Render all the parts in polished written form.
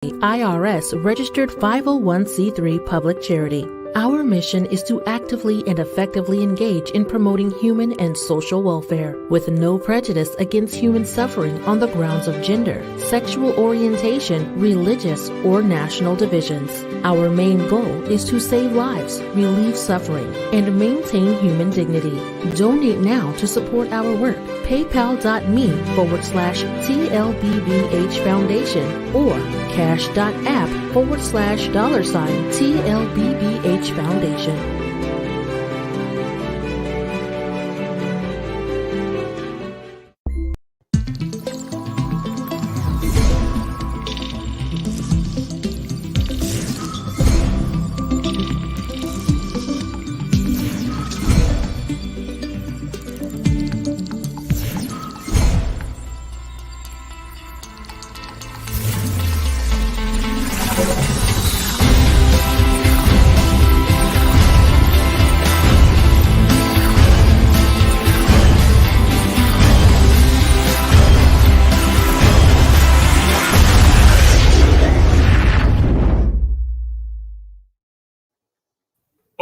IRS registered 501c3 public charity. Our mission is to actively and effectively engage in promoting human and social welfare with no prejudice against human suffering on the grounds of gender, sexual orientation, religious, or national divisions. Our main goal is to save lives, relieve suffering, and maintain human dignity. Donate now to support our work. PayPal.me/TLBBH Foundation or cash.app/$TLBBH Foundation.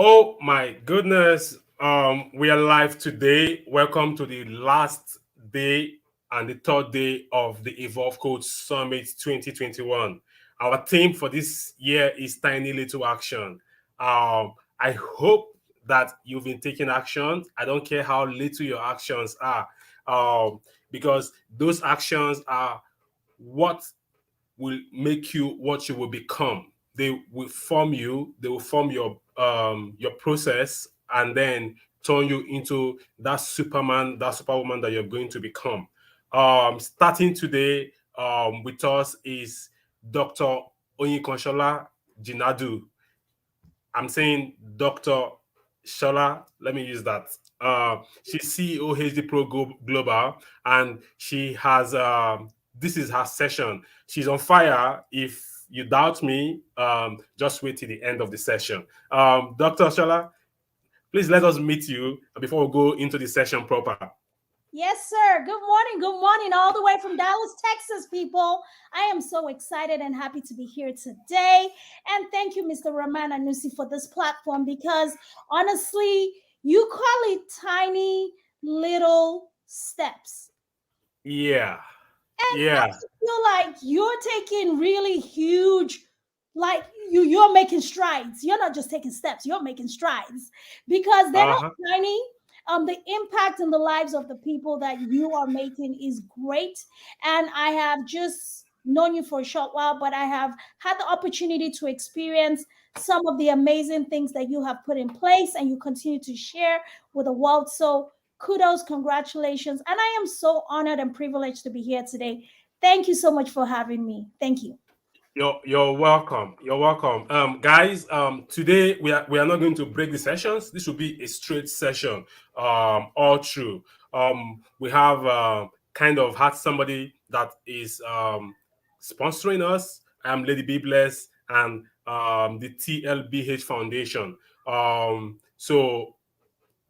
Oh my goodness. We are live today. Welcome to the last day and the third day of the EvolveCode Summit 2021. Our theme for this year is Tiny Little Action. I hope that you've been taking action. I don't care how little your actions are, because those actions are what will make you what you will become. They will form you. They will form your process, and then turn you into that Superman, that Superwoman that you're going to become. Starting today, with us is Dr. Oyinkansola Jinadu. I'm saying Dr. Shola. Let me use that. She's CEO HD Pro Global, and she has this is her session. She's on fire. If you doubt me, just wait till the end of the session. Dr. Shola, please let us meet you before we go into the session proper. Yes, sir. Good morning. Good morning, all the way from Dallas, Texas, people. I am so excited and happy to be here today. And thank you, Mr. Raman and Nusi, for this platform, because honestly, you call it tiny little steps. Yeah. And Yeah. I feel like you're taking really huge, like you're making strides. You're not just taking steps, you're making strides, because they're not tiny. The impact in the lives of the people that you are making is great. And I have just known you for a short while, but I have had the opportunity to experience some of the amazing things that you have put in place and you continue to share with the world. So kudos, congratulations. And I am so honored and privileged to be here today. Thank you so much for having me. Thank you. You're welcome. You're welcome. Guys, today we are not going to break the sessions. This will be a straight session, all through. We have kind of had somebody that is sponsoring us. I'm Lady Be Blessed and the TLBH Foundation. So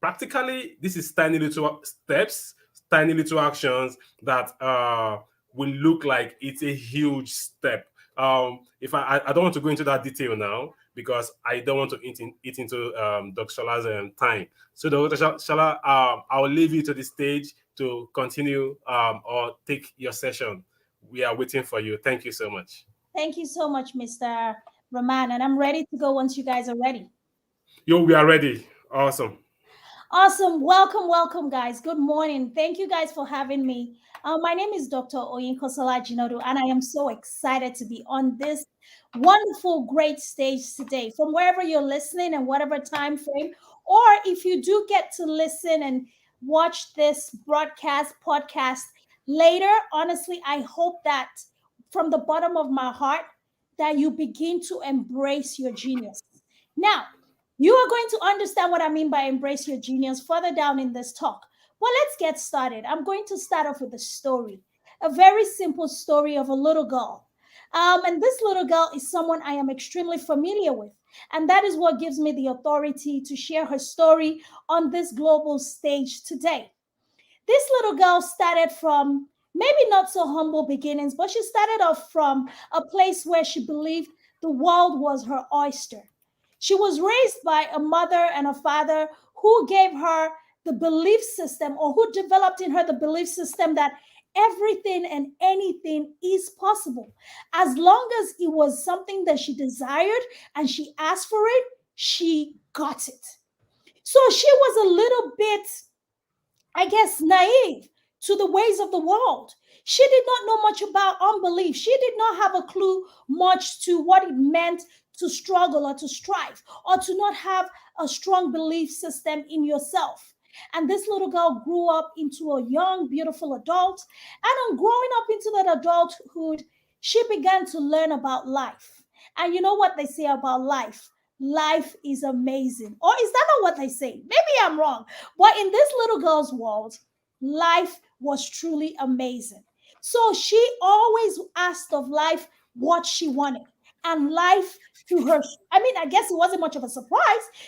practically, this is tiny little steps, tiny little actions that will look like it's a huge step. If I don't want to go into that detail now because I don't want to eat into Dr. Shala's time. So Dr. Shala, I'll leave you to the stage to continue or take your session. We are waiting for you. Thank you so much. Thank you so much, Mr. Raman. And I'm ready to go once you guys are ready. We are ready. Awesome. Awesome. Welcome, guys. Good morning. Thank you guys for having me. My name is Dr. Oyinkansola Jinadu, and I am so excited to be on this wonderful, great stage today. From wherever you're listening and whatever time frame, or if you do get to listen and watch this podcast later, honestly, I hope that from the bottom of my heart that you begin to embrace your genius. Now, you are going to understand what I mean by embrace your genius further down in this talk. Well, let's get started. I'm going to start off with a story, a very simple story of a little girl. And this little girl is someone I am extremely familiar with. And that is what gives me the authority to share her story on this global stage today. This little girl started from Maybe not so humble beginnings, but she started off from a place where she believed the world was her oyster. She was raised by a mother and a father who gave her the belief system, or who developed in her the belief system that everything and anything is possible. As long as it was something that she desired and she asked for it, she got it. So she was a little bit, I guess, naive to the ways of the world. She did not know much about unbelief. She did not have a clue much to what it meant to struggle or to strive, or to not have a strong belief system in yourself. And this little girl grew up into a young, beautiful adult. And on growing up into that adulthood, she began to learn about life. And you know what they say about life? Life is amazing. Or is that not what they say? Maybe I'm wrong. But in this little girl's world, life was truly amazing. So she always asked of life what she wanted. And life to her, I mean, I guess it wasn't much of a surprise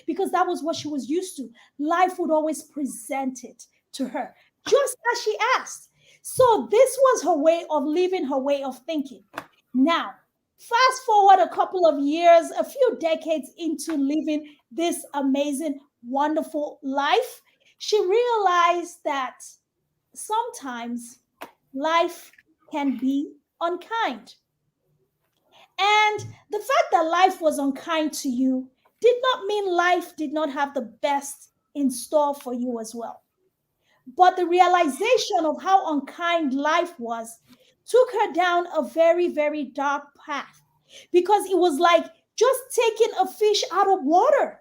because that was what she was used to. Life would always present it to her, just as she asked. So this was her way of living, her way of thinking. Now, fast forward a couple of years, a few decades into living this amazing, wonderful life, she realized that sometimes life can be unkind. And the fact that life was unkind to you did not mean life did not have the best in store for you as well. But the realization of how unkind life was took her down a very, very dark path, because it was like just taking a fish out of water.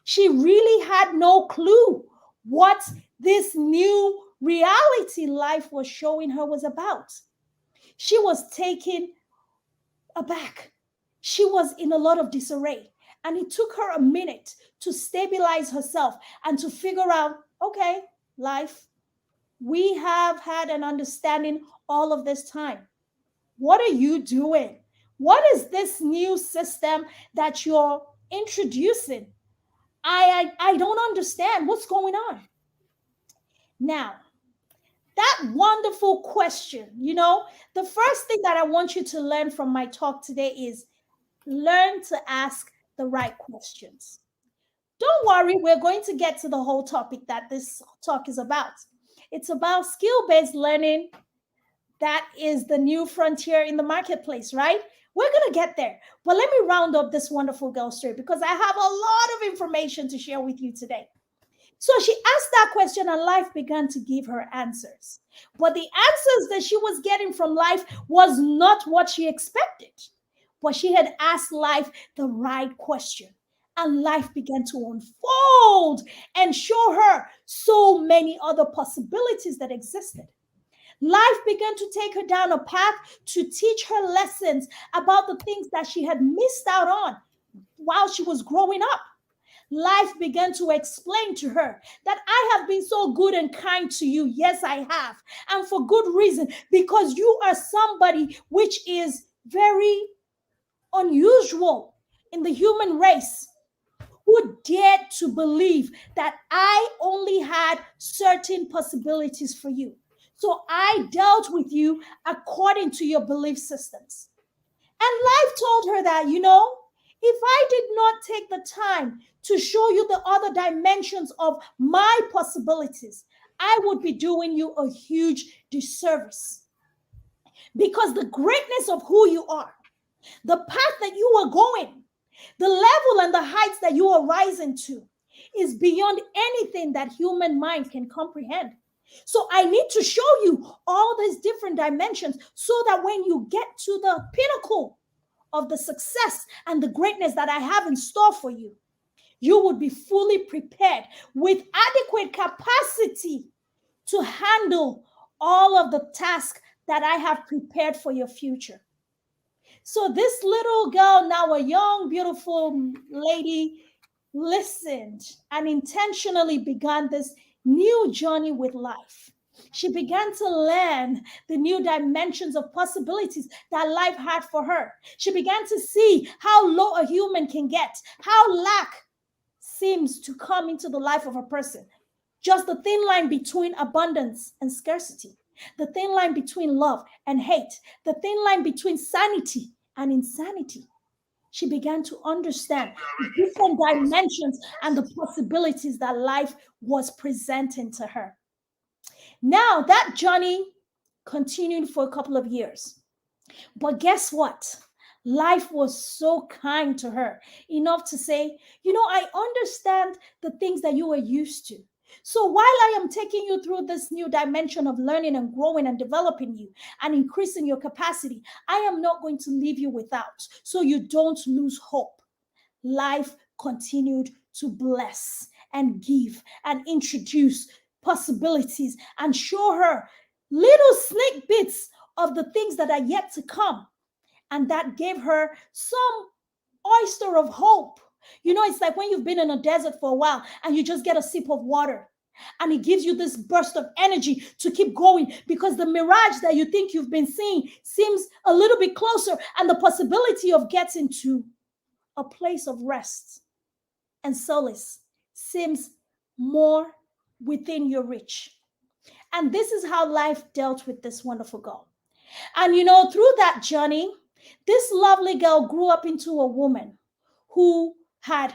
She really had no clue what this new reality life was showing her was about. She was taken aback. She was in a lot of disarray. And it took her a minute to stabilize herself and to figure out, okay, life, we have had an understanding all of this time. What are you doing? What is this new system that you're introducing? I don't understand what's going on. Now, that wonderful question, the first thing that I want you to learn from my talk today is learn to ask the right questions. Don't worry, we're going to get to the whole topic that this talk is about. It's about skill based learning. That is the new frontier in the marketplace, right? We're going to get there. But let me round up this wonderful girl story because I have a lot of information to share with you today. So she asked that question and life began to give her answers. But the answers that she was getting from life was not what she expected. But she had asked life the right question. And life began to unfold and show her so many other possibilities that existed. Life began to take her down a path to teach her lessons about the things that she had missed out on while she was growing up. Life began to explain to her that I have been so good and kind to you. Yes, I have. And for good reason, because you are somebody which is very unusual in the human race, who dared to believe that I only had certain possibilities for you. So I dealt with you according to your belief systems. And life told her that, if I did not take the time to show you the other dimensions of my possibilities, I would be doing you a huge disservice. Because the greatness of who you are, the path that you are going, the level and the heights that you are rising to is beyond anything that human mind can comprehend. So I need to show you all these different dimensions so that when you get to the pinnacle of the success and the greatness that I have in store for you, you would be fully prepared with adequate capacity to handle all of the tasks that I have prepared for your future. So this little girl, now a young, beautiful lady, listened and intentionally began this new journey with life. She began to learn the new dimensions of possibilities that life had for her. She began to see how low a human can get, how lack seems to come into the life of a person, just the thin line between abundance and scarcity. the thin line between love and hate, the thin line between sanity and insanity. She began to understand the different dimensions and the possibilities that life was presenting to her. Now, that journey continued for a couple of years. But guess what? Life was so kind to her, enough to say, I understand the things that you were used to. So while I am taking you through this new dimension of learning and growing and developing you and increasing your capacity, I am not going to leave you without, so you don't lose hope. Life continued to bless and give and introduce possibilities and show her little sneak bits of the things that are yet to come. And that gave her some oyster of hope. It's like when you've been in a desert for a while and you just get a sip of water and it gives you this burst of energy to keep going because the mirage that you think you've been seeing seems a little bit closer, and the possibility of getting to a place of rest and solace seems more within your reach. And this is how life dealt with this wonderful girl. And through that journey, this lovely girl grew up into a woman who had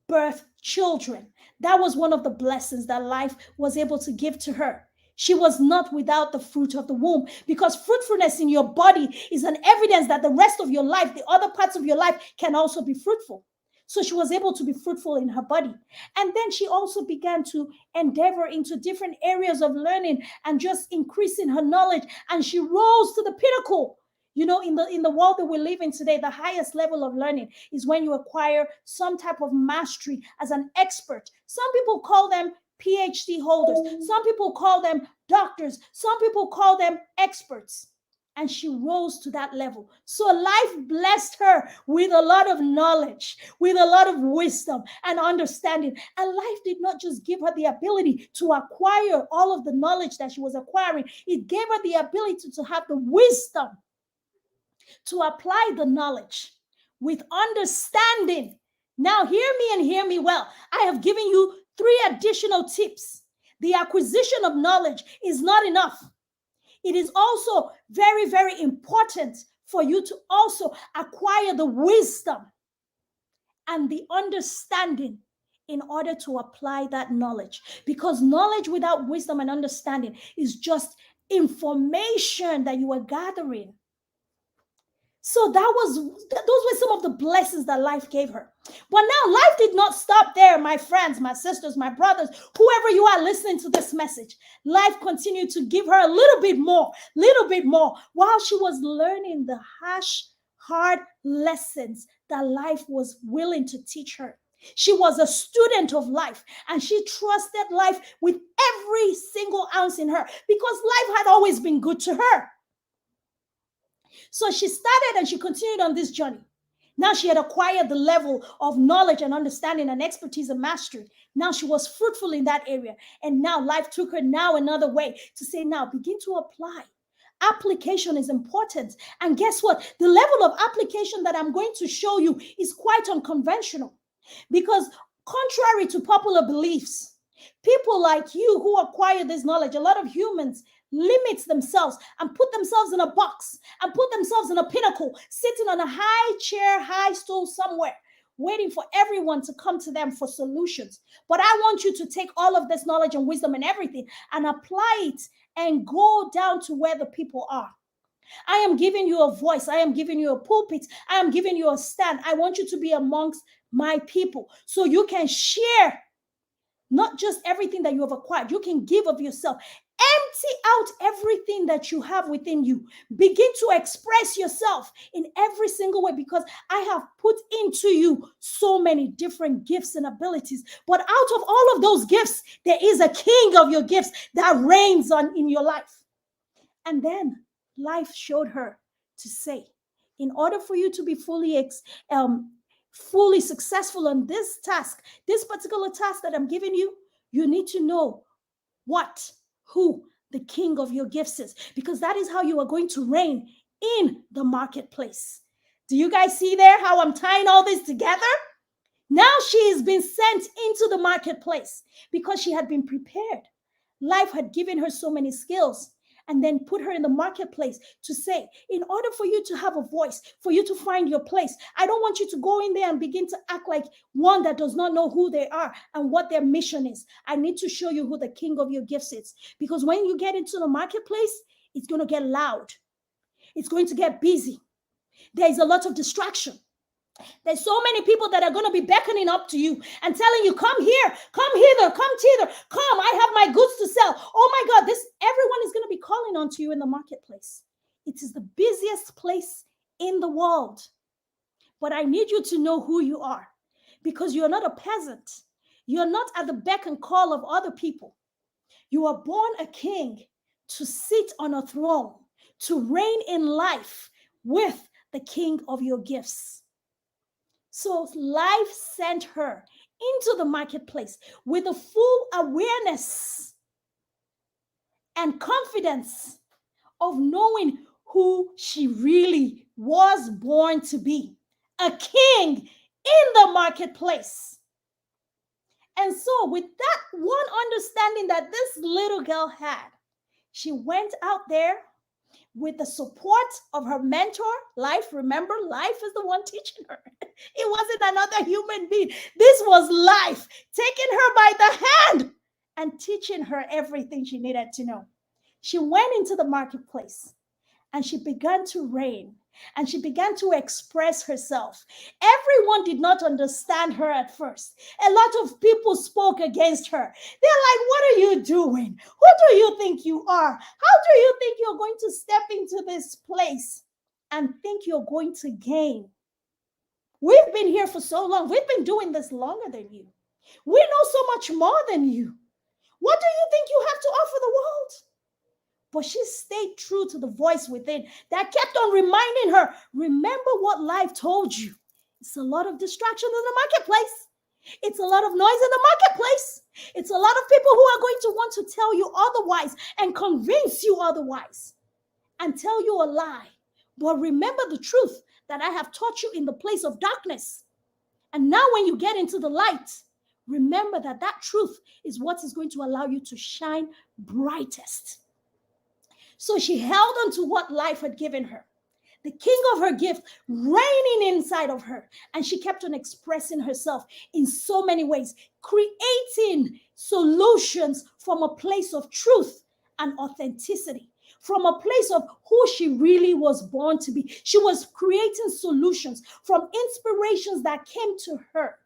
birthed children. That was one of the blessings that life was able to give to her. She was not without the fruit of the womb, because fruitfulness in your body is an evidence that the rest of your life, the other parts of your life, can also be fruitful. So she was able to be fruitful in her body. And then she also began to endeavor into different areas of learning and just increasing her knowledge. And she rose to the pinnacle. In the world that we live in today, the highest level of learning is when you acquire some type of mastery as an expert. Some people call them PhD holders. Some people call them doctors. Some people call them experts. And she rose to that level. So life blessed her with a lot of knowledge, with a lot of wisdom and understanding. And life did not just give her the ability to acquire all of the knowledge that she was acquiring. It gave her the ability to have the wisdom to apply the knowledge with understanding. Now, hear me and hear me well. I have given you 3 additional tips. The acquisition of knowledge is not enough. It is also very, very important for you to also acquire the wisdom and the understanding in order to apply that knowledge. Because knowledge without wisdom and understanding is just information that you are gathering. So those were some of the blessings that life gave her. But now life did not stop there, my friends, my sisters, my brothers, whoever you are listening to this message. Life continued to give her a little bit more, while she was learning the harsh, hard lessons that life was willing to teach her. She was a student of life, and she trusted life with every single ounce in her because life had always been good to her. So she started and she continued on this journey. Now she had acquired the level of knowledge and understanding and expertise and mastery. Now she was fruitful in that area. And now life took her now another way to say, now begin to apply. Application is important. And guess what? The level of application that I'm going to show you is quite unconventional, because contrary to popular beliefs, people like you who acquire this knowledge, a lot of humans limit themselves and put themselves in a box and put themselves in a pinnacle, sitting on a high chair, high stool somewhere, waiting for everyone to come to them for solutions. But I want you to take all of this knowledge and wisdom and everything and apply it and go down to where the people are. I am giving you a voice. I am giving you a pulpit. I am giving you a stand. I want you to be amongst my people so you can share not just everything that you have acquired. You can give of yourself. Empty out everything that you have within you. Begin to express yourself in every single way, because I have put into you so many different gifts and abilities. But out of all of those gifts, there is a king of your gifts that reigns in your life. And then life showed her to say, in order for you to be fully successful on this task, this particular task that I'm giving you, you need to know who the king of your gifts is, because that is how you are going to reign in the marketplace. Do you guys see there how I'm tying all this together? Now she has been sent into the marketplace because she had been prepared. Life had given her so many skills, and then put her in the marketplace to say, in order for you to have a voice, for you to find your place, I don't want you to go in there and begin to act like one that does not know who they are and what their mission is. I need to show you who the king of your gifts is. Because when you get into the marketplace, it's going to get loud. It's going to get busy. There's a lot of distraction. There's so many people that are going to be beckoning up to you and telling you, come here, come hither, come thither, come, I have my goods to sell. Oh my God, everyone is going to be calling on to you in the marketplace. It is the busiest place in the world. But I need you to know who you are, because you're not a peasant. You're not at the beck and call of other people. You are born a king to sit on a throne, to reign in life with the king of your gifts. So life sent her into the marketplace with a full awareness and confidence of knowing who she really was born to be, a king in the marketplace. And so with that one understanding that this little girl had, she went out there with the support of her mentor, Life. Remember, Life is the one teaching her. It wasn't another human being. This was Life taking her by the hand and teaching her everything she needed to know. She went into the marketplace and she began to reign and she began to express herself. Everyone did not understand her at first. A lot of people spoke against her. They're like, what are you doing? Who do you think you are? How do you think you're going to step into this place and think you're going to gain? We've been here for so long. We've been doing this longer than you. We know so much more than you. What do you think you have to offer the world? But she stayed true to the voice within that kept on reminding her, remember what Life told you. It's a lot of distraction in the marketplace. It's a lot of noise in the marketplace. It's a lot of people who are going to want to tell you otherwise and convince you otherwise and tell you a lie. But remember the truth that I have taught you in the place of darkness. And now when you get into the light, remember that that truth is what is going to allow you to shine brightest. So she held on to what Life had given her, the king of her gift reigning inside of her. And she kept on expressing herself in so many ways, creating solutions from a place of truth and authenticity, from a place of who she really was born to be. She was creating solutions from inspirations that came to her.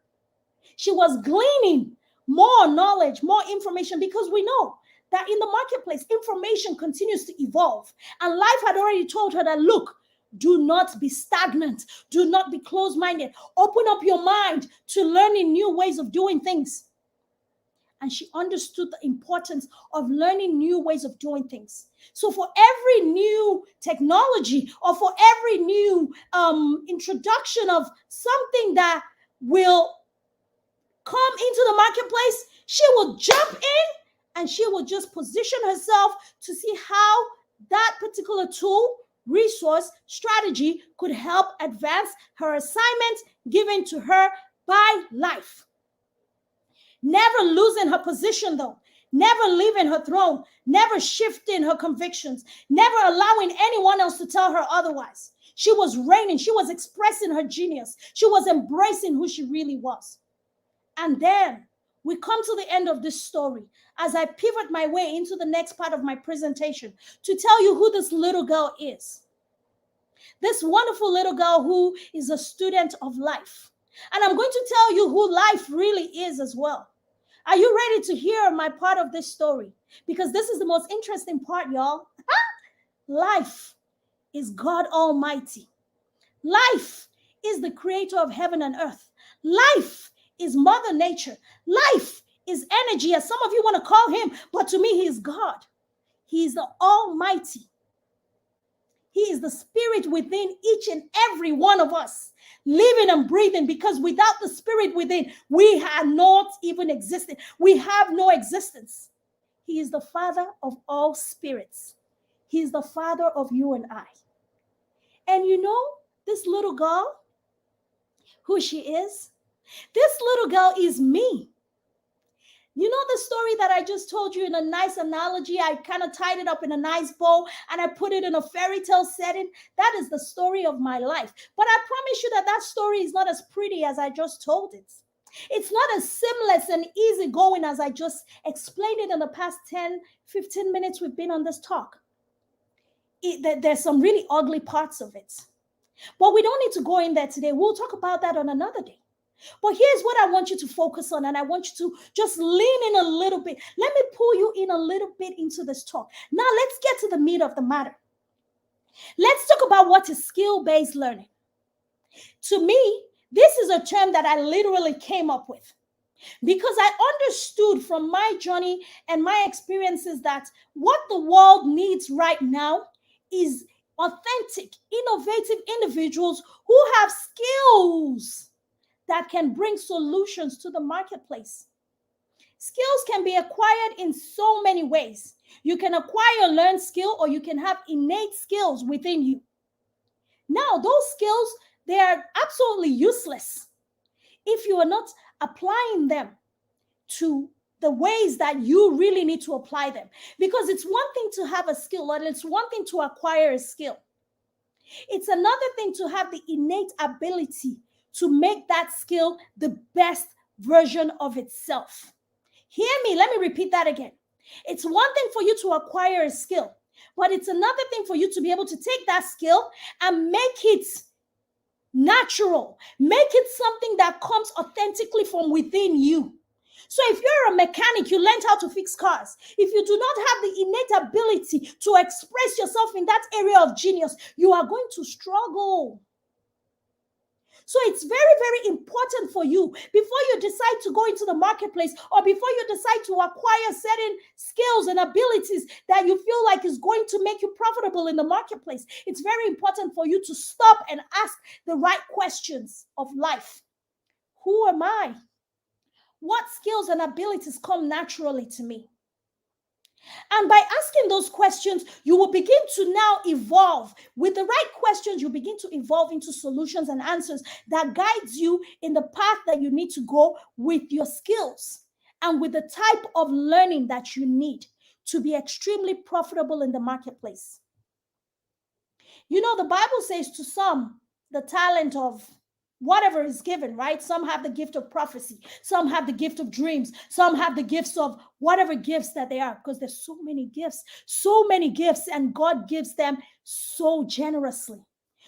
She was gleaning more knowledge, more information, because we know that in the marketplace, information continues to evolve. And Life had already told her that, look, do not be stagnant. Do not be closed-minded. Open up your mind to learning new ways of doing things. And she understood the importance of learning new ways of doing things. So for every new technology or for every new introduction of something that will come into the marketplace, she will jump in and she will just position herself to see how that particular tool, resource, strategy could help advance her assignment given to her by Life. Never losing her position though, never leaving her throne, never shifting her convictions, never allowing anyone else to tell her otherwise. She was reigning, she was expressing her genius, she was embracing who she really was. And then we come to the end of this story as I pivot my way into the next part of my presentation to tell you who this little girl is. This wonderful little girl who is a student of Life. And I'm going to tell you who Life really is as well. Are you ready to hear my part of this story? Because this is the most interesting part, y'all. Life is God Almighty. Life is the creator of heaven and earth. Life is Mother Nature. Life is energy, as some of you want to call him, but to me, he is God. He is the Almighty. He is the spirit within each and every one of us, living and breathing, because without the spirit within, we are not even existing. We have no existence. He is the Father of all spirits. He is the Father of you and I. And you know, this little girl, who she is? This little girl is me. You know the story that I just told you in a nice analogy? I kind of tied it up in a nice bow and I put it in a fairy tale setting. That is the story of my life. But I promise you that that story is not as pretty as I just told it. It's not as seamless and easygoing as I just explained it in the past 10, 15 minutes we've been on this talk. There's some really ugly parts of it. But we don't need to go in there today. We'll talk about that on another day. But here's what I want you to focus on, and I want you to just lean in a little bit. Let me pull you in a little bit into this talk. Now, let's get to the meat of the matter. Let's talk about what is skill-based learning. To me, this is a term that I literally came up with because I understood from my journey and my experiences that what the world needs right now is authentic, innovative individuals who have skills that can bring solutions to the marketplace. Skills can be acquired in so many ways. You can acquire a learned skill, or you can have innate skills within you. Now, those skills, they are absolutely useless if you are not applying them to the ways that you really need to apply them. Because it's one thing to have a skill, and it's one thing to acquire a skill. It's another thing to have the innate ability to make that skill the best version of itself. Hear me, let me repeat that again. It's one thing for you to acquire a skill, but it's another thing for you to be able to take that skill and make it natural, make it something that comes authentically from within you. So if you're a mechanic, you learned how to fix cars. If you do not have the innate ability to express yourself in that area of genius, you are going to struggle. So it's very, very important for you before you decide to go into the marketplace or before you decide to acquire certain skills and abilities that you feel like is going to make you profitable in the marketplace. It's very important for you to stop and ask the right questions of life. Who am I? What skills and abilities come naturally to me? And by asking those questions, you will begin to now evolve. With the right questions, you begin to evolve into solutions and answers that guides you in the path that you need to go with your skills and with the type of learning that you need to be extremely profitable in the marketplace. You know, the Bible says to some, the talent of whatever is given, right? Some have the gift of prophecy. Some have the gift of dreams. Some have the gifts of whatever gifts that they are, because there's so many gifts, and God gives them so generously.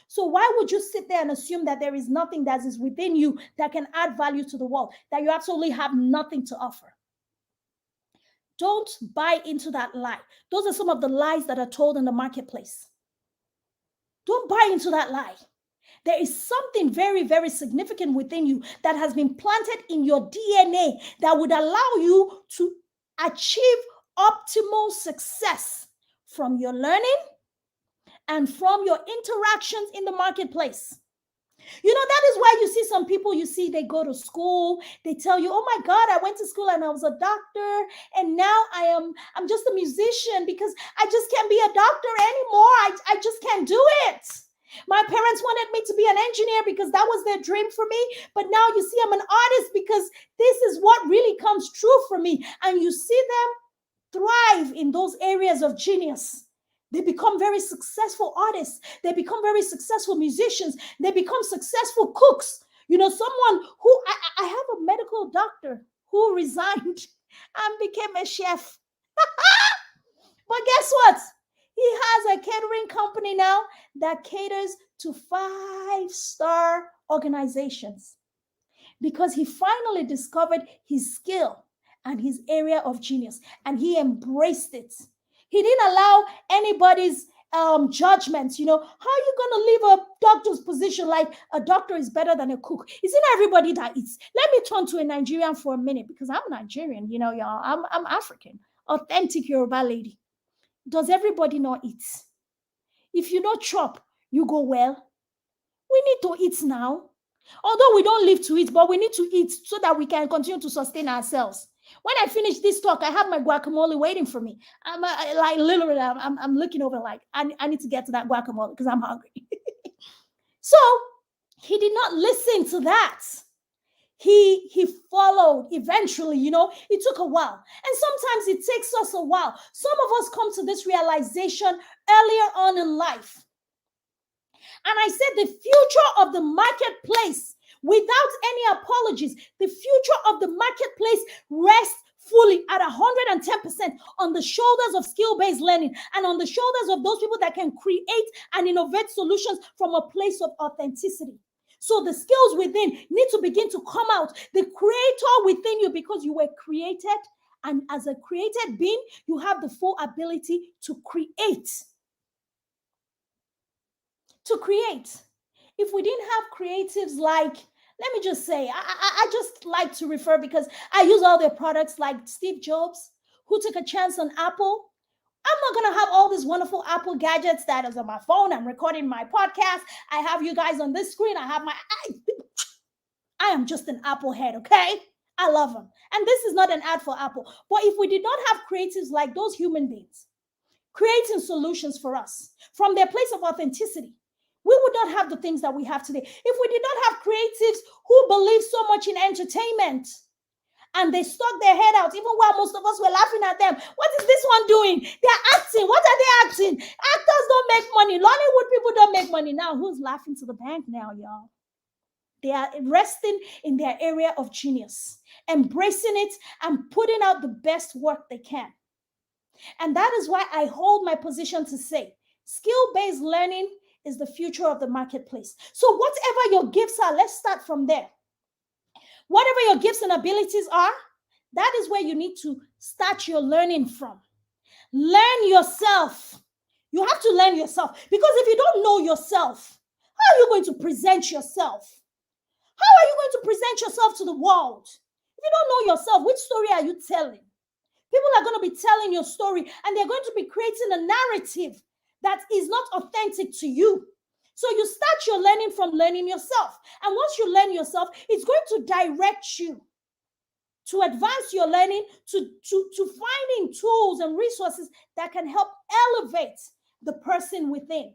So why would you sit there and assume that there is nothing that is within you that can add value to the world, that you absolutely have nothing to offer? Don't buy into that lie. Those are some of the lies that are told in the marketplace. Don't buy into that lie. There is something very, very significant within you that has been planted in your DNA that would allow you to achieve optimal success from your learning and from your interactions in the marketplace. You know, that is why you see some people, they go to school, they tell you, oh my God, I went to school and I was a doctor, and now I'm just a musician because I just can't be a doctor anymore. I just can't do it. My parents wanted me to be an engineer because that was their dream for me. But now you see I'm an artist because this is what really comes true for me. And you see them thrive in those areas of genius. They become very successful artists. They become very successful musicians. They become successful cooks. You know, someone who, I have a medical doctor who resigned and became a chef. But guess what? He has a catering company now that caters to 5-star organizations because he finally discovered his skill and his area of genius, and he embraced it. He didn't allow anybody's judgments. You know, how are you going to leave a doctor's position like a doctor is better than a cook? Isn't everybody that eats? Let me turn to a Nigerian for a minute because I'm Nigerian, you know, y'all. I'm African, authentic Yoruba lady. Does everybody not eat? If you don't chop, you go well. We need to eat now. Although we don't live to eat, but we need to eat so that we can continue to sustain ourselves. When I finish this talk, I have my guacamole waiting for me. I'm looking over like, I need to get to that guacamole because I'm hungry. So he did not listen to that. he followed eventually. It took a while, and sometimes it takes us a while. Some of us come to this realization earlier on in life. And I said the future of the marketplace, without any apologies, the future of the marketplace rests fully at 110% on the shoulders of skill-based learning and on the shoulders of those people that can create and innovate solutions from a place of authenticity. So the skills within need to begin to come out. The creator within you, because you were created, and as a created being, you have the full ability to create. If we didn't have creatives like, let me just say, I just like to refer, because I use all their products, like Steve Jobs, who took a chance on Apple. I'm not going to have all these wonderful Apple gadgets that is on my phone. I'm recording my podcast. I have you guys on this screen. I am just an Apple head, okay? I love them. And this is not an ad for Apple. But if we did not have creatives like those human beings creating solutions for us from their place of authenticity, we would not have the things that we have today. If we did not have creatives who believe so much in entertainment and they stuck their head out, even while most of us were laughing at them. What is this one doing? They're acting. What are they acting? Actors don't make money. Hollywood people don't make money. Now, who's laughing to the bank now, y'all? They are resting in their area of genius, embracing it and putting out the best work they can. And that is why I hold my position to say skill-based learning is the future of the marketplace. So whatever your gifts are, let's start from there. Whatever your gifts and abilities are, that is where you need to start your learning from. Learn yourself. You have to learn yourself, because if you don't know yourself, how are you going to present yourself? How are you going to present yourself to the world? If you don't know yourself, which story are you telling? People are going to be telling your story, and they're going to be creating a narrative that is not authentic to you. So you start your learning from learning yourself. And once you learn yourself, it's going to direct you to advance your learning, to finding tools and resources that can help elevate the person within.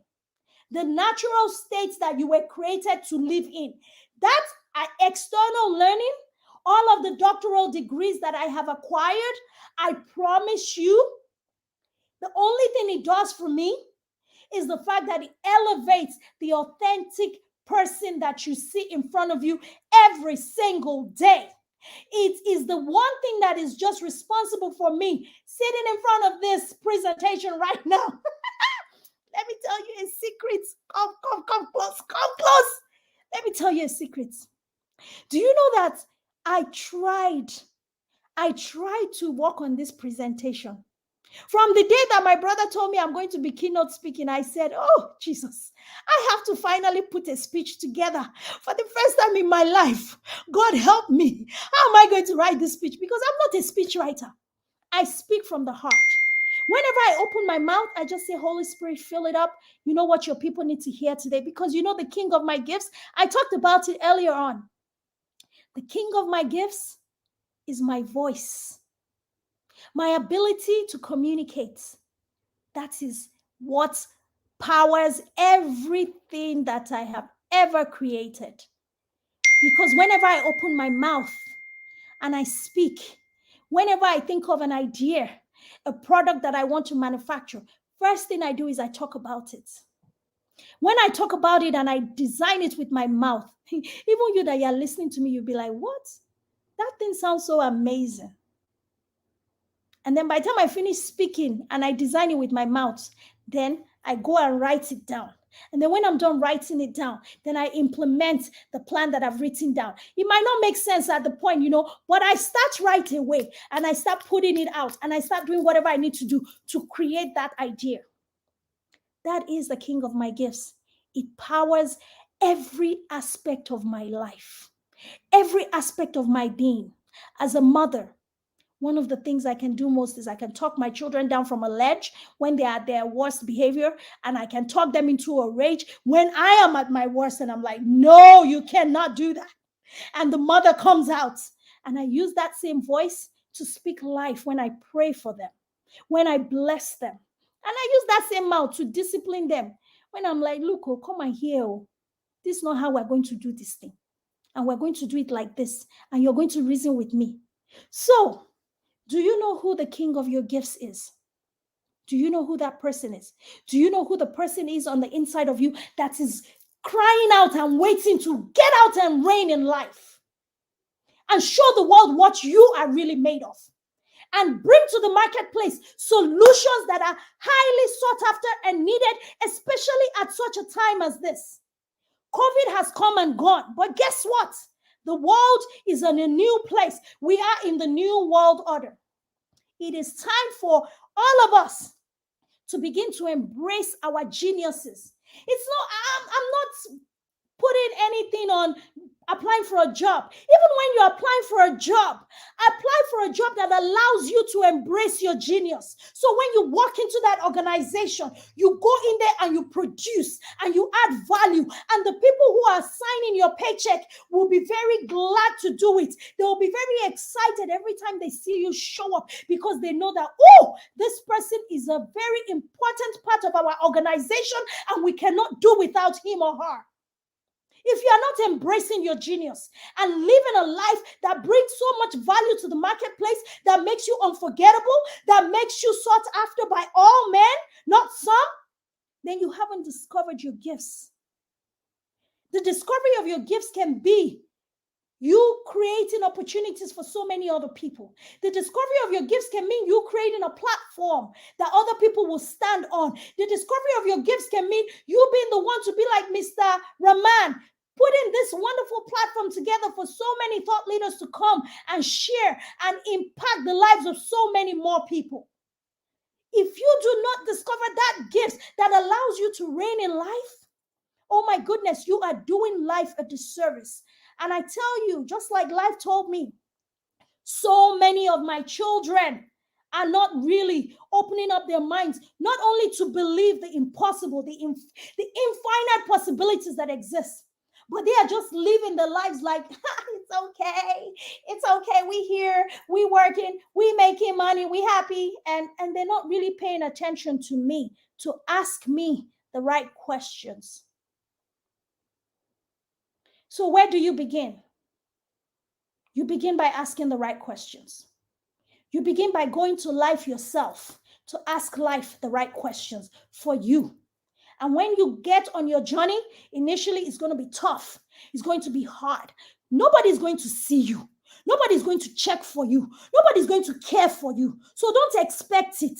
The natural states that you were created to live in. That's external learning. All of the doctoral degrees that I have acquired, I promise you, the only thing it does for me is the fact that it elevates the authentic person that you see in front of you every single day. It is the one thing that is just responsible for me sitting in front of this presentation right now. Let me tell you a secret. Come close. Let me tell you a secret. Do you know that I tried to work on this presentation? From the day that my brother told me I'm going to be keynote speaking, I said, oh, Jesus, I have to finally put a speech together for the first time in my life. God help me. How am I going to write this speech? Because I'm not a speech writer. I speak from the heart. Whenever I open my mouth, I just say, Holy Spirit, fill it up. You know what your people need to hear today? Because you know the king of my gifts, I talked about it earlier on. The king of my gifts is my voice. My ability to communicate. That is what powers everything that I have ever created. Because whenever I open my mouth and I speak, whenever I think of an idea, a product that I want to manufacture, first thing I do is I talk about it. When I talk about it and I design it with my mouth, even you that you're listening to me, you'll be like, what? That thing sounds so amazing. And then by the time I finish speaking and I design it with my mouth, then I go and write it down. And then when I'm done writing it down, then I implement the plan that I've written down. It might not make sense at the point, but I start right away and I start putting it out and I start doing whatever I need to do to create that idea. That is the king of my gifts. It powers every aspect of my life, every aspect of my being. As a mother, one of the things I can do most is I can talk my children down from a ledge when they are at their worst behavior, and I can talk them into a rage when I am at my worst and I'm like, no, you cannot do that. And the mother comes out, and I use that same voice to speak life when I pray for them, when I bless them. And I use that same mouth to discipline them when I'm like, look, come and hear. This is not how we're going to do this thing. And we're going to do it like this. And you're going to reason with me. So, do you know who the king of your gifts is? Do you know who that person is? Do you know who the person is on the inside of you that is crying out and waiting to get out and reign in life and show the world what you are really made of and bring to the marketplace solutions that are highly sought after and needed, especially at such a time as this? COVID has come and gone, but guess what? The world is in a new place. We are in the new world order. It is time for all of us to begin to embrace our geniuses. It's not, I'm not putting anything on applying for a job. Even when you're applying for a job, apply for a job that allows you to embrace your genius. So when you walk into that organization, you go in there and you produce and you add value. And the people who are signing your paycheck will be very glad to do it. They will be very excited every time they see you show up because they know that, oh, this person is a very important part of our organization and we cannot do without him or her. If you are not embracing your genius and living a life that brings so much value to the marketplace, that makes you unforgettable, that makes you sought after by all men, not some, then you haven't discovered your gifts. The discovery of your gifts can be you creating opportunities for so many other people. The discovery of your gifts can mean you creating a platform that other people will stand on. The discovery of your gifts can mean you being the one to be like Mr. Raman, putting this wonderful platform together for so many thought leaders to come and share and impact the lives of so many more people. If you do not discover that gift that allows you to reign in life, oh my goodness, you are doing life a disservice. And I tell you, just like life told me, so many of my children are not really opening up their minds, not only to believe the impossible, the infinite possibilities that exist, but they are just living their lives like, it's okay, we here, we working, we making money, we happy, and they're not really paying attention to me, to ask me the right questions. So where do you begin? You begin by asking the right questions. You begin by going to life yourself to ask life the right questions for you. And when you get on your journey, initially it's going to be tough. It's going to be hard. Nobody's going to see you. Nobody's going to check for you. Nobody's going to care for you. So don't expect it.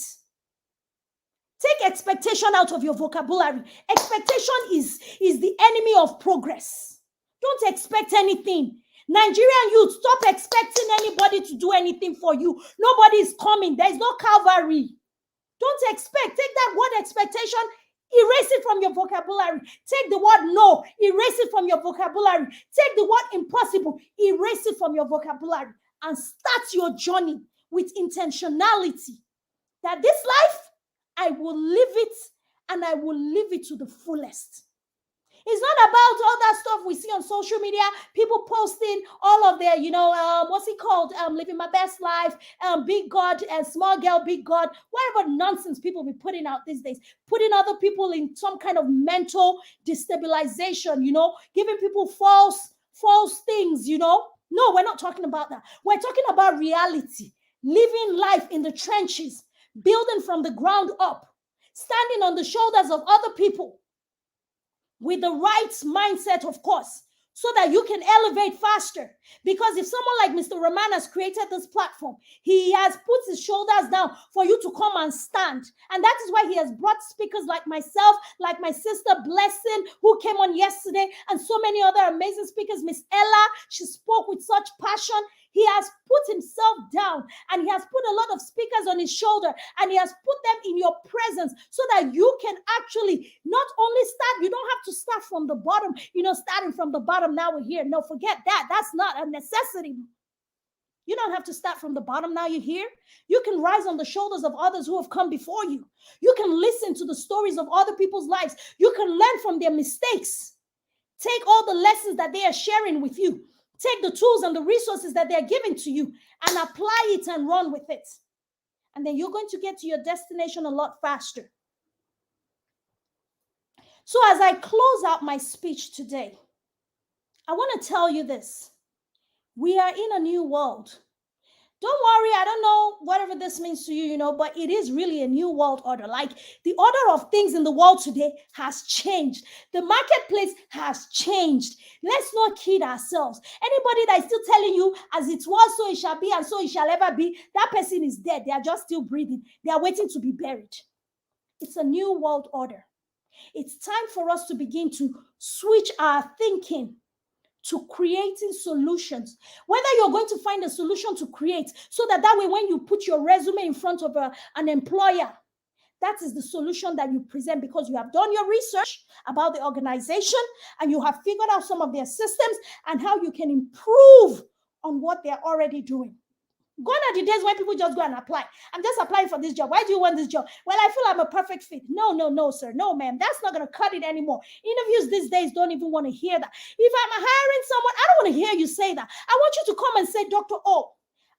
Take expectation out of your vocabulary. Expectation is the enemy of progress. Don't expect anything. Nigerian youth, stop expecting anybody to do anything for you. Nobody is coming. There is no Calvary. Don't expect. Take that word expectation, erase it from your vocabulary. Take the word no, erase it from your vocabulary. Take the word impossible, erase it from your vocabulary. And start your journey with intentionality. That this life, I will live it and I will live it to the fullest. It's not about all that stuff we see on social media, people posting all of their, what's it called? Living my best life, big God, small girl, big God, whatever nonsense people be putting out these days, putting other people in some kind of mental destabilization, giving people false things, No, we're not talking about that. We're talking about reality, living life in the trenches, building from the ground up, standing on the shoulders of other people, with the right mindset, of course, so that you can elevate faster. Because if someone like Mr. Raman has created this platform, he has put his shoulders down for you to come and stand. And that is why he has brought speakers like myself, like my sister Blessing, who came on yesterday, and so many other amazing speakers. Miss Ella, she spoke with such passion. He has put himself down and he has put a lot of speakers on his shoulder and he has put them in your presence so that you can actually not only start, you don't have to start from the bottom, starting from the bottom, now we're here. No, forget that. That's not a necessity. You don't have to start from the bottom, now you're here. You can rise on the shoulders of others who have come before you. You can listen to the stories of other people's lives. You can learn from their mistakes. Take all the lessons that they are sharing with you. Take the tools and the resources that they're giving to you and apply it and run with it. And then you're going to get to your destination a lot faster. So as I close out my speech today, I want to tell you this. We are in a new world. Don't worry, I don't know whatever this means to you, but it is really a new world order. Like the order of things in the world today has changed. The marketplace has changed. Let's not kid ourselves. Anybody that is still telling you as it was, so it shall be, and so it shall ever be, that person is dead. They are just still breathing. They are waiting to be buried. It's a new world order. It's time for us to begin to switch our thinking to creating solutions. Whether you're going to find a solution to create, so that way when you put your resume in front of an employer, that is the solution that you present, because you have done your research about the organization and you have figured out some of their systems and how you can improve on what they're already doing. Gone are the days when people just go and apply. I'm just applying for this job. Why do you want this job? Well, I feel I'm a perfect fit. No, sir. No, ma'am. That's not going to cut it anymore. Interviews these days don't even want to hear that. If I'm hiring someone, I don't want to hear you say that. I want you to come and say, Dr. O,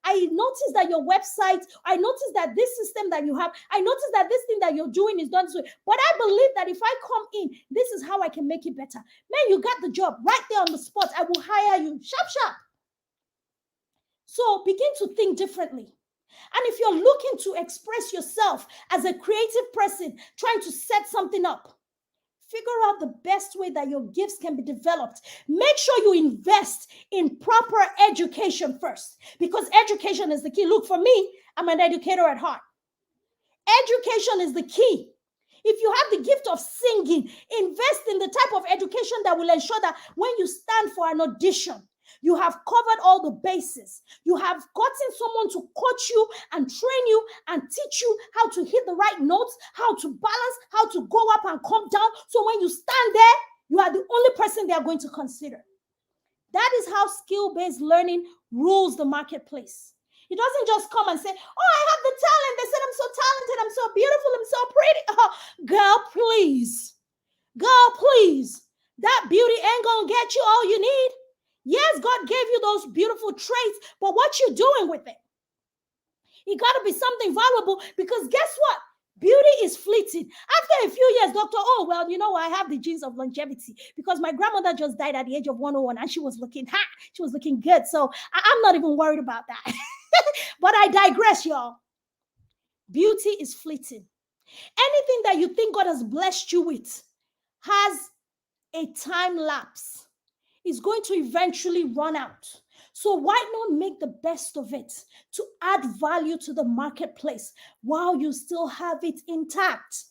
I noticed that your website, I noticed that this system that you have, I noticed that this thing that you're doing is done this way. But I believe that if I come in, this is how I can make it better. Man, you got the job right there on the spot. I will hire you. Sharp. So begin to think differently. And if you're looking to express yourself as a creative person, trying to set something up, figure out the best way that your gifts can be developed. Make sure you invest in proper education first, because education is the key. Look, for me, I'm an educator at heart. Education is the key. If you have the gift of singing, invest in the type of education that will ensure that when you stand for an audition, you have covered all the bases. You have gotten someone to coach you and train you and teach you how to hit the right notes, how to balance, how to go up and come down. So when you stand there, you are the only person they are going to consider. That is how skill-based learning rules the marketplace. It doesn't just come and say, oh, I have the talent. They said I'm so talented, I'm so beautiful, I'm so pretty. Oh, girl, please. That beauty ain't gonna get you all you need. Yes, God gave you those beautiful traits, but what you doing with it? It got to be something valuable, because guess what? Beauty is fleeting. After a few years, Dr. Oh, well, I have the genes of longevity, because my grandmother just died at the age of 101 and she was looking good. So I'm not even worried about that. But I digress, y'all. Beauty is fleeting. Anything that you think God has blessed you with has a time lapse. Is going to eventually run out. So why not make the best of it to add value to the marketplace while you still have it intact,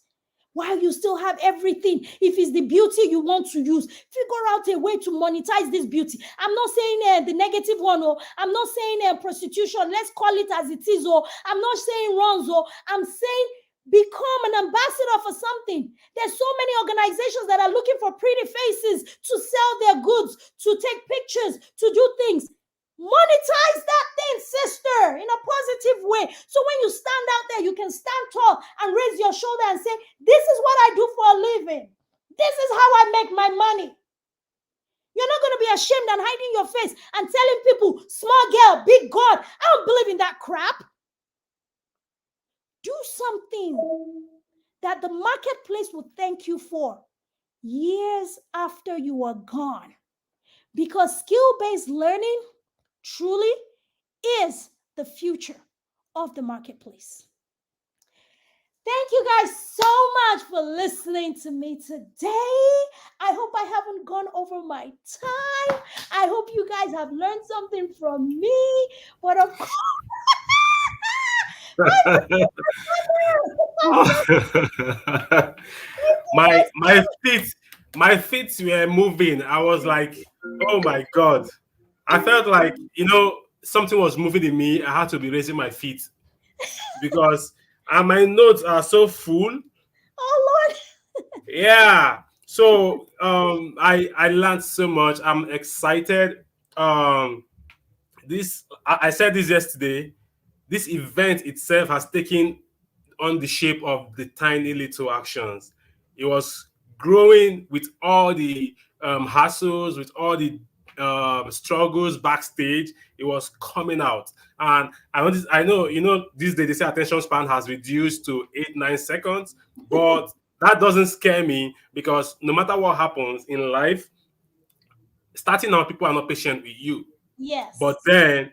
while you still have everything? If it's the beauty you want to use, figure out a way to monetize this beauty. I'm not saying the negative one, or I'm not saying prostitution. Let's call it as it is, or I'm not saying runs, or I'm saying become an ambassador for something. There's so many organizations that are looking for pretty faces to sell their goods, to take pictures, to do things. Monetize that thing, sister, in a positive way. So when you stand out there, you can stand tall and raise your shoulder and say, this is what I do for a living. This is how I make my money. You're not going to be ashamed and hiding your face and telling people, small girl, big God. I don't believe in that crap. Do something that the marketplace will thank you for years after you are gone. Because skill-based learning truly is the future of the marketplace. Thank you guys so much for listening to me today. I hope I haven't gone over my time. I hope you guys have learned something from me. But of course, my feet were moving. I was like, oh my God. I felt like, something was moving in me. I had to be raising my feet because my notes are so full. Oh Lord. Yeah. So I learned so much. I'm excited. I said this yesterday. This event itself has taken on the shape of the tiny little actions. It was growing with all the hassles, with all the struggles backstage. It was coming out, and I know, these days they say attention span has reduced to 8-9 seconds, but that doesn't scare me, because no matter what happens in life, starting out, people are not patient with you. But Yes. then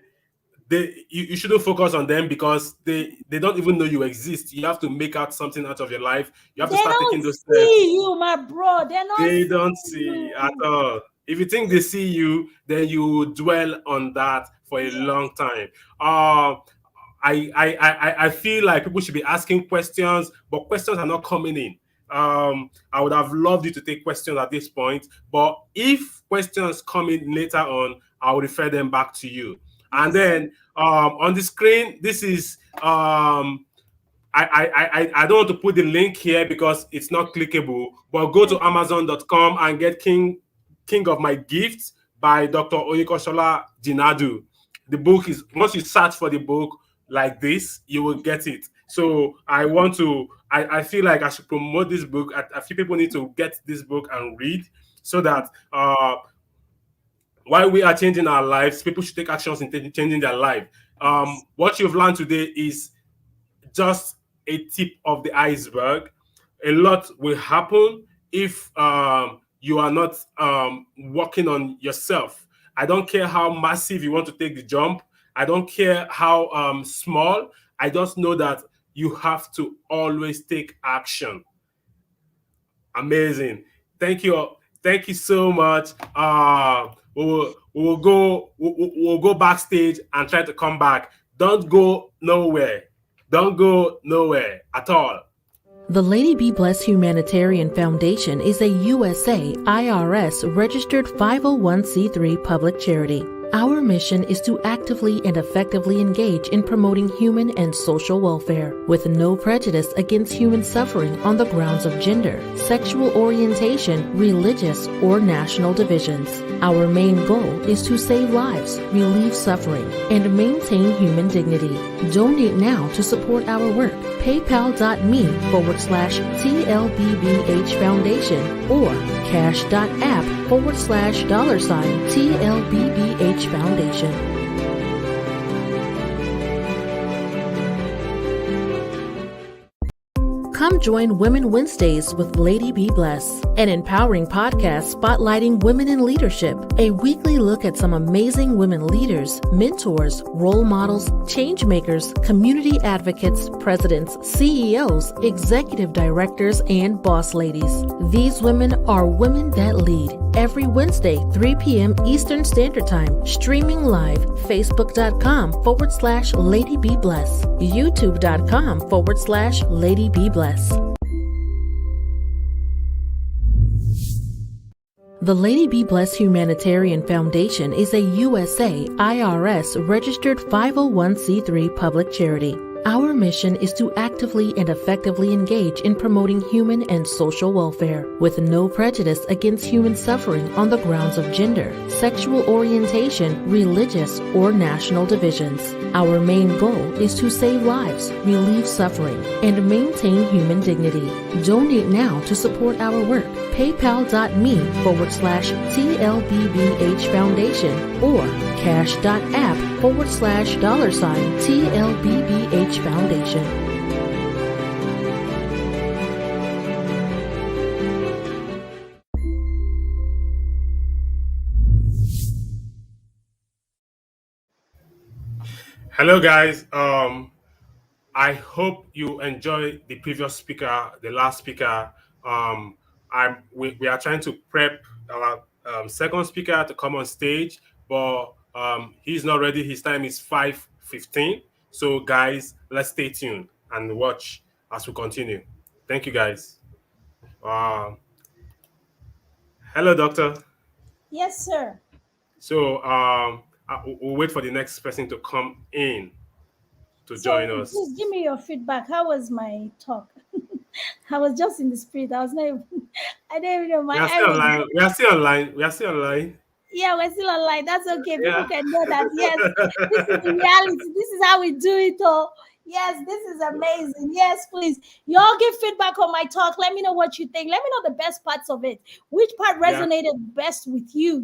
you shouldn't focus on them because they don't even know you exist. You have to make out something out of your life. You have to They start don't taking those steps. see you, my bro. They're not They don't seeing see at you. all. If you think they see you, then you dwell on that for a Yes. long time. Um, I feel like people should be asking questions, but questions are not coming in. I would have loved you to take questions at this point, but if questions come in later on, I will refer them back to you. And Yes, sir. then on the screen, this is I don't want to put the link here because it's not clickable, but go to Amazon.com and get King of My Gifts by Dr. Oyekoshola Jinadu. The book is, once you search for the book like this, you will get it. So I feel like I should promote this book. I feel people need to get this book and read so that while we are changing our lives, people should take actions in changing their life. Yes. What you've learned today is just a tip of the iceberg. A lot will happen if you are not working on yourself. I don't care how massive you want to take the jump. I don't care how small. I just know that you have to always take action. Amazing. Thank you. Thank you so much. We'll go backstage and try to come back. Don't go nowhere. Don't go nowhere at all. The Lady Be Blessed Humanitarian Foundation is a USA IRS registered 501c3 public charity. Our mission is to actively and effectively engage in promoting human and social welfare with no prejudice against human suffering on the grounds of gender, sexual orientation, religious, or national divisions. Our main goal is to save lives, relieve suffering, and maintain human dignity. Donate now to support our work. PayPal.me/TLBBH Foundation or cash.app/$TLBBH Foundation. Come join Women Wednesdays with Lady Be Blessed, an empowering podcast spotlighting women in leadership. A weekly look at some amazing women leaders, mentors, role models, change makers, community advocates, presidents, CEOs, executive directors, and boss ladies. These women are women that lead. Every Wednesday, 3 p.m. Eastern Standard Time, streaming live, facebook.com/Lady Be Blessed, youtube.com/Lady Be Blessed. The Lady Be Blessed Humanitarian Foundation is a USA IRS registered 501c3 public charity. Our mission is to actively and effectively engage in promoting human and social welfare with no prejudice against human suffering on the grounds of gender, sexual orientation, religious, or national divisions. Our main goal is to save lives, relieve suffering, and maintain human dignity. Donate now to support our work. PayPal.me/TLBBH Foundation or cash.app/$TLBBH Foundation. Hello, guys. I hope you enjoy the previous speaker, the last speaker. We are trying to prep our second speaker to come on stage, but he's not ready. His time is 5:15. So, guys, let's stay tuned and watch as we continue. Thank you, guys. Um, Hello, doctor. Yes, sir. So, we'll wait for the next person to come in to join So us. please give me your feedback. How was my talk? I was just in the spirit. I was not even, I didn't even know We my are eye still was. online. We are still online. We are still online. Yeah, we're still online. That's okay. People Yeah. can know that. Yes, this is the reality. This is how we do it. Oh, yes, this is amazing. Yes, please. Y'all give feedback on my talk. Let me know what you think. Let me know the best parts of it. Which part Yeah. resonated best with you,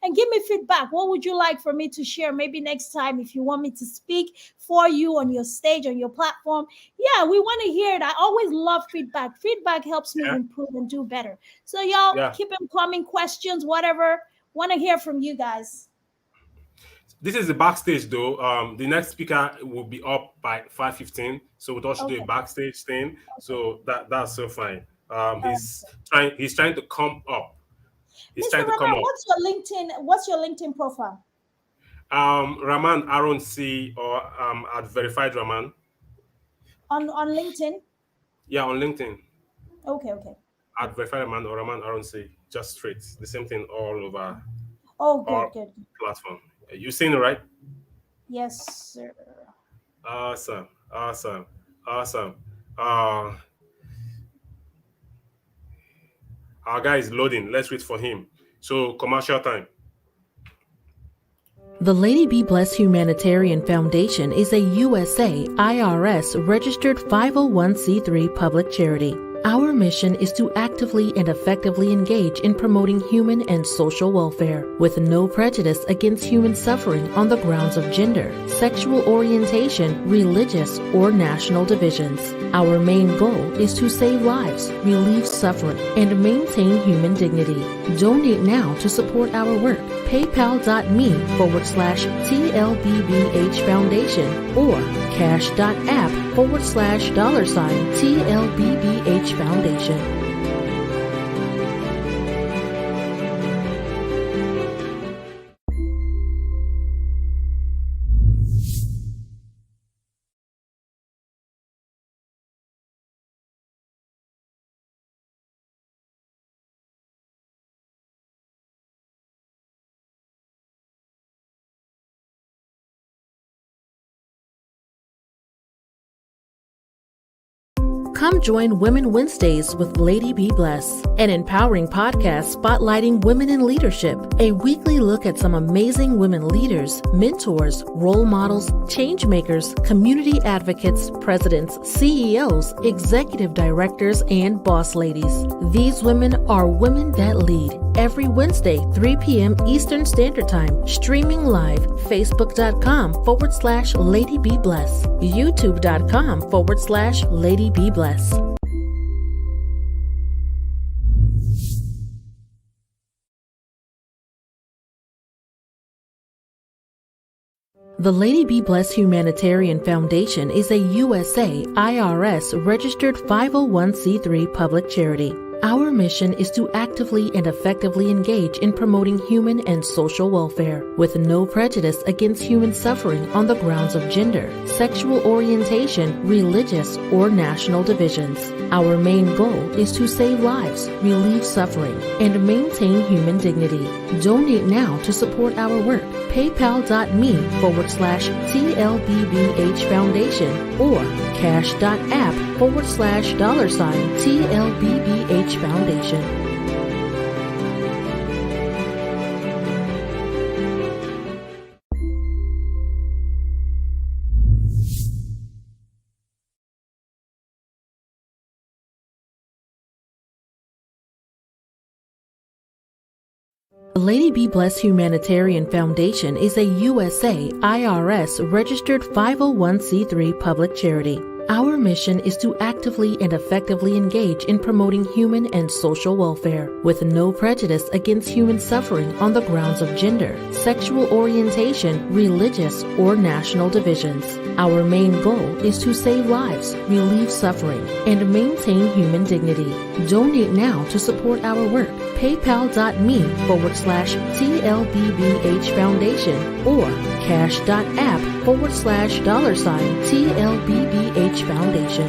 and give me feedback. What would you like for me to share? Maybe next time, if you want me to speak for you on your stage, on your platform. Yeah, we want to hear it. I always love feedback. Feedback helps me Yeah. improve and do better. So, y'all Yeah. keep them coming, questions, whatever. Want to hear from you guys. This is the backstage though. The next speaker will be up by 5:15, so we thought should do a Okay. backstage thing. Okay. So that's so fine. All right. He's trying to come up. He's Mr. trying to come Raman, up. What's your LinkedIn profile? Raman Aaron C or at verified Raman. On LinkedIn? Yeah, on LinkedIn. Okay, okay. At verified Raman or Raman Aaron C. Just straight. The same thing all over Oh, good, all good. platform. You seen it, right? Yes, sir. Awesome. Awesome. Awesome. Our guy is loading. Let's wait for him. So commercial time. The Lady Be Blessed Humanitarian Foundation is a USA IRS registered 501c3 public charity. Our mission is to actively and effectively engage in promoting human and social welfare with no prejudice against human suffering on the grounds of gender, sexual orientation, religious, or national divisions. Our main goal is to save lives, relieve suffering, and maintain human dignity. Donate now to support our work. PayPal.me/TLBBH Foundation or Cash.app/$TLBBH Foundation. Come join Women Wednesdays with Lady Be Blessed, an empowering podcast spotlighting women in leadership. A weekly look at some amazing women leaders, mentors, role models, change makers, community advocates, presidents, CEOs, executive directors, and boss ladies. These women are women that lead. Every Wednesday, 3 p.m. Eastern Standard Time, streaming live, facebook.com/Lady Be Blessed, youtube.com/Lady Be Blessed. The Lady Be Blessed Humanitarian Foundation is a USA IRS registered 501c3 public charity. Our mission is to actively and effectively engage in promoting human and social welfare with no prejudice against human suffering on the grounds of gender, sexual orientation, religious, or national divisions. Our main goal is to save lives, relieve suffering, and maintain human dignity. Donate now to support our work. PayPal.me/TLBBH Foundation or Cash.app/$TLBBH Foundation. The Lady Be Blessed Humanitarian Foundation is a USA IRS registered 501c3 public charity. Our mission is to actively and effectively engage in promoting human and social welfare with no prejudice against human suffering on the grounds of gender, sexual orientation, religious, or national divisions. Our main goal is to save lives, relieve suffering, and maintain human dignity. Donate now to support our work. PayPal.me/TLBBH Foundation or Cash.app/$TLBBH Foundation.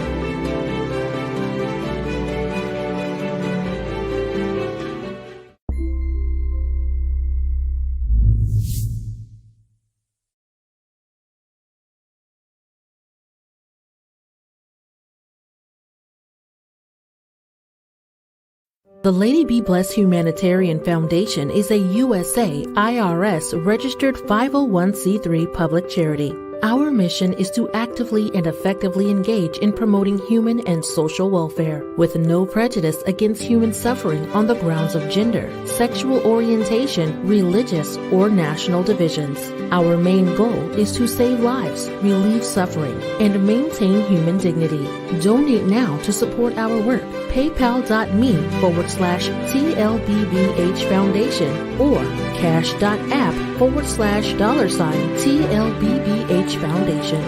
The Lady Be Blessed Humanitarian Foundation is a USA IRS registered 501c3 public charity. Our mission is to actively and effectively engage in promoting human and social welfare with no prejudice against human suffering on the grounds of gender, sexual orientation, religious, or national divisions. Our main goal is to save lives, relieve suffering, and maintain human dignity. Donate now to support our work. paypal.me/TLBBH Foundation, or cash.app/$TLBBH Foundation.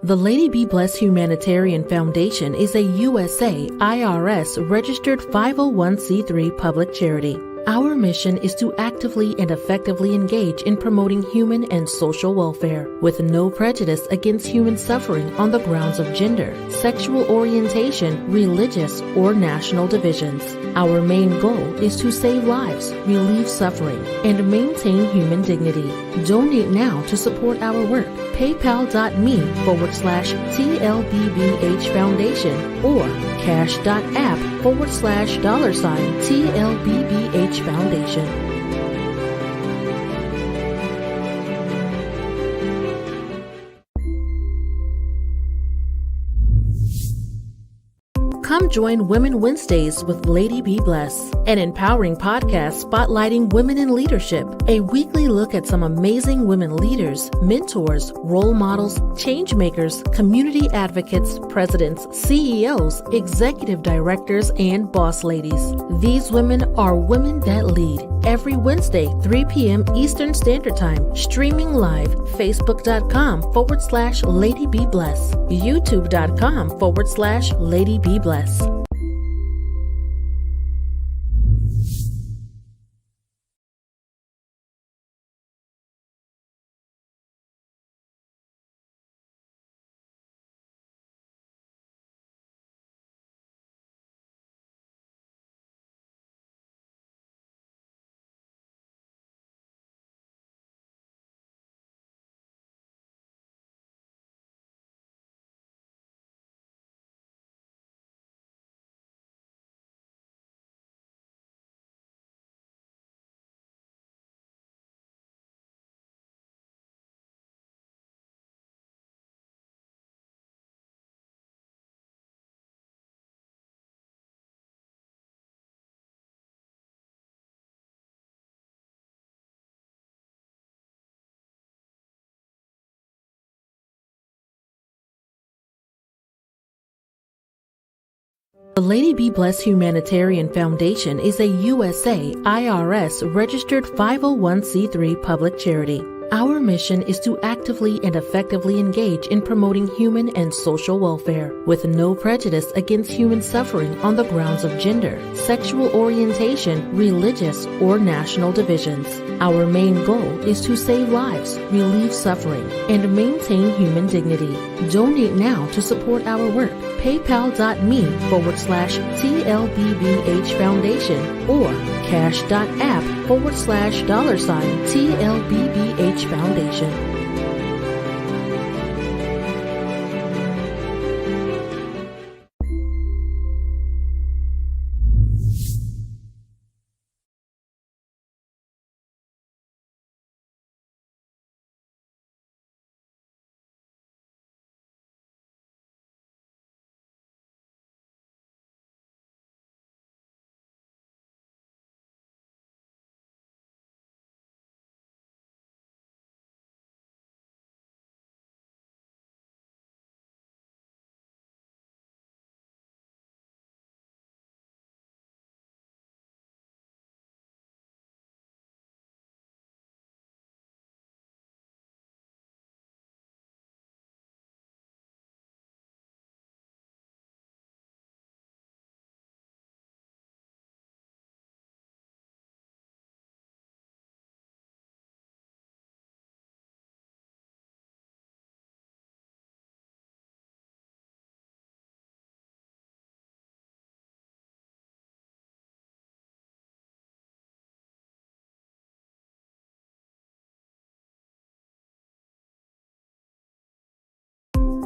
The Lady Be Blessed Humanitarian Foundation is a USA IRS registered 501c3 public charity. Our mission is to actively and effectively engage in promoting human and social welfare with no prejudice against human suffering on the grounds of gender, sexual orientation, religious, or national divisions. Our main goal is to save lives, relieve suffering, and maintain human dignity. Donate now to support our work. PayPal.me/TLBBH Foundation, or cash.app/$TLBBH Foundation. Come join Women Wednesdays with Lady Be Blessed, an empowering podcast spotlighting women in leadership. A weekly look at some amazing women leaders, mentors, role models, change makers, community advocates, presidents, CEOs, executive directors, and boss ladies. These women are women that lead. Every Wednesday, 3 p.m. Eastern Standard Time, streaming live, facebook.com/Lady Be Blessed, youtube.com/Lady Be Blessed. The Lady Be Blessed Humanitarian Foundation is a USA IRS registered 501c3 public charity. Our mission is to actively and effectively engage in promoting human and social welfare with no prejudice against human suffering on the grounds of gender, sexual orientation, religious, or national divisions. Our main goal is to save lives, relieve suffering, and maintain human dignity. Donate now to support our work. PayPal.me/TLBBH Foundation, or cash.app/$TLBBH Foundation.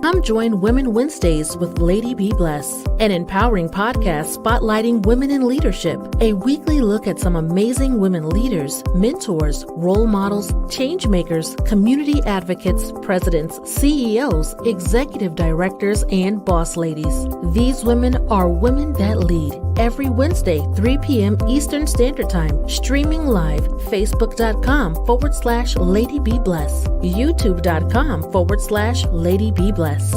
Come join Women Wednesdays with Lady Be Blessed, an empowering podcast spotlighting women in leadership. A weekly look at some amazing women leaders, mentors, role models, change makers, community advocates, presidents, CEOs, executive directors, and boss ladies. These women are women that lead. every Wednesday, 3 p.m. Eastern Standard Time, streaming live, facebook.com/Lady Be Bless, youtube.com/Lady Be Bless.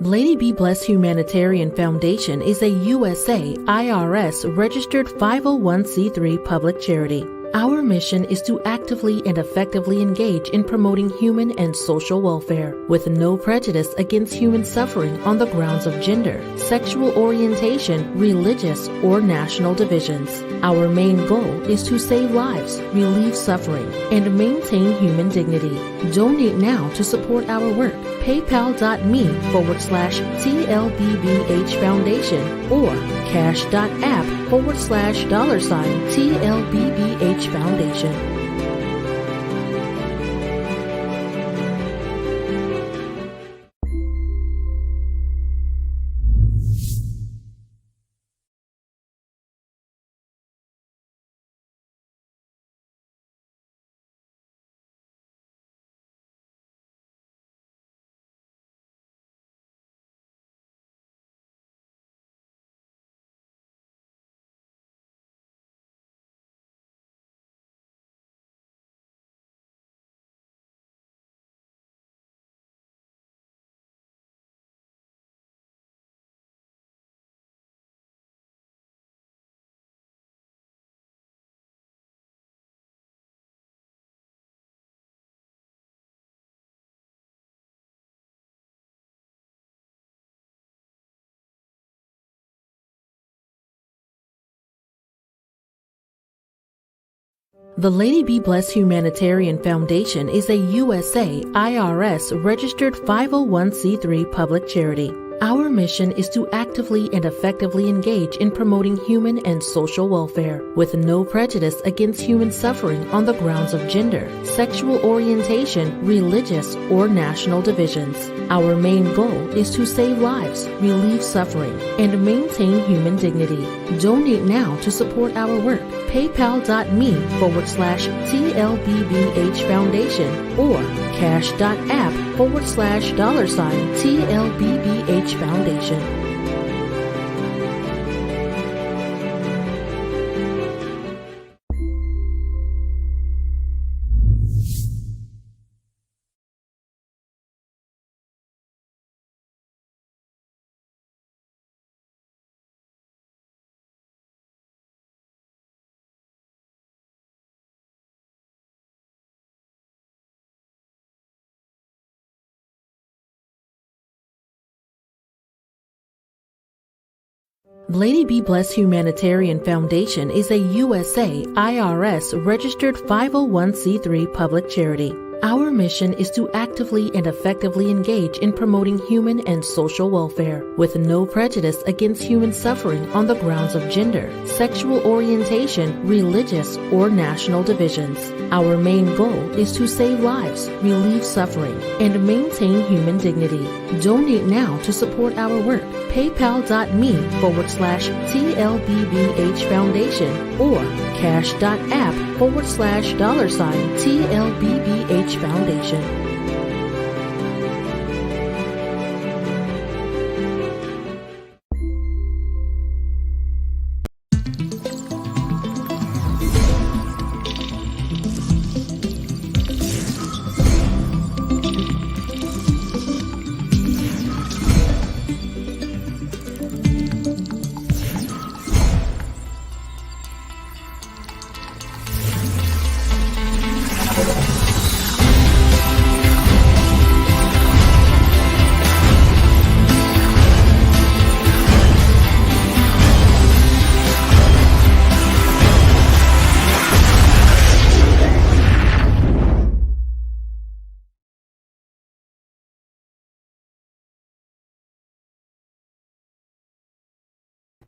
Lady Be Blessed Humanitarian Foundation is a USA IRS registered 501c3 public charity. Our mission is to actively and effectively engage in promoting human and social welfare with no prejudice against human suffering on the grounds of gender, sexual orientation, religious, or national divisions. Our main goal is to save lives, relieve suffering, and maintain human dignity. Donate now to support our work. PayPal.me/TLBBH Foundation or Cash.app/$TLBBH Foundation. The Lady Be Blessed Humanitarian Foundation is a USA IRS registered 501c3 public charity. Our mission is to actively and effectively engage in promoting human and social welfare with no prejudice against human suffering on the grounds of gender, sexual orientation, religious, or national divisions. Our main goal is to save lives, relieve suffering, and maintain human dignity. Donate now to support our work. PayPal.me/TLBBH Foundation or Cash.app/$TLBBH Foundation. Lady Be Blessed Humanitarian Foundation is a USA IRS registered 501c3 public charity. Our mission is to actively and effectively engage in promoting human and social welfare with no prejudice against human suffering on the grounds of gender, sexual orientation, religious, or national divisions. Our main goal is to save lives, relieve suffering, and maintain human dignity. Donate now to support our work. PayPal.me/TLBBH Foundation or Cash.app/$TLBBH Foundation.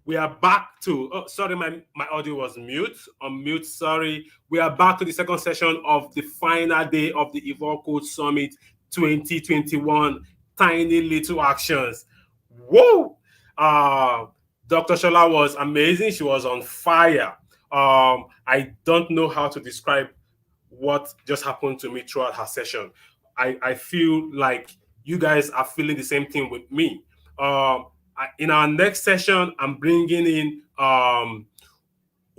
We are back to, sorry, my audio was on mute, sorry. We are back to the second session of the final day of the EvolveCode Summit 2021. Tiny little actions. Whoa! Dr. Shola was amazing. She was on fire. I don't know how to describe what just happened to me throughout her session. I feel like you guys are feeling the same thing with me. In our next session, I'm bringing in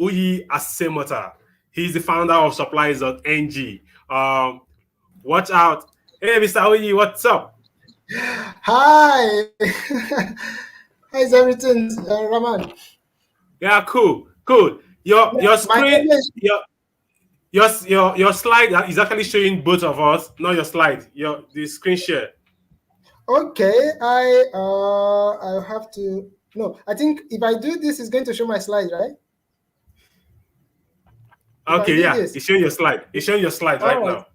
Uyi Asemota. He's the founder of Supplies.ng. Watch out. Hey, Mr. Uyi, what's up? Hi. How's everything, Raman? Yeah, cool. Your screen, your slide is actually showing both of us, not your slide. The screen share. Okay, I have to. No, I think if I do this, it's going to show my slide, right? Okay, yeah, it's showing your slide. It's showing your slide right now.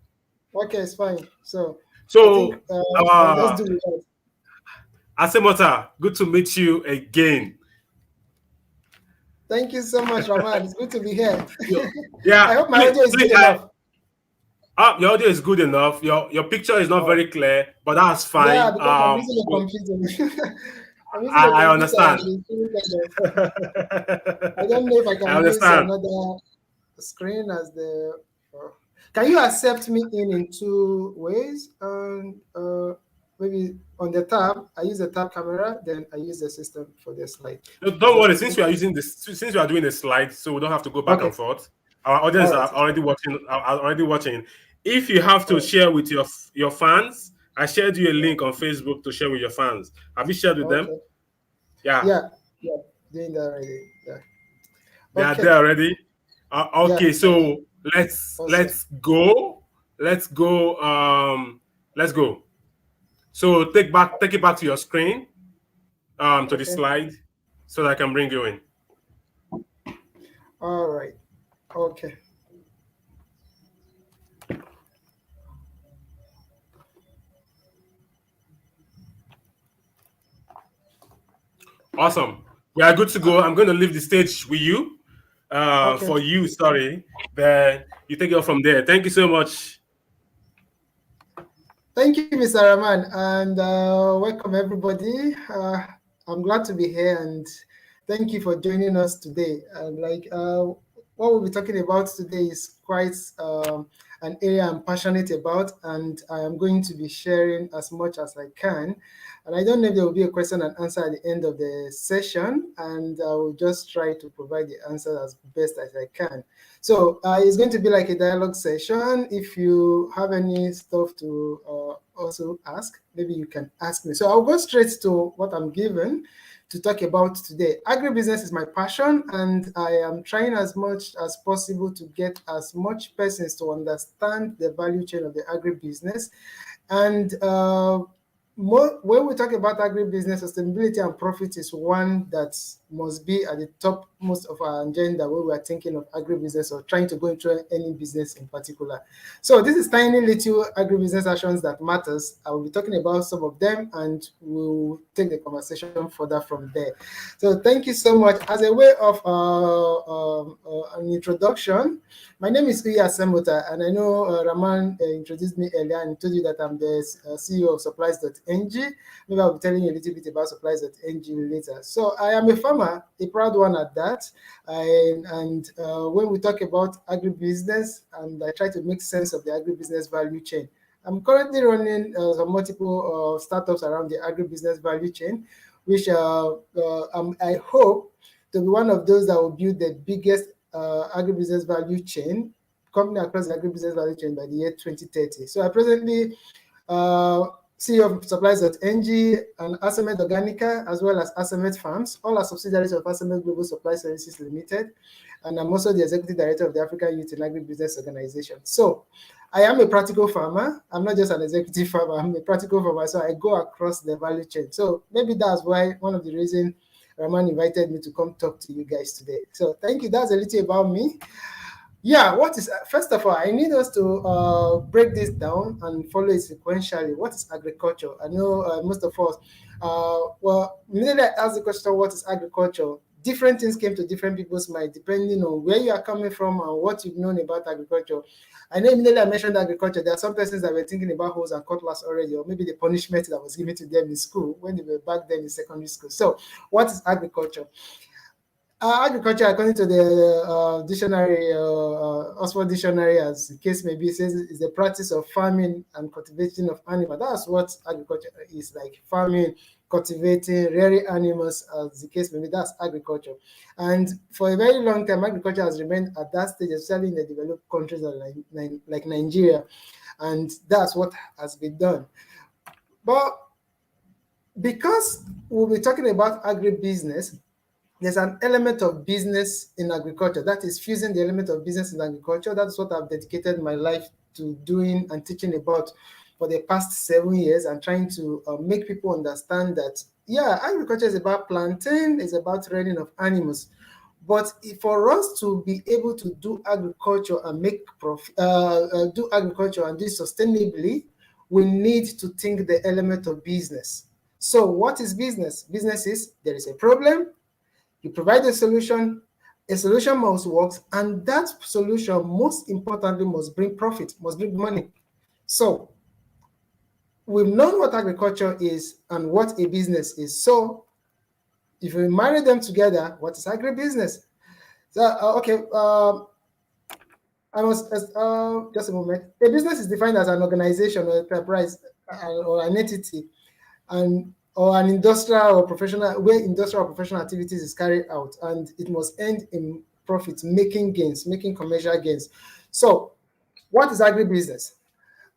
Okay, it's fine. So I think, I'll just do it. Asemota, good to meet you again. Thank you so much, Raman. It's good to be here. Yeah, I hope my audio is good enough. Your audio is good enough. Your picture is not very clear, but that's fine. Yeah, because I'm using a computer. I understand. I don't know if I can use another screen as the. Can you accept me in two ways? Maybe on the tab, I use the tab camera, then I use the system for the slide. No, don't worry, since we are using this, since we are doing a slide, so we don't have to go back and forth. Our audience are already watching. If you have to share with your fans, I shared you a link on Facebook to share with your fans. Have you shared with them? Yeah, doing that already. Yeah. They are there already. Okay, so let's go. Let's go. So take it back to your screen, to the slide, so that I can bring you in. All right. Okay. Awesome. We are good to go. I'm going to leave the stage with you. For you, sorry. Then you take it from there. Thank you so much. Thank you, Mr. Raman, and welcome everybody. I'm glad to be here, and thank you for joining us today. What we'll be talking about today is quite an area I'm passionate about, and I am going to be sharing as much as I can. And I don't know if there will be a question and answer at the end of the session, and I will just try to provide the answer as best as I can. So it's going to be like a dialogue session. If you have any stuff to also ask, maybe you can ask me. So I'll go straight to what I'm given to talk about today. Agribusiness is my passion, and I am trying as much as possible to get as much persons to understand the value chain of the agribusiness. And when we talk about agribusiness, sustainability and profit is one that must be at the top most of our agenda when we are thinking of agribusiness or trying to go into any business in particular. So this is tiny little agribusiness actions that matters. I will be talking about some of them, and we'll take the conversation further from there. So thank you so much. As a way of an introduction, my name is Uyi Asemota, and I know Raman introduced me earlier and told you that I'm the CEO of Supplies.ng. Maybe I'll be telling you a little bit about Supplies.ng later. So I am a farmer, a proud one at that. And when we talk about agribusiness, and I try to make sense of the agribusiness value chain, I'm currently running some multiple startups around the agribusiness value chain, which I hope to be one of those that will build the biggest agribusiness value chain company across the agribusiness value chain by the year 2030. So I presently CEO of Supplies.ng and Asemet Organica, as well as Asemet Farms. All are subsidiaries of Asemet Global Supply Services Limited. And I'm also the executive director of the African Youth in Agribusiness Organization. So I am a practical farmer. I'm not just an executive farmer. I'm a practical farmer. So I go across the value chain. So maybe that's why one of the reasons Raman invited me to come talk to you guys today. So thank you. That's a little about me. Yeah, first of all, I need us to break this down and follow it sequentially. What is agriculture? I know most of us, immediately I ask the question, what is agriculture? different things came to different people's mind depending on where you are coming from and what you've known about agriculture. I know immediately I mentioned agriculture, there are some persons that were thinking about hoes and cutlass already, or maybe the punishment that was given to them in school when they were back then in secondary school. So what is agriculture? Agriculture, according to the dictionary, Oxford Dictionary, as the case may be, says is the practice of farming and cultivation of animals. That's what agriculture is like: farming, cultivating, rearing animals, as the case may be. That's agriculture. And for a very long time, agriculture has remained at that stage, especially in the developed countries like Nigeria, and that's what has been done. But because we'll be talking about agribusiness, there's an element of business in agriculture. That is fusing the element of business in agriculture. That's what I've dedicated my life to doing and teaching about for the past 7 years, and trying to make people understand that, yeah, agriculture is about planting, it's about rearing of animals. But for us to be able to do agriculture and make profit, do agriculture and do it sustainably, we need to think the element of business. So what is business? Business is there is a problem, you provide a solution must work, and that solution, most importantly, must bring profit, must bring money. So we've known what agriculture is and what a business is. So if we marry them together, what is agribusiness? So, I must just a moment. A business is defined as an organization or enterprise or an entity, and or an industrial or professional, where industrial or professional activities is carried out, and it must end in profit, making gains, making commercial gains. So what is agribusiness?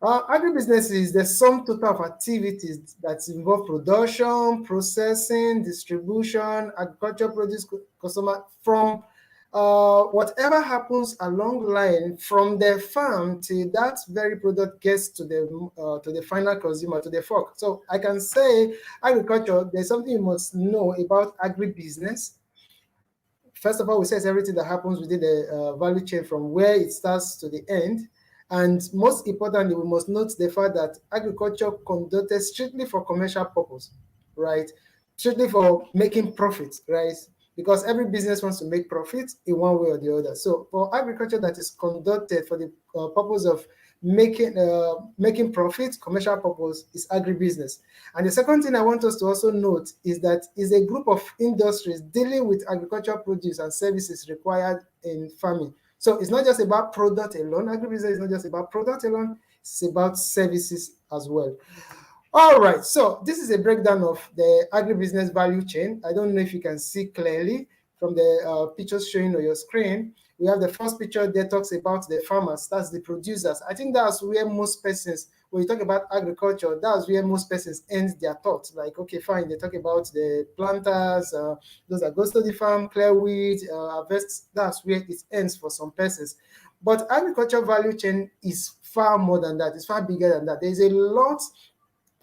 Agribusiness is the sum total of activities that involve production, processing, distribution, agriculture produce, consumer, from whatever happens along the line from the farm till that very product gets to the final consumer, to the fork. So I can say agriculture, there's something you must know about agribusiness. First of all, we say it's everything that happens within the value chain from where it starts to the end. And most importantly, we must note the fact that agriculture conducted strictly for commercial purpose, right? Strictly for making profits, right? Because every business wants to make profit in one way or the other. So for agriculture that is conducted for the purpose of making profit, commercial purpose, is agribusiness. And the second thing I want us to also note is that is a group of industries dealing with agricultural produce and services required in farming. So it's not just about product alone. Agribusiness is not just about product alone. It's about services as well. All right, so this is a breakdown of the agribusiness value chain. I don't know if you can see clearly from the pictures showing on your screen. We have the first picture that talks about the farmers, that's the producers. I think that's where most persons, when you talk about agriculture, that's where most persons end their thoughts. Like, okay, fine, they talk about the planters, those that goes to the farm, clear weed, harvest, that's where it ends for some persons. But agriculture value chain is far more than that, it's far bigger than that. There's a lot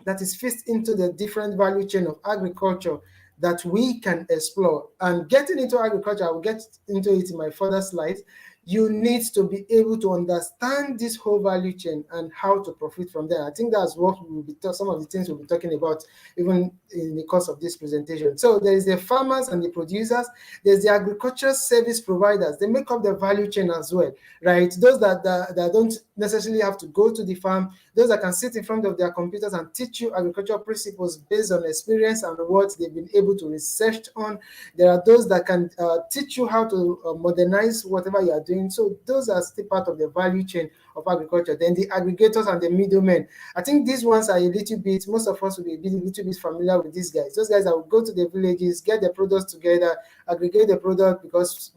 that is fixed into the different value chain of agriculture that we can explore. And getting into agriculture, I will get into it in my further slides. You need to be able to understand this whole value chain and how to profit from there. I think that's what we will be some of the things we'll be talking about even in the course of this presentation. So there is the farmers and the producers. There's the agricultural service providers. They make up the value chain as well, right? Those that don't necessarily have to go to the farm, those that can sit in front of their computers and teach you agricultural principles based on experience and what they've been able to research on. There are those that can teach you how to modernize whatever you are doing. So those are still part of the value chain of agriculture. Then the aggregators and the middlemen. I think these ones are a little bit, most of us will be a little bit familiar with these guys. Those guys that will go to the villages, get the products together, aggregate the product, because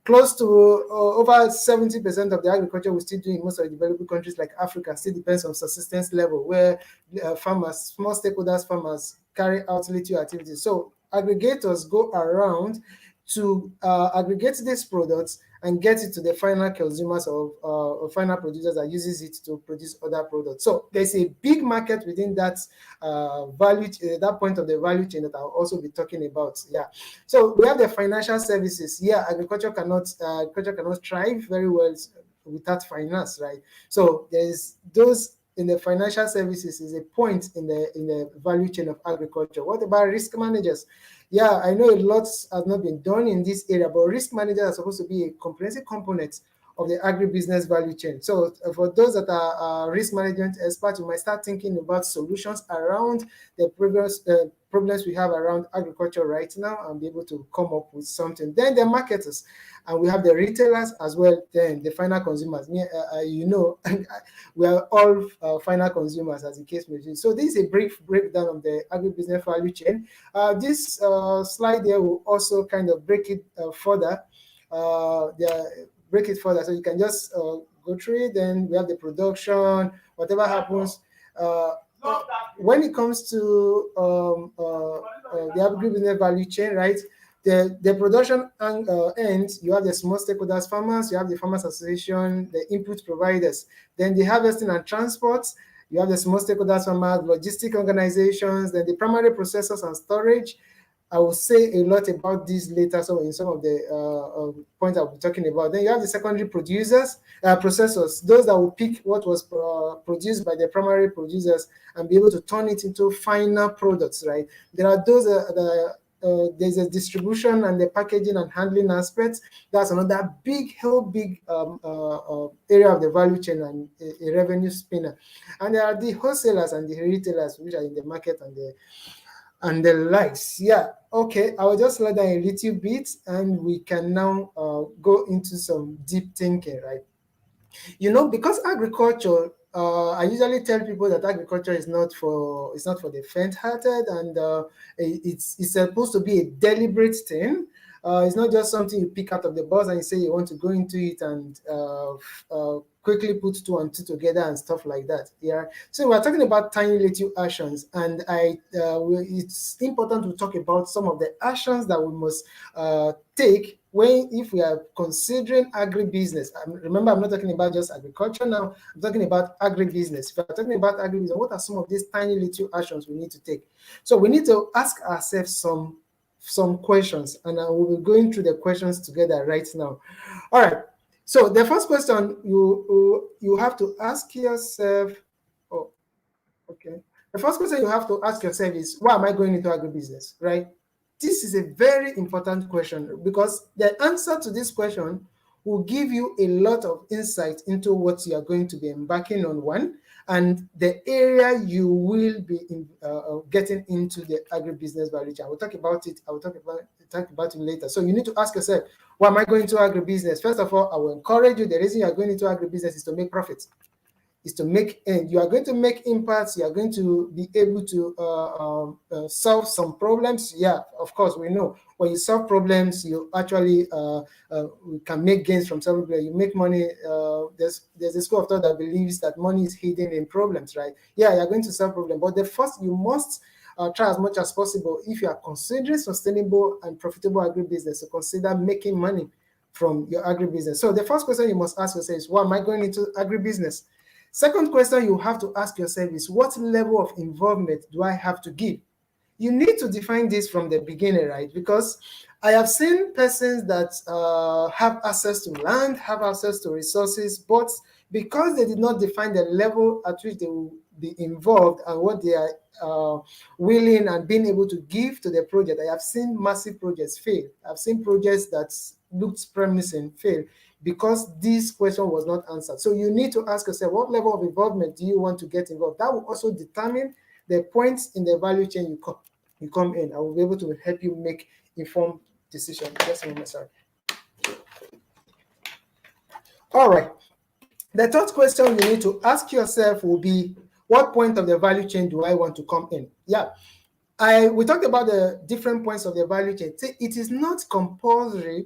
close to over 70% of the agriculture we still do in most of the developing countries like Africa still depends on subsistence level, where farmers, small stakeholders, farmers carry out little activities. So aggregators go around to aggregate these products and get it to the final consumers or final producers that uses it to produce other products. So there's a big market within that that point of the value chain that I'll also be talking about. Yeah. So we have the financial services. Yeah, agriculture cannot thrive very well without finance, right? So there's those in the financial services is a point in the value chain of agriculture. What about risk managers? Yeah, I know a lot has not been done in this area, but risk managers are supposed to be a comprehensive component of the agribusiness value chain. So for those that are risk management experts, you might start thinking about solutions around the previous problems we have around agriculture right now and be able to come up with something. Then the marketers, and we have the retailers as well, then the final consumers. We are all final consumers, as the case may be. So this is a brief breakdown of the agribusiness value chain. This slide here will also kind of break it further. Break it further, so you can just go through it. Then we have the production, whatever happens. When it comes to the agribusiness value chain, right? The production end, you have the small stakeholders, farmers, you have the farmers association, the input providers. Then the harvesting and transport, you have the small stakeholders, farmers, logistic organizations, then the primary processors and storage. I will say a lot about this later, so in some of the points I'll be talking about. Then you have the secondary producers, processors, those that will pick what was produced by the primary producers and be able to turn it into final products, right? There are those there's a distribution and the packaging and handling aspects. That's another big area of the value chain and a revenue spinner. And there are the wholesalers and the retailers, which are in the market and the likes. Yeah, okay, I will just slow down a little bit and we can now go into some deep thinking, right? Because agriculture, I usually tell people that agriculture is not for the faint-hearted, and it's supposed to be a deliberate thing. It's not just something you pick out of the box and you say you want to go into it and quickly put two and two together and stuff like that. Yeah. So we're talking about tiny little actions, and it's important to talk about some of the actions that we must take if we are considering agribusiness. Remember, I'm not talking about just agriculture now. I'm talking about agribusiness. If we're talking about agribusiness, what are some of these tiny little actions we need to take? So we need to ask ourselves some questions, and I will be going through the questions together right now. All right. So the first question you have to ask yourself. Oh, okay. The first question you have to ask yourself is, why am I going into agribusiness, right? This is a very important question, because the answer to this question will give you a lot of insight into what you are going to be embarking on, one, and the area you will be getting into the agribusiness value chain. I will talk about it. I will talk about it later. So you need to ask yourself, why am I going into agribusiness? First of all, I will encourage you. The reason you are going into agribusiness is to make profits. Is to make, and you are going to make impacts. You are going to be able to solve some problems. Yeah, of course, we know when you solve problems, you actually can make gains from solving problems. You make money. There's a school of thought that believes that money is hidden in problems, right? Yeah, you are going to solve problems, but the first you must try as much as possible, if you are considering sustainable and profitable agribusiness, to consider making money from your agribusiness. So the first question you must ask yourself is, why am I going into agribusiness? Second question you have to ask yourself is, what level of involvement do I have to give? You need to define this from the beginning, right? Because I have seen persons that have access to land, have access to resources, but because they did not define the level at which they will be involved and what they are willing and being able to give to the project, I have seen massive projects fail. I've seen projects that looked promising fail, because this question was not answered. So you need to ask yourself, what level of involvement do you want to get involved? That will also determine the points in the value chain you come in. I will be able to help you make informed decisions. Just a moment, sorry. All right. The third question you need to ask yourself will be, what point of the value chain do I want to come in? Yeah. We talked about the different points of the value chain. It is not compulsory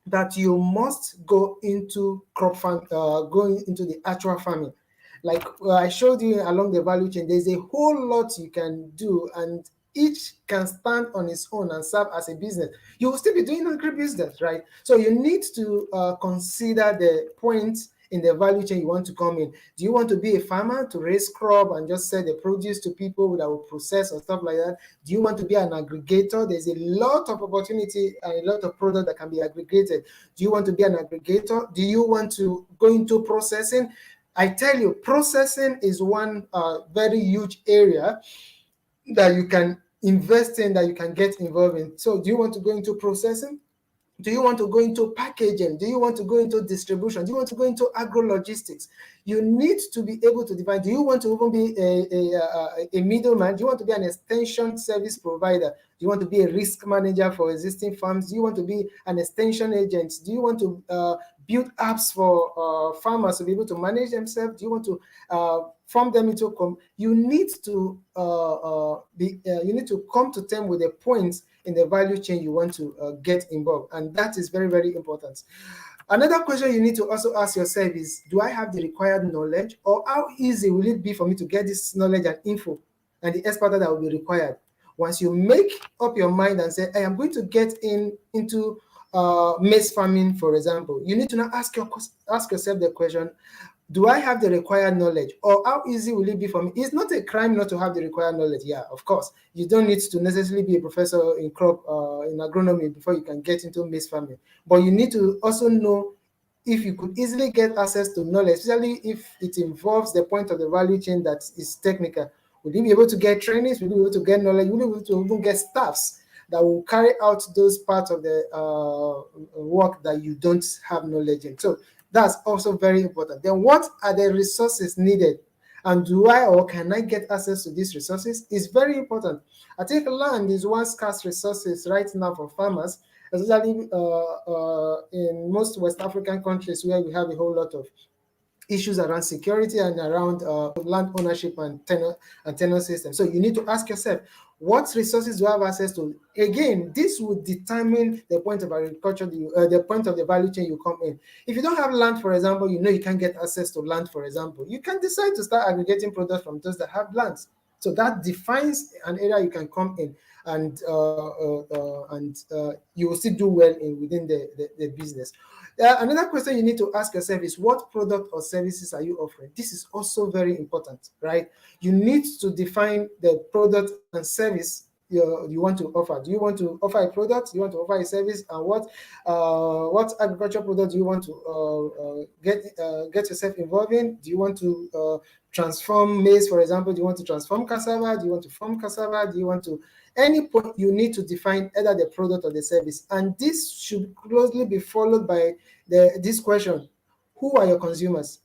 that you must go into crop farm, going into the actual farming. Like I showed you along the value chain, there's a whole lot you can do, and each can stand on its own and serve as a business. You will still be doing agribusiness, right? So you need to consider the points in the value chain you want to come in. Do you want to be a farmer to raise crop and just sell the produce to people that will process or stuff like that? Do you want to be an aggregator? There's a lot of opportunity and a lot of product that can be aggregated. Do you want to be an aggregator? Do you want to go into processing? I tell you, processing is one very huge area that you can investing that you can get involved in. So do you want to go into processing? Do you want to go into packaging? Do you want to go into distribution? Do you want to go into agro-logistics? You need to be able to define, do you want to even be a middleman? Do you want to be an extension service provider? Do you want to be a risk manager for existing farms? Do you want to be an extension agent? Do you want to build apps for farmers to be able to manage themselves? Do you want to form them into you need to come to terms with the points in the value chain you want to get involved, and that is very, very important. Another question you need to also ask yourself is, do I have the required knowledge, or how easy will it be for me to get this knowledge and info and the expertise that will be required? Once you make up your mind and say, I am going to get into maize farming, for example, you need to now ask yourself the question, do I have the required knowledge, or how easy will it be for me? It's not a crime not to have the required knowledge. Yeah, of course. You don't need to necessarily be a professor in crop in agronomy before you can get into maize farming. But you need to also know if you could easily get access to knowledge, especially if it involves the point of the value chain that is technical. Will you be able to get trainings? Will you be able to get knowledge? Will you be able to even get staffs that will carry out those parts of the work that you don't have knowledge in? So that's also very important. Then what are the resources needed? And do I or can I get access to these resources? It's very important. I think land is one scarce resources right now for farmers, especially in most West African countries where we have a whole lot of issues around security and around land ownership and tenure system. So you need to ask yourself, what resources do I have access to? Again, this would determine the point of agriculture, the point of the value chain you come in. If you don't have land, for example, you know you can't get access to land, for example, you can decide to start aggregating products from those that have lands. So that defines an area you can come in, and you will still do well within the business. Another question you need to ask yourself is, what product or services are you offering? This is also very important, right? You need to define the product and service you want to offer. Do you want to offer a product? Do you want to offer a service? And what agricultural product do you want to get yourself involved in? Do you want to transform maize, for example? Do you want to transform cassava? Do you want to farm cassava? Do you want to? Any point you need to define either the product or the service, and this should closely be followed by this question: who are your consumers?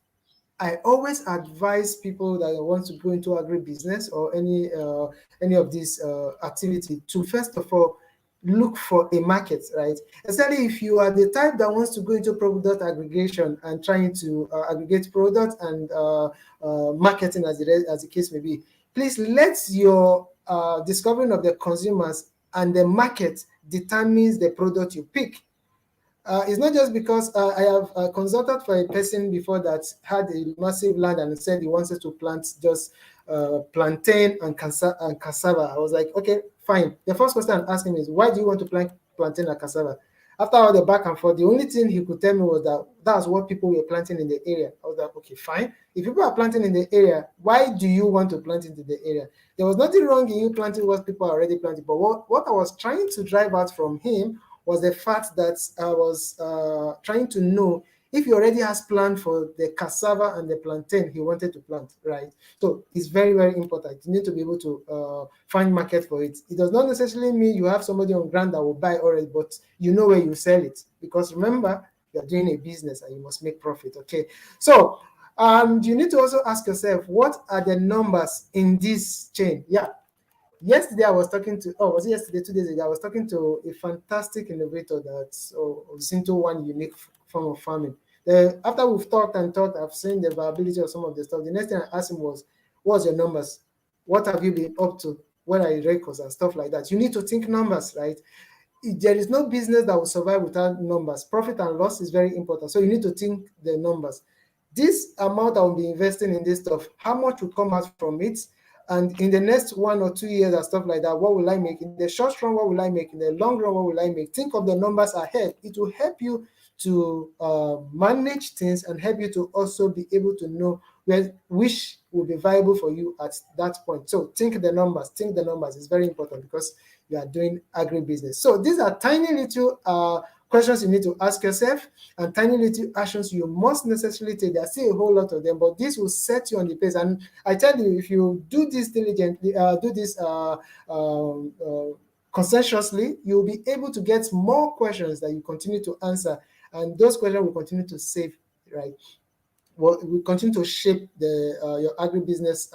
I always advise people that want to go into agribusiness or any of these activity to first of all look for a market, right? Especially if you are the type that wants to go into product aggregation and trying to aggregate products and marketing, as the case may be. Please let your discovering of the consumers and the market determines the product you pick. It's not just because I have consulted for a person before that had a massive land and said he wanted to plant just plantain and cassava. I was like, okay, fine. The first question I asked him is, why do you want to plant plantain and cassava? After all the back and forth, the only thing he could tell me was that that's what people were planting in the area. I was like, okay, fine. If people are planting in the area, why do you want to plant into the area? There was nothing wrong in you planting what people are already planting. But what I was trying to drive out from him was the fact that I was trying to know if he already has planned for the cassava and the plantain he wanted to plant, right? So it's very, very important. You need to be able to find market for it. It does not necessarily mean you have somebody on ground that will buy already, but you know where you sell it. Because remember, you're doing a business and you must make profit, okay? So you need to also ask yourself, what are the numbers in this chain? Yeah. Yesterday, I was talking to, was it yesterday, 2 days ago? I was talking to a fantastic innovator that was into one unique form of farming. After we've talked and talked, I've seen the viability of some of the stuff. The next thing I asked him was, what's your numbers? What have you been up to? What are your records and stuff like that? You need to think numbers, right? There is no business that will survive without numbers. Profit and loss is very important. So you need to think the numbers. This amount I will be investing in this stuff, how much will come out from it? And in the next 1 or 2 years and stuff like that, what will I make? In the short run, what will I make? In the long run, what will I make? Think of the numbers ahead. It will help you to manage things and help you to also be able to know which will be viable for you at that point. So think the numbers. It's very important because you are doing agribusiness. So these are tiny little questions you need to ask yourself, and tiny little actions you must necessarily take. There's still a whole lot of them, but this will set you on the pace. And I tell you, if you do this diligently, conscientiously, you'll be able to get more questions that you continue to answer, and those questions will continue to save, right? Will continue to shape your agribusiness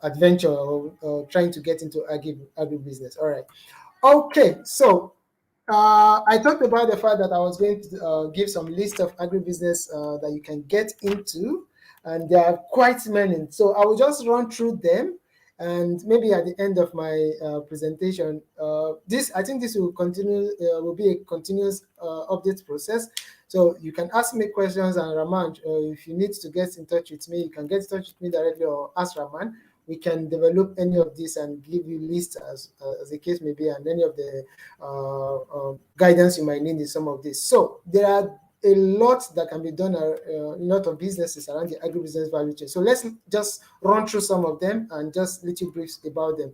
adventure, or trying to get into agribusiness. All right. Okay, so I talked about the fact that I was going to give some list of agribusiness that you can get into, and there are quite many. So I will just run through them, and maybe at the end of my presentation, I think this will continue, will be a continuous update process. So you can ask me questions, and Raman, if you need to get in touch with me, you can get in touch with me directly or ask Raman. We can develop any of this and give you lists as the case may be, and any of the guidance you might need in some of this. So there are a lot that can be done, a lot of businesses around the agribusiness value chain. So let's just run through some of them and just little briefs about them.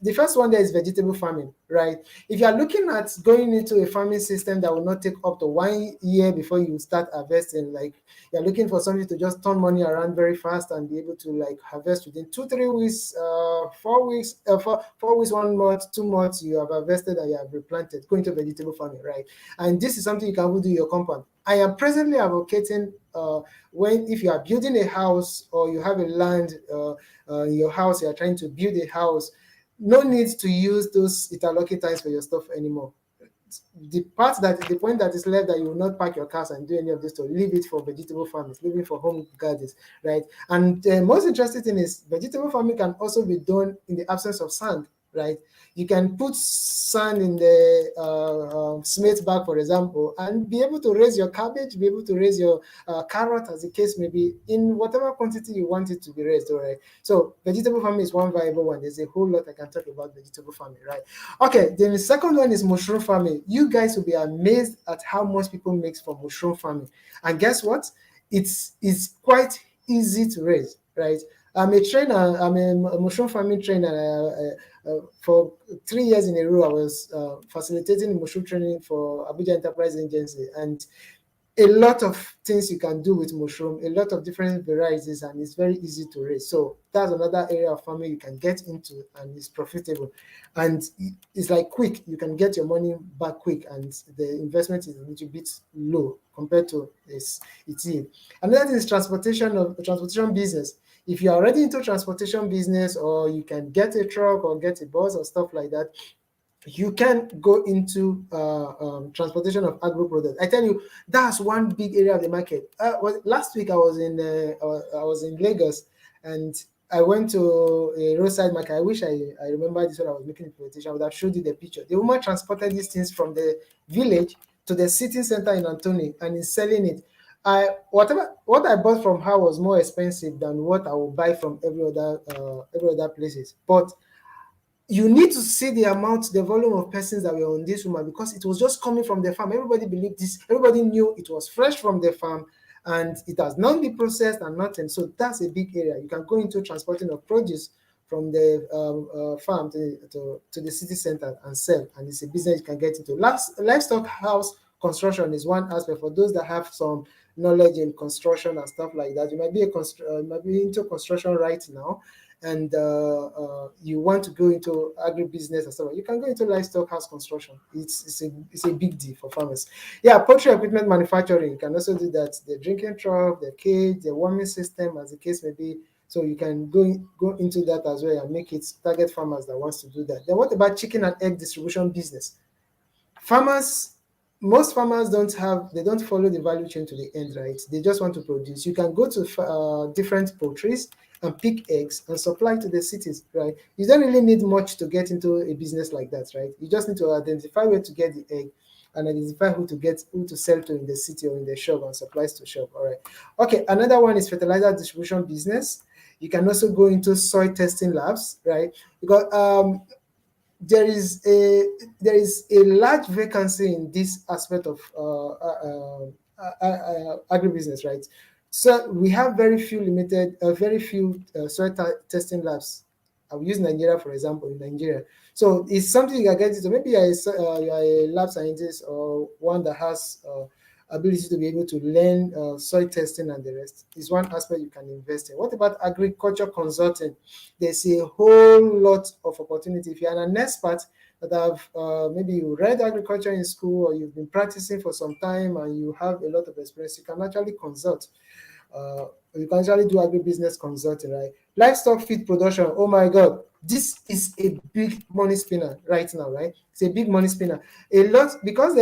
The first one there is vegetable farming, right? If you are looking at going into a farming system that will not take up to 1 year before you start harvesting, like you're looking for something to just turn money around very fast and be able to like harvest within 2-3 weeks, 4 weeks, 4 weeks, 1 month, 2 months, you have harvested and you have replanted, go into vegetable farming, right? And this is something you can do in your compound. I am presently advocating if you are building a house or you have a land in your house, you are trying to build a house, no need to use those interlocking times for your stuff anymore. The point that is left that you will not park your cars and do any of this, to leave it for vegetable farmers, leave it for home gardens, right? And the most interesting thing is vegetable farming can also be done in the absence of sand, right? You can put sand in the cement bag, for example, and be able to raise your cabbage, be able to raise your carrot, as the case may be, in whatever quantity you want it to be raised, all right? So vegetable farming is one viable one. There's a whole lot I can talk about vegetable farming, right? Okay, then the second one is mushroom farming. You guys will be amazed at how much people make from mushroom farming. And guess what? It's quite easy to raise, right? I'm a trainer, I'm a mushroom farming trainer. For 3 years in a row, I was facilitating mushroom training for Abuja Enterprise Agency, and a lot of things you can do with mushroom, a lot of different varieties, and it's very easy to raise. So that's another area of farming you can get into, and it's profitable, and it's like quick. You can get your money back quick, and the investment is a little bit low compared to its yield. Another thing is transportation business. If you are already into transportation business, or you can get a truck or get a bus or stuff like that, you can go into transportation of agro products. I tell you, that's one big area of the market. Last week I was in Lagos, and I went to a roadside market. I wish I remember this when I was making the presentation. I would have showed you the picture. The woman transported these things from the village to the city center in Antony and is selling it. What I bought from her was more expensive than what I will buy from every other places. But you need to see the volume of persons that were on this woman, because it was just coming from the farm. Everybody believed this. Everybody knew it was fresh from the farm, and it has not been processed and nothing. So that's a big area. You can go into transporting of produce from the farm to the city center and sell, and it's a business you can get into. Livestock house construction is one aspect for those that have some knowledge in construction and stuff like that. You might be into construction right now, and you want to go into agribusiness and stuff. You can go into livestock house construction. It's a big deal for farmers. Yeah, poultry equipment manufacturing. You can also do that. The drinking trough, the cage, the warming system, as the case may be. So you can go into that as well and make it target farmers that wants to do that. Then what about chicken and egg distribution business? Most farmers don't follow the value chain to the end, right? They just want to produce. You can go to different poultries and pick eggs and supply to the cities, right? You don't really need much to get into a business like that, right? You just need to identify where to get the egg and identify who to sell to in the city or in the shop and supplies to shop. All right. Okay, another one is fertilizer distribution business. You can also go into soil testing labs, right? Because there is a large vacancy in this aspect of agribusiness, right? So we have very few soil testing labs I'll use Nigeria for example. In Nigeria, so it's something you can get into. Maybe you're a lab scientist or one that has ability to be able to learn soil testing and the rest. Is one aspect you can invest in. What about agriculture consulting? There's a whole lot of opportunity. If you're an expert that have maybe you read agriculture in school or you've been practicing for some time and you have a lot of experience, you can actually consult. You can actually do agribusiness consulting, right? Livestock feed production. Oh my God, this is a big money spinner right now, right? It's a big money spinner. A lot because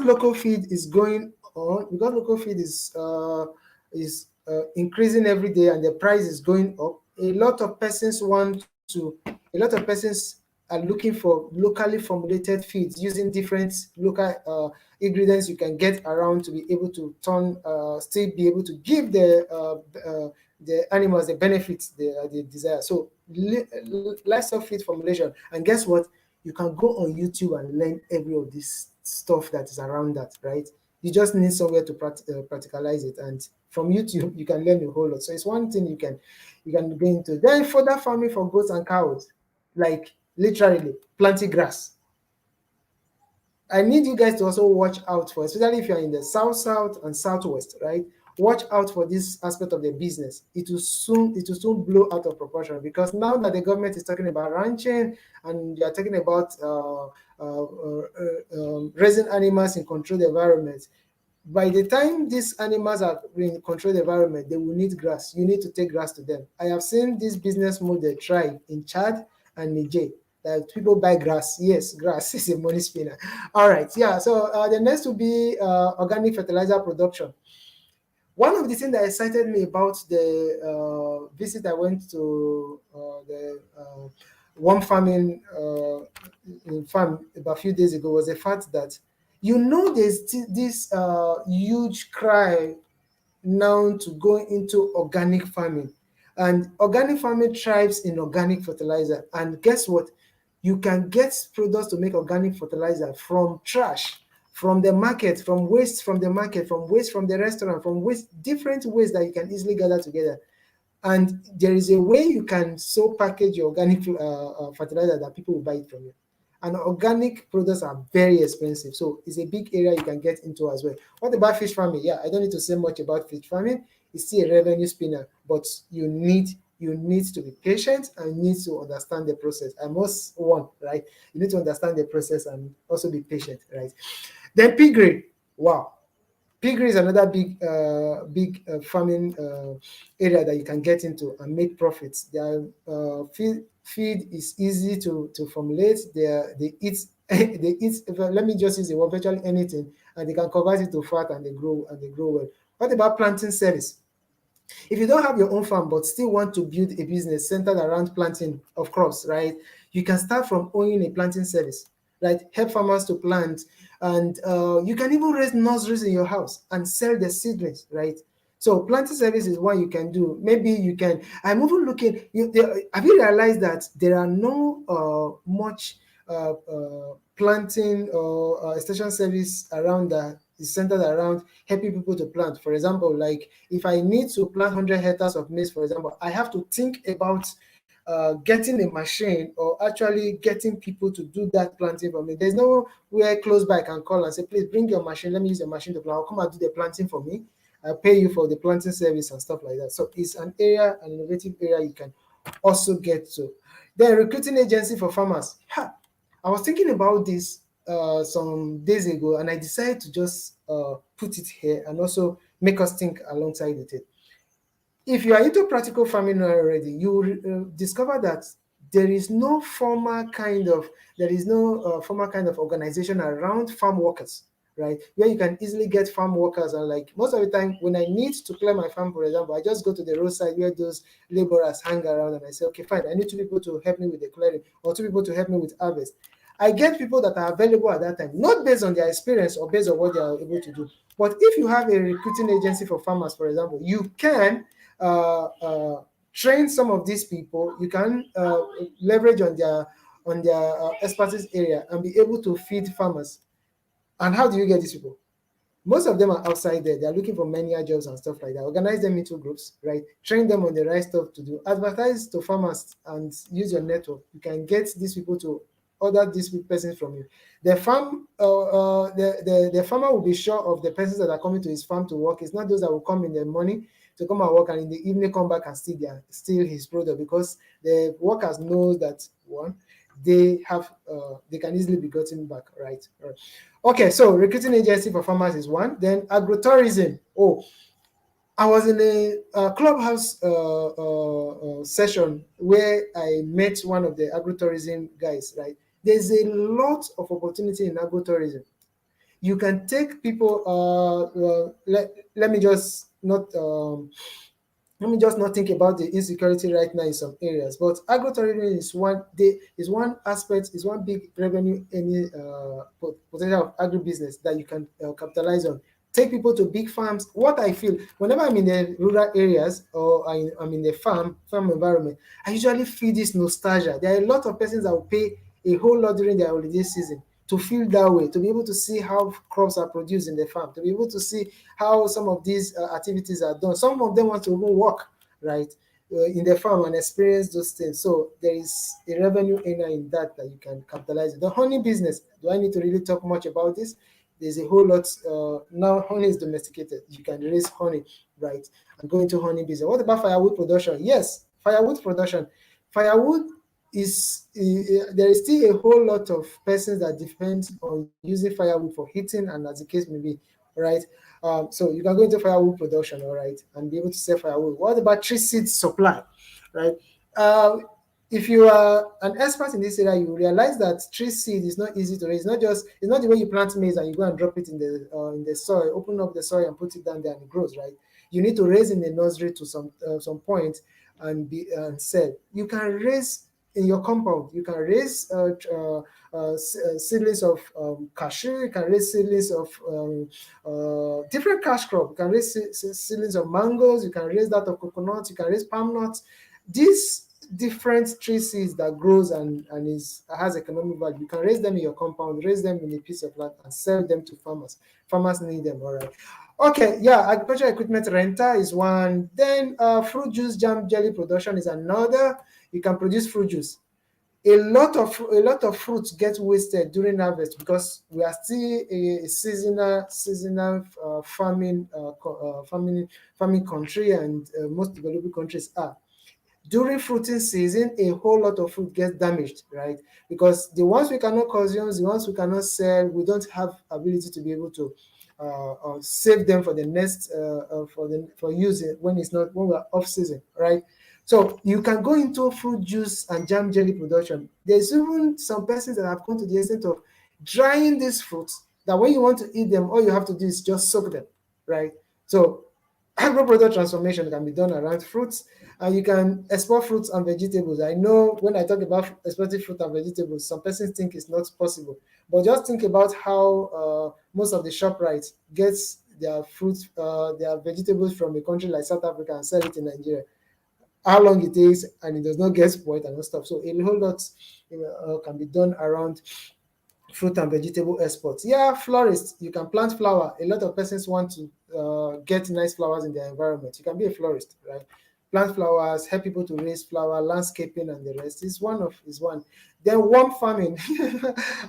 local feed is going on, because local feed is increasing every day and the price is going up. A lot of persons are looking for locally formulated feeds using different local ingredients you can get around to be able to still be able to give the animals the benefits they desire. So livestock feed formulation, and guess what? You can go on YouTube and learn every of this stuff that is around that, right? You just need somewhere to practicalize it, and from YouTube you can learn a whole lot. So it's one thing you can go into. Then further farming for goats and cows, like literally planting grass. I need you guys to also watch out for, especially if you're in the south and southwest, right? Watch out for this aspect of the business. It will soon blow out of proportion, because now that the government is talking about ranching and they are talking about raising animals in controlled environments, by the time these animals are in controlled environment, they will need grass. You need to take grass to them. I have seen this business model thrive in Chad and Niger. That people buy grass. Yes, grass is a money spinner. All right, yeah. So the next will be organic fertilizer production. One of the things that excited me about the visit I went to the one farming farm about a few days ago was the fact that there's this huge cry now to go into organic farming, and organic farming thrives in organic fertilizer. And guess what? You can get products to make organic fertilizer from trash, from the market, from waste from the market, from waste from the restaurant, from waste, different ways that you can easily gather together. And there is a way you can so package your organic fertilizer that people will buy it from you. And organic products are very expensive, so it's a big area you can get into as well. What about fish farming? Yeah, I don't need to say much about fish farming. It's still a revenue spinner, but you need to be patient and need to understand the process. I must warn, right? You need to understand the process and also be patient, right? Then piggery. Wow. Piggery is another big farming area that you can get into and make profits. Their feed is easy to formulate. They eat they eat. Let me just use the word virtually anything, and they can convert it to fat and they grow well. What about planting service? If you don't have your own farm but still want to build a business centered around planting of crops, right? You can start from owning a planting service, right? Help farmers to plant, and you can even raise nurseries in your house and sell the seedlings, right? So planting service is what you can do. Maybe you can. I'm even looking. Have you realized that there are no much planting or extension service around that is centered around helping people to plant? For example, like if I need to plant 100 hectares of maize, for example, I have to think about getting a machine or actually getting people to do that planting for me. There's nowhere close by I can call and say, please bring your machine, let me use your machine to plant. I'll come and do the planting for me. I'll pay you for the planting service and stuff like that. So it's an innovative area you can also get to. Then recruiting agency for farmers. I was thinking about this some days ago, and I decided to just put it here and also make us think alongside with it. If you are into practical farming already, you will discover that there is no formal kind of organization around farm workers, right? Where you can easily get farm workers. And like most of the time, when I need to clear my farm, for example, I just go to the roadside where those laborers hang around, and I say, okay, fine, I need 2 people to help me with the clearing or 2 people to help me with harvest. I get people that are available at that time, not based on their experience or based on what they are able to do. But if you have a recruiting agency for farmers, for example, you can train some of these people. You can leverage on their expertise area and be able to feed farmers. And how do you get these people? Most of them are outside there. They are looking for manual jobs and stuff like that. Organize them into groups, right? Train them on the right stuff to do. Advertise to farmers and use your network. You can get these people to order these persons from you. The farmer will be sure of the persons that are coming to his farm to work. It's not those that will come in the morning to come and work and in the evening come back and steal his product, because the workers know that one, they can easily be gotten back, right? Okay, so recruiting agency for farmers is one. Then agrotourism. Oh, I was in a clubhouse session where I met one of the agrotourism guys, right? There's a lot of opportunity in agrotourism. You can take people, let me just not think about the insecurity right now in some areas, but agrotourism is one aspect, is one big revenue potential of agribusiness that you can capitalize on. Take people to big farms. What I feel whenever I'm in the rural areas or I'm in the farm environment, I usually feel this nostalgia. There are a lot of persons that will pay a whole lot during their holiday season to feel that way, to be able to see how crops are produced in the farm, to be able to see how some of these activities are done. Some of them want to even work, right, in the farm and experience those things. So there is a revenue in that you can capitalize. The honey business, do I need to really talk much about this? There's a whole lot. Now honey is domesticated. You can raise honey, right, and go into honey business. What about firewood production? Yes, firewood production. Firewood there is still a whole lot of persons that depend on using firewood for heating, and as the case may be, right? So you can go into firewood production, all right, and be able to sell firewood. What about tree seed supply, right? If you are an expert in this area, you realize that tree seed is not easy to raise. It's not the way you plant maize and you go and drop it in the soil, open up the soil and put it down there and it grows, right? You need to raise in the nursery to some point and sell. You can raise in your compound. You can raise seedlings of cashew. You can raise seedlings of different cash crop. You can raise seedlings of mangoes. You can raise that of coconuts. You can raise palm nuts. These different tree seeds that grows and has economic value. You can raise them in your compound, raise them in a piece of land, and sell them to farmers. Farmers need them, all right. Okay, yeah, agricultural equipment rental is one. Then fruit juice, jam, jelly production is another. You can produce fruit juice. A lot of fruits get wasted during harvest because we are still a seasonal farming country, and most developing countries are. During fruiting season, a whole lot of fruit gets damaged, right? Because the ones we cannot consume, the ones we cannot sell, we don't have ability to be able to save them for the next for use when we're off season, right? So you can go into fruit juice and jam jelly production. There's even some persons that have gone to the extent of drying these fruits, that when you want to eat them, all you have to do is just soak them, right? So agro-product transformation can be done around fruits, and you can export fruits and vegetables. I know when I talk about exporting fruit and vegetables, some persons think it's not possible, but just think about how most of the ShopRite gets their fruits, their vegetables from a country like South Africa and sell it in Nigeria. How long it takes, and it does not get spoiled and stuff. So a whole lot can be done around fruit and vegetable exports. Yeah, florists, you can plant flower. A lot of persons want to get nice flowers in their environment. You can be a florist, right? Plant flowers, help people to raise flower, landscaping, and the rest is one. Then worm farming.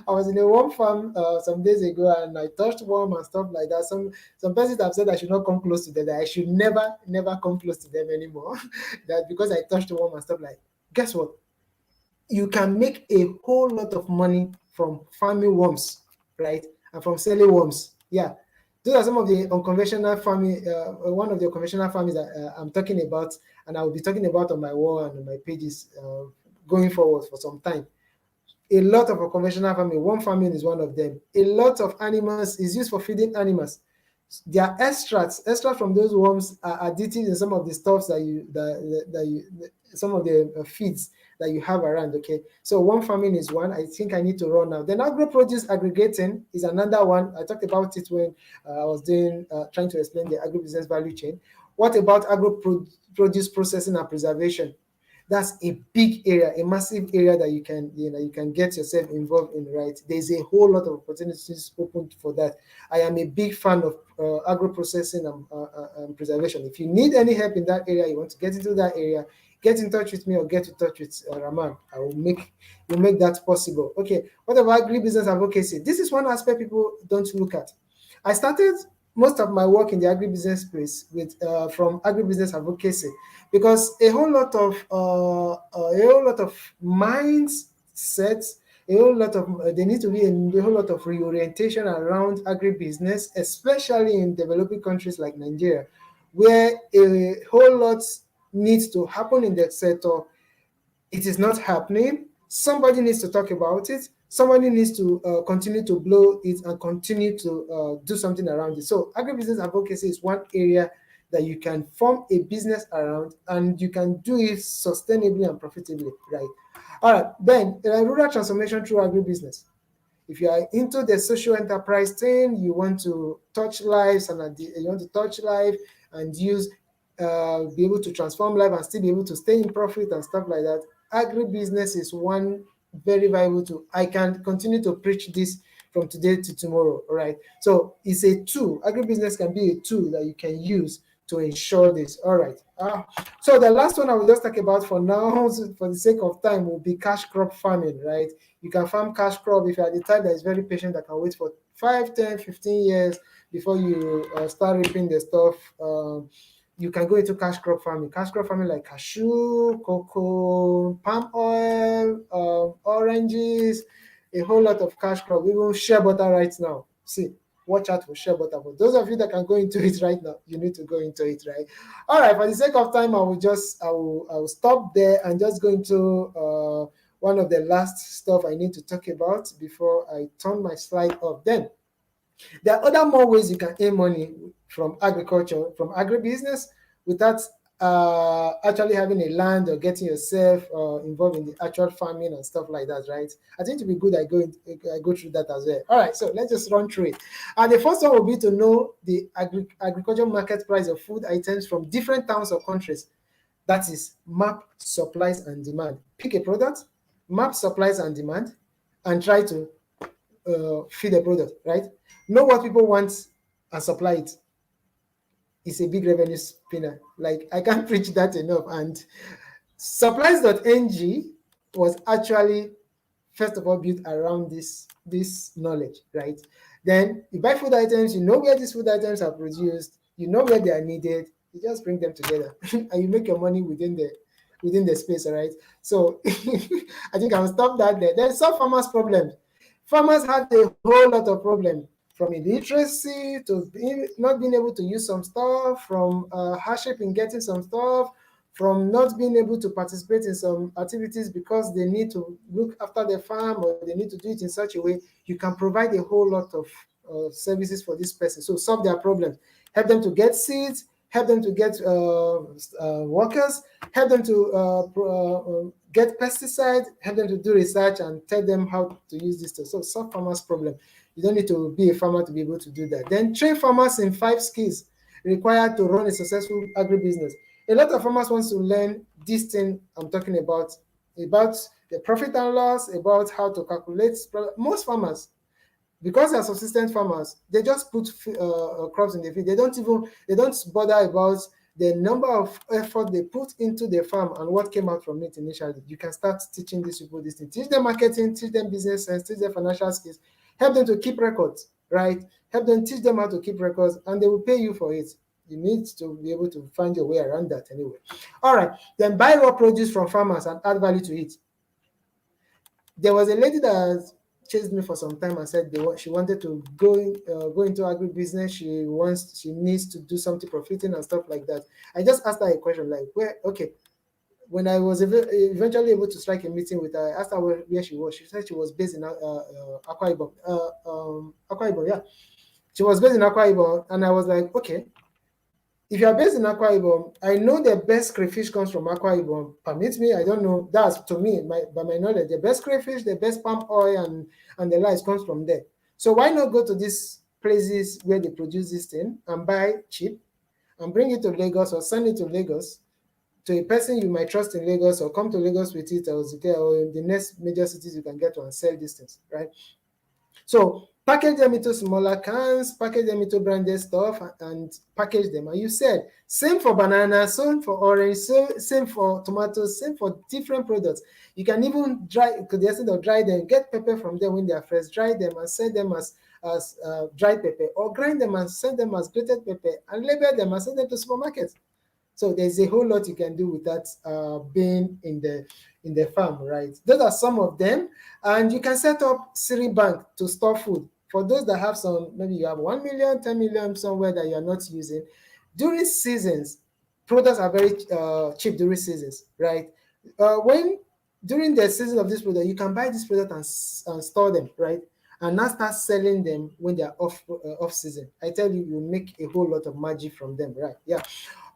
I was in a worm farm some days ago, and I touched worm and stuff like that. Some persons have said I should not come close to them, that I should never come close to them anymore. That because I touched the worm and stuff like. Guess what? You can make a whole lot of money from farming worms, right? And from selling worms. Yeah. Those are some of the unconventional farming, one of the conventional farming that I'm talking about, and I will be talking about on my wall and on my pages going forward for some time. A lot of unconventional farming, worm farming is one of them. A lot of animals is used for feeding animals. Their extracts from those worms are addicted in some of the stuffs some of the feeds that you have around. Okay, so worm farming is one. I think I need to run now. Then agro-produce aggregating is another one. I talked about it when I was trying to explain the agribusiness value chain. What about agro-produce processing and preservation? That's a big area, a massive area that you can get yourself involved in, right? There's a whole lot of opportunities open for that. I am a big fan of agro processing and preservation. If you need any help in that area, you want to get into that area, get in touch with me or get in touch with Raman. We'll make that possible. Okay, what about agribusiness advocacy? This is one aspect people don't look at. I started most of my work in the agribusiness space with from agribusiness advocacy, because a whole lot of mindsets, a whole lot of there needs to be a whole lot of reorientation around agribusiness, especially in developing countries like Nigeria, where a whole lot needs to happen in that sector. It is not happening. Somebody needs to talk about it. Somebody needs to continue to blow it and continue to do something around it. So agribusiness advocacy is one area that you can form a business around, and you can do it sustainably and profitably, right? All right, then rural transformation through agribusiness. If you are into the social enterprise thing, you want to touch lives and use be able to transform life and still be able to stay in profit and stuff like that. Agribusiness is one very viable tool. I can continue to preach this from today to tomorrow, right? So it's a tool. Agribusiness can be a tool that you can use to ensure this. All right. So the last one I will just talk about for now, for the sake of time, will be cash crop farming, right? You can farm cash crop if you are the type that is very patient, that can wait for 5, 10, 15 years before you start reaping the stuff. You can go into cash crop farming. Cash crop farming like cashew, cocoa, palm oil, oranges, a whole lot of cash crop. We will share butter right now. See, watch out for share butter. But those of you that can go into it right now, you need to go into it, right? All right, for the sake of time, I will stop there and just go into one of the last stuff I need to talk about before I turn my slide off. Then there are other more ways you can earn money from agriculture, from agribusiness, without actually having a land or getting yourself involved in the actual farming and stuff like that, right? I think it would be good I go through that as well. All right, so let's just run through it. And the first one will be to know the agricultural market price of food items from different towns or countries. That is, map supplies and demand. Pick a product, map supplies and demand, and try to feed the product, right? Know what people want and supply it. It's a big revenue spinner. Like, I can't preach that enough. And supplies.ng was actually, first of all, built around this knowledge, right? Then you buy food items, you know where these food items are produced, you know where they are needed, you just bring them together and you make your money within the space, all right? So I think I'll stop that there. Then solve farmers' problems. Farmers had a whole lot of problems, from illiteracy to not being able to use some stuff, from hardship in getting some stuff, from not being able to participate in some activities because they need to look after their farm or they need to do it in such a way. You can provide a whole lot of services for this person. So solve their problems, help them to get seeds, help them to get workers, help them to get pesticides, help them to do research and tell them how to use this to solve farmers' problem. You don't need to be a farmer to be able to do that. Then train farmers in 5 skills required to run a successful agribusiness. A lot of farmers want to learn this thing I'm talking about the profit and loss, about how to calculate. Most farmers, because they're subsistence farmers, they just put crops in the field. They don't bother about the number of effort they put into the farm and what came out from it initially. You can start teaching these people this thing. Teach them marketing, teach them business sense, teach them financial skills. Help them to keep records, right? Help them, teach them how to keep records, and they will pay you for it. You need to be able to find your way around that anyway. All right, then buy raw produce from farmers and add value to it. There was a lady that chased me for some time and said she wanted to go into agribusiness. She needs to do something profiting and stuff like that. I just asked her a question like, when I was eventually able to strike a meeting with her, I asked her where she was. She said she was based in Akwa Ibom. Akwa Ibom, yeah. She was based in Akwa Ibom, and I was like, okay, if you are based in Akwa Ibom, I know the best crayfish comes from Akwa Ibom. Permit me, I don't know. That's, to me, by my knowledge, the best crayfish, the best palm oil, and the likes comes from there. So why not go to these places where they produce this thing and buy cheap and bring it to Lagos or send it to Lagos to a person you might trust in Lagos, or come to Lagos with it, or in the next major cities you can get to and sell these things, right? So package them into smaller cans, package them into branded stuff, and package them. And you said, same for banana, same for orange, same for tomatoes, same for different products. You can even dry, to the extent of dry them, get pepper from them when they are fresh, dry them and send them as dried pepper, or grind them and send them as grated pepper, and label them and send them to supermarkets. So there's a whole lot you can do with that being in the farm, right? Those are some of them. And you can set up Siri Bank to store food. For those that have some, maybe you have 1 million, 10 million somewhere that you're not using. During seasons, products are very cheap during seasons, right? During the season of this product, you can buy this product and store them, right? And now start selling them when they're off season. I tell you, you make a whole lot of magic from them, right? Yeah.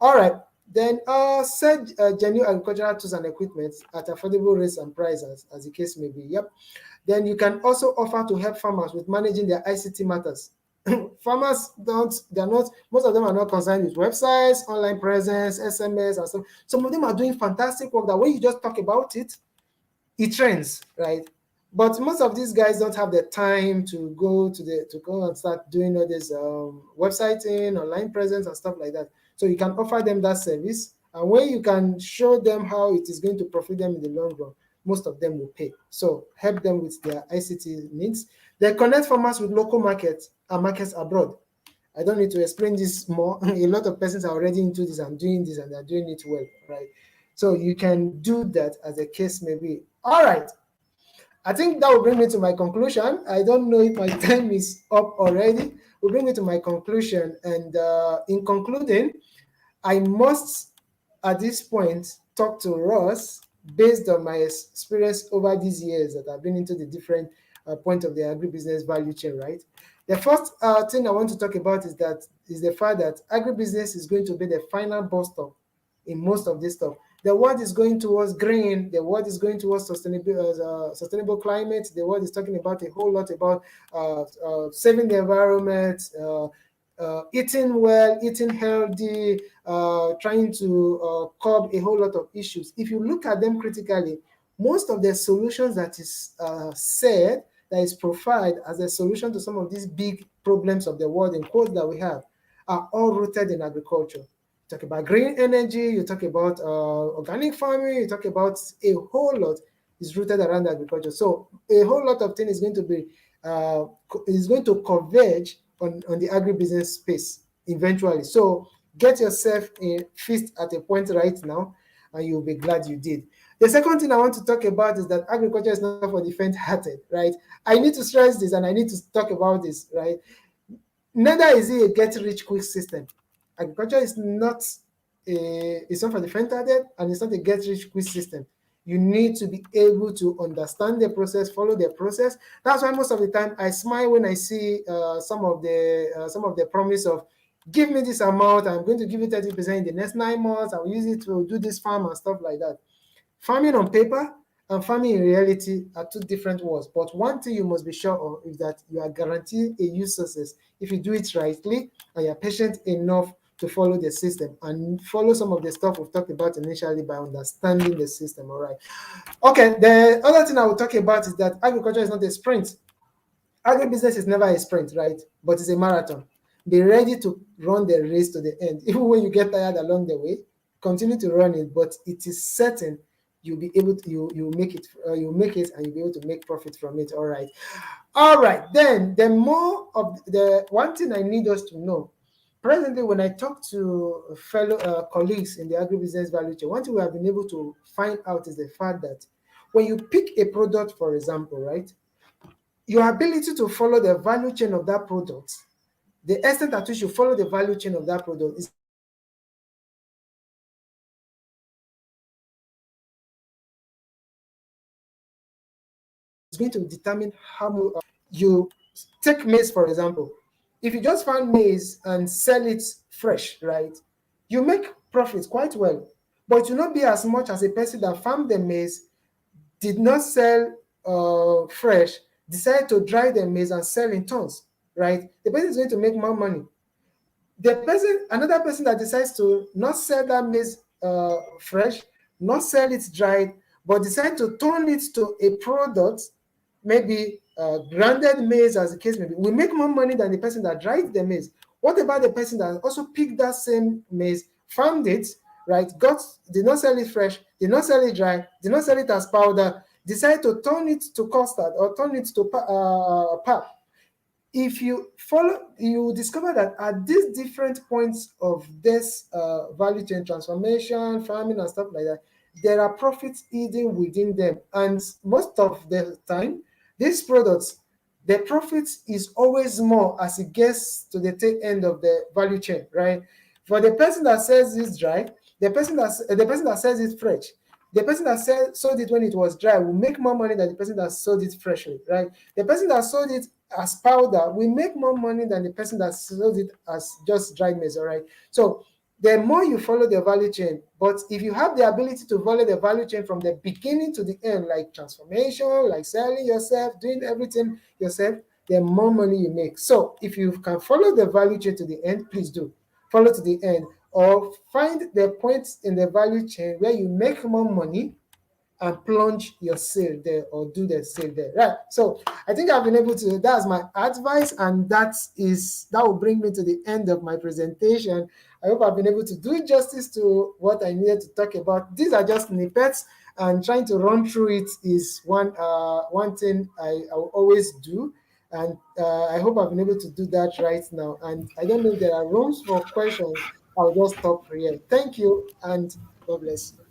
All right. Then sell genuine agricultural tools and equipment at affordable rates and prices, as the case may be. Yep. Then you can also offer to help farmers with managing their ICT matters. Farmers most of them are not concerned with websites, online presence, SMS, and stuff. Some of them are doing fantastic work that when you just talk about it, it trends, right? But most of these guys don't have the time to go and start doing all this websiting, online presence, and stuff like that. So you can offer them that service, and when you can show them how it is going to profit them in the long run, most of them will pay. So help them with their ICT needs. They connect farmers with local markets and markets abroad. I don't need to explain this more. A lot of persons are already into this and doing this, and they're doing it well, right? So you can do that as the case may be. All right. I think that will bring me to my conclusion. I don't know if my time is up already. Will bring me to my conclusion. And in concluding, I must, at this point, talk to Ross based on my experience over these years that I've been into the different points of the agribusiness value chain, right? The first thing I want to talk about is the fact that agribusiness is going to be the final bus stop in most of this stuff. The world is going towards green. The world is going towards sustainable climate. The world is talking about a whole lot about saving the environment, eating well, eating healthy, trying to curb a whole lot of issues. If you look at them critically, most of the solutions that is said, that is provided as a solution to some of these big problems of the world in quotes that we have, are all rooted in agriculture. You talk about green energy, you talk about organic farming, you talk about a whole lot is rooted around agriculture. So a whole lot of things is going to be converge on the agribusiness space eventually. So get yourself in fist at a point right now, and you'll be glad you did. The second thing I want to talk about is that agriculture is not for the faint-hearted, right? I need to stress this, and I need to talk about this, right? Neither is it a get-rich-quick system. Agriculture is not for the faint-hearted, and it's not a get-rich-quick system. You need to be able to understand the process, follow the process. That's why most of the time I smile when I see some of the promise of, give me this amount, I'm going to give you 30% in the next 9 months, I'll use it to do this farm and stuff like that. Farming on paper and farming in reality are two different worlds. But one thing you must be sure of is that you are guaranteed a huge success if you do it rightly and you're patient enough to follow the system and follow some of the stuff we've talked about initially by understanding the system. All right. Okay. The other thing I will talk about is that agriculture is not a sprint. Agribusiness is never a sprint, right? But it's a marathon. Be ready to run the race to the end. Even when you get tired along the way, continue to run it. But it is certain you'll be able to you make it and you'll be able to make profit from it. All right. Then the one thing I need us to know presently, when I talk to fellow colleagues in the agribusiness value chain, one thing we have been able to find out is the fact that when you pick a product, for example, right, your ability to follow the value chain of that product, the extent at which you follow the value chain of that product is going to determine how you take maize, for example. If you just find maize and sell it fresh, right, you make profits quite well, but it will not be as much as a person that farmed the maize, did not sell fresh, decided to dry the maize and sell in tons, right? The person is going to make more money. Another person that decides to not sell that maize fresh, not sell it dried, but decide to turn it to a product, maybe grounded maize, as the case may be, we make more money than the person that dried the maize. What about the person that also picked that same maize, farmed it, right? Did not sell it fresh, did not sell it dry, did not sell it as powder, decide to turn it to custard or turn it to pap. If you follow, you discover that at these different points of this value chain transformation, farming, and stuff like that, there are profits hidden within them. And most of the time, these products, the profit is always more as it gets to the tail end of the value chain, right? For the person that sells this dry, the person that sells it fresh, the person that sold it when it was dry will make more money than the person that sold it freshly, right? The person that sold it as powder will make more money than the person that sold it as just dried maize, all right? So the more you follow the value chain, but if you have the ability to follow the value chain from the beginning to the end, like transformation, like selling yourself, doing everything yourself, the more money you make. So if you can follow the value chain to the end, please do. Follow to the end, or find the points in the value chain where you make more money and plunge your sale there or do the sale there, right? So I think I've been able to, that's my advice, and that will bring me to the end of my presentation. I hope I've been able to do justice to what I needed to talk about. These are just snippets, and trying to run through it is one thing I will always do. And I hope I've been able to do that right now. And I don't know if there are rooms for questions. I'll just stop here. Thank you, and God bless you.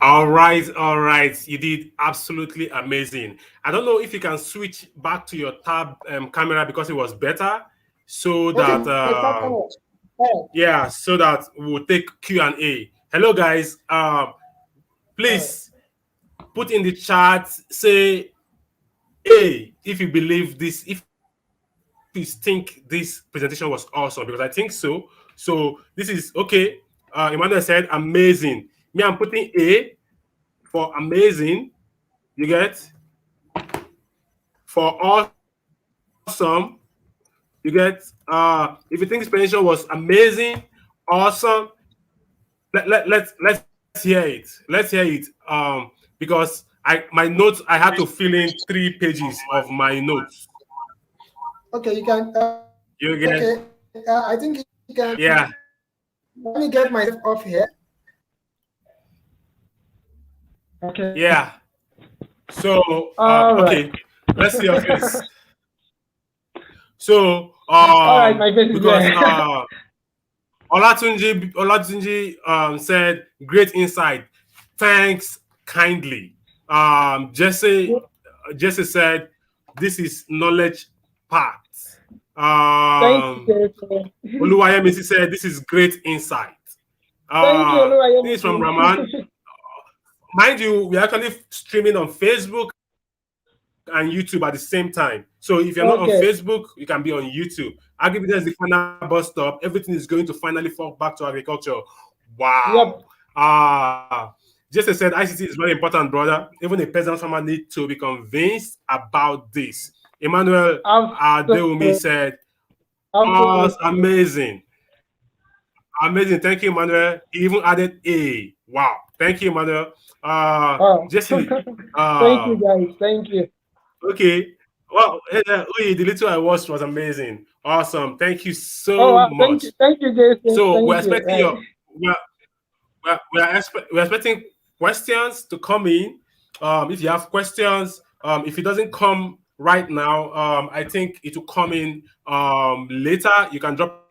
All right. You did absolutely amazing. I don't know if you can switch back to your tab camera because it was better, so that so that we'll take Q&A. Hello, guys. Please put in the chat, say A if you believe this, if you think this presentation was awesome, because I think so. So this is okay. Emmanuel said amazing. Me, I'm putting A for amazing. You get? For awesome. You get? If you think this presentation was amazing, awesome, let's hear it. Let's hear it. Because my notes, I had to fill in 3 pages of my notes. Okay, you can. You get? Okay, I think you can. Yeah. Let me get myself off here. Okay. Yeah. So okay, let's see your face. So all right, my face because Olatunji said great insight. Thanks kindly. Jesse said this is knowledge part. Thank you. Oluwayemisi said this is great insight. Thank you, Oluwayemisi. This is from Raman. Mind you, we're actually streaming on Facebook and YouTube at the same time. So if you're not on Facebook, you can be on YouTube. Agribusiness is the final bus stop. Everything is going to finally fall back to agriculture. Wow. Yep. Just as I said, ICT is very important, brother. Even a peasant farmer needs to be convinced about this. Emmanuel Adeumi said, oh, amazing. Amazing. Thank you, Emmanuel. He even added A. Wow. Thank you, Emmanuel. Jesse. Thank you, guys. Thank you. Okay. Well, the little I watched was amazing. Awesome. Thank you so much. Thank you, Jason. So we're expecting we're expecting questions to come in. If you have questions, if it doesn't come right now, I think it will come in later. You can drop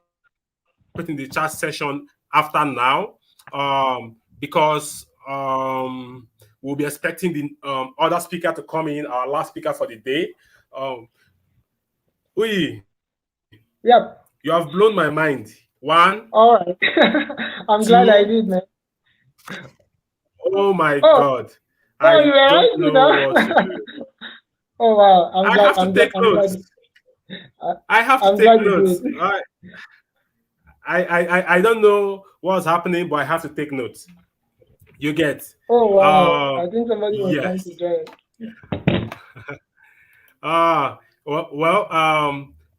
it in the chat session after now, because we'll be expecting the other speaker to come in, our last speaker for the day. Yep. You have blown my mind. One. All right. I'm glad I did, man. Oh my God. I don't know what to do. Oh wow. I have to take notes. I have to take notes. I don't know what's happening, but I have to take notes. You get? Oh wow! I think somebody was trying to join.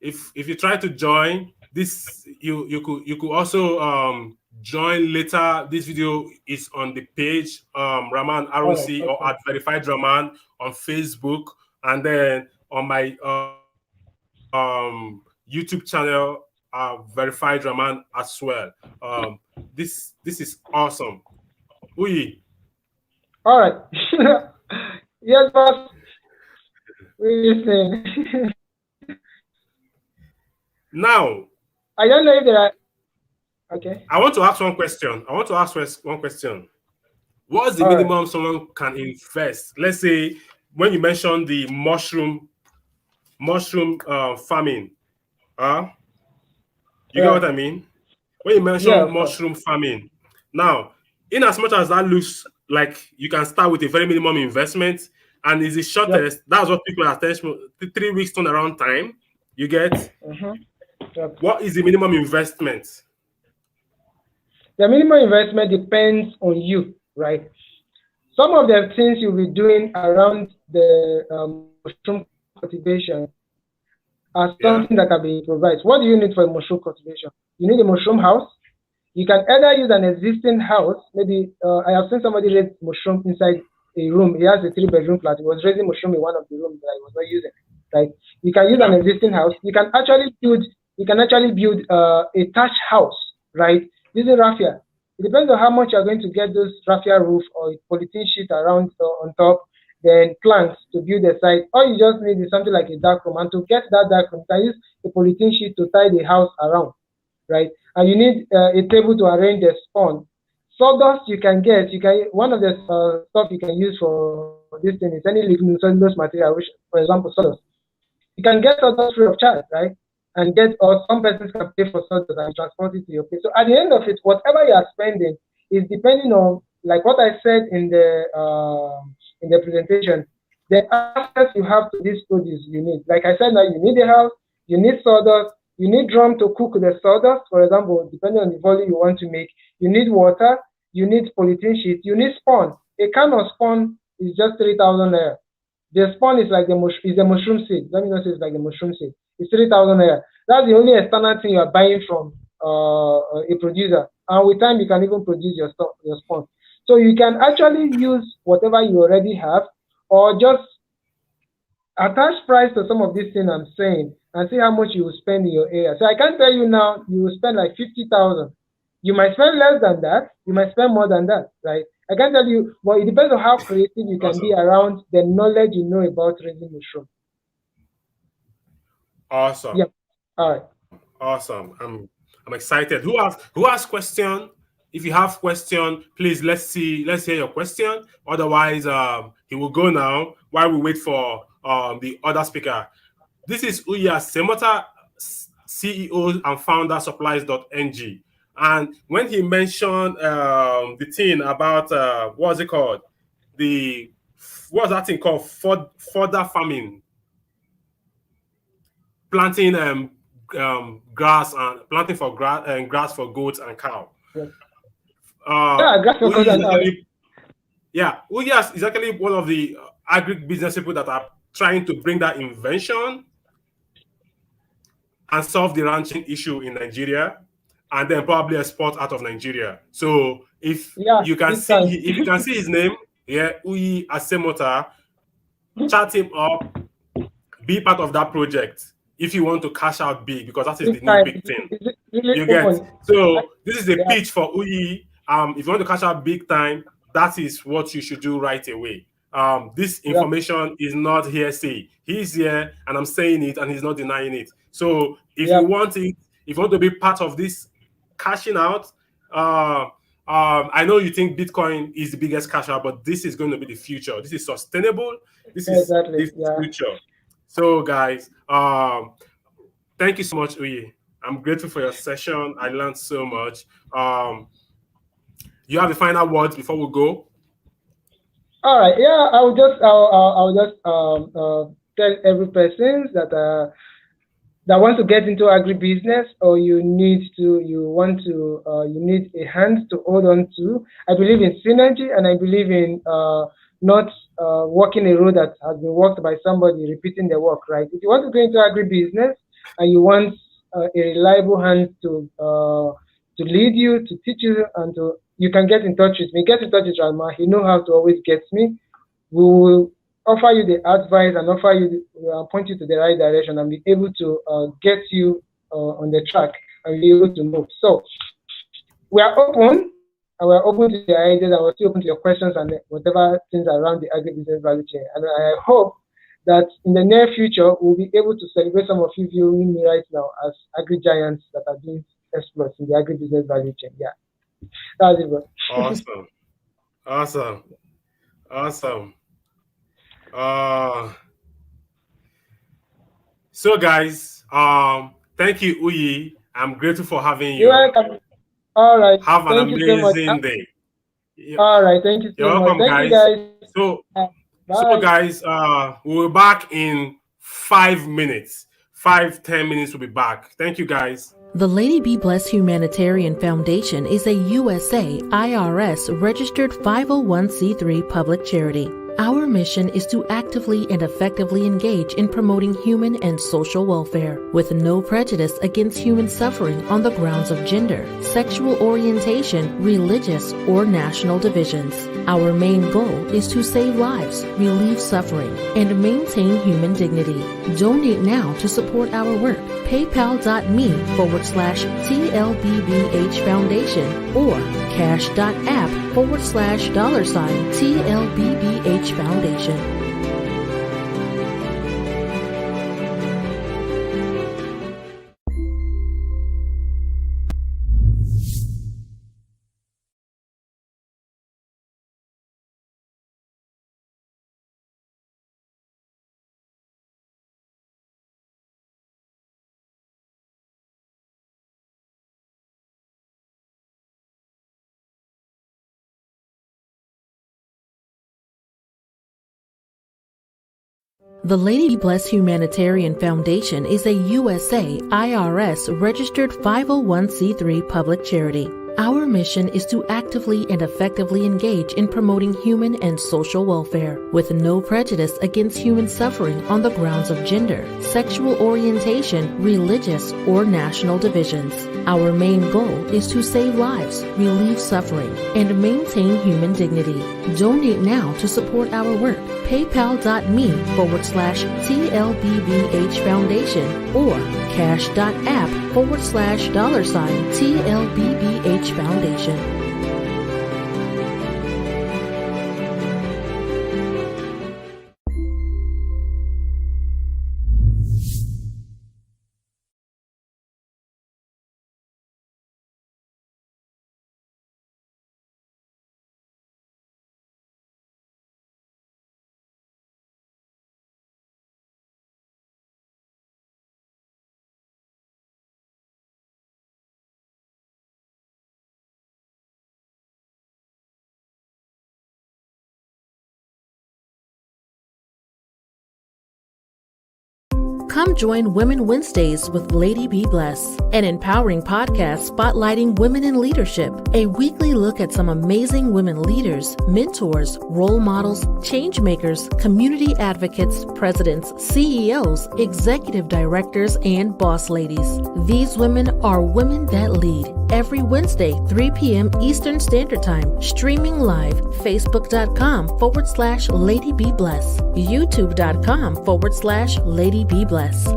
If you try to join this, you could also join later. This video is on the page, Raman ROC, Okay. or at Verified Raman on Facebook, and then on my YouTube channel, Verified Raman as well. This is awesome. Uyi. All right. Yes, boss. We're listening. Now, I don't know if there are. Okay. I want to ask one question. What's the minimum someone can invest? Let's say when you mentioned the mushroom farming, you get what I mean? When you mention mushroom farming, now, in as much as that looks like you can start with a very minimum investment, and is the shortest, that's what people are telling, 3 weeks turnaround time. You get? What is the minimum investment? The minimum investment depends on you, right? Some of the things you'll be doing around the mushroom cultivation are something that can be improvised. What do you need for a mushroom cultivation? You need a mushroom house. You can either use an existing house. Maybe I have seen somebody raise mushroom inside a room. He has a 3-bedroom flat. He was raising mushroom in one of the rooms that he was not using. Right? You can use an existing house. You can actually build a thatch house, right? Using raffia. It depends on how much you're going to get those raffia roof or polythene sheet around on top, then planks to build the site. All you just need is something like a dark room. And to get that dark room, you can use a polythene sheet to tie the house around, right? And you need a table to arrange the spawn. Sawdust you can get. One of the stuff you can use for this thing is any lignocellulose material, which, for example, sawdust. You can get sawdust free of charge, right? And or some persons can pay for sawdust and transport it to your place. So at the end of it, whatever you are spending is depending on, like what I said in the presentation, the access you have to these produce you need. Like I said, now you need a house, you need sawdust, you need drum to cook the sawdust, for example, depending on the volume you want to make. You need water, you need polythene sheet, you need spawn. A can of spawn is just 3,000 naira. The spawn is like the mushroom seed. Let me not say it's like the mushroom seed. It's 3,000 naira. That's the only external thing you are buying from a producer. And with time, you can even produce your spawn. So you can actually use whatever you already have, or just attach price to some of these things I'm saying and see how much you will spend in your area. So I can tell you now, you will spend like 50,000. You might spend less than that. You might spend more than that, right? I can tell you, but it depends on how creative you can be around the knowledge you know about raising mushroom. Awesome. Yeah. All right. Awesome. I'm excited. Who has question? If you have question, please let's hear your question. Otherwise, he will go now while we wait for the other speaker. This is Uya Semota, CEO and founder supplies.ng. And when he mentioned the thing about what's it called? What's that thing called? Further farming. Planting grass and planting for grass for goats and cow. Grass for goats and cow. Yeah, Uyas is actually one of the agribusiness people that are trying to bring that invention and solve the ranching issue in Nigeria, and then probably export out of Nigeria. So if you can see his name, Uyi Asemota, chat him up, be part of that project if you want to cash out big, because that is the new big thing. You get? So this is a pitch for Uyi. If you want to cash out big time, that is what you should do right away. This information is not hearsay. He's here and I'm saying it and he's not denying it. So if you want it, if you want to be part of this cashing out, I know you think Bitcoin is the biggest cash out, but this is going to be the future. This is sustainable. This is the future. So guys, thank you so much, Uyi. I'm grateful for your session. I learned so much. You have the final words before we go? All right. Yeah, I'll just tell every person that wants to get into agribusiness, or you need a hand to hold on to. I believe in synergy, and I believe in not walking a road that has been walked by somebody, repeating the work, right? If you want to go into agribusiness and you want a reliable hand to to lead you, to teach you, and you can get in touch with me. Get in touch with Raman. He knows how to always get me. We will offer you the advice and offer you, point you to the right direction, and be able to get you on the track and be able to move. So we are open, and we're open to your ideas, and we're still open to your questions and whatever things around the agribusiness value chain. And I hope that in the near future, we'll be able to celebrate some of you viewing me right now as agri-giants that are doing exploits in the agribusiness value chain. Yeah, that's it, bro. Awesome. Awesome. Awesome. So guys, thank you, Uyi. I'm grateful for having you. You're welcome. All right. Have an Thank you so much. amazing day. All right. Thank you so You're much. welcome, Thank guys. you, guys. So Bye. guys, we'll be back in 5 minutes. 5-10 minutes, we'll be back. Thank you, guys. The Lady Be Blessed Humanitarian Foundation is a USA IRS registered 501c3 public charity. Our mission is to actively and effectively engage in promoting human and social welfare with no prejudice against human suffering on the grounds of gender, sexual orientation, religious, or national divisions. Our main goal is to save lives, relieve suffering, and maintain human dignity. Donate now to support our work. PayPal.me/TLBBH Foundation or cash.app/$TLBBH Foundation. The Lady Be Blessed Humanitarian Foundation is a USA IRS registered 501c3 public charity. Our mission is to actively and effectively engage in promoting human and social welfare with no prejudice against human suffering on the grounds of gender, sexual orientation, religious, or national divisions. Our main goal is to save lives, relieve suffering, and maintain human dignity. Donate now to support our work. PayPal.me/TLBBH Foundation or cash.app/$TLBBH Foundation. Come join Women Wednesdays with Lady Be Blessed, an empowering podcast spotlighting women in leadership. A weekly look at some amazing women leaders, mentors, role models, change makers, community advocates, presidents, CEOs, executive directors, and boss ladies. These women are women that lead. Every Wednesday, 3 p.m. Eastern Standard Time, streaming live, facebook.com/Lady Be Blessed, youtube.com/Lady Be Blessed.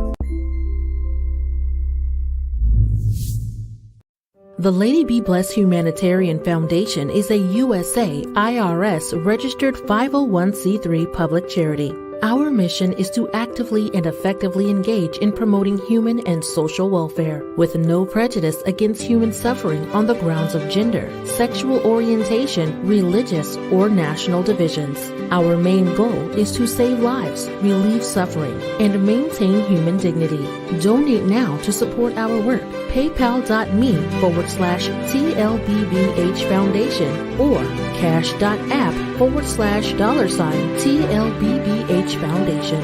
The Lady Be Blessed Humanitarian Foundation is a USA IRS registered 501c3 public charity. Our mission is to actively and effectively engage in promoting human and social welfare with no prejudice against human suffering on the grounds of gender, sexual orientation, religious, or national divisions. Our main goal is to save lives, relieve suffering, and maintain human dignity. Donate now to support our work. PayPal.me/TLBBH Foundation or cash.app/$TLBBH Foundation.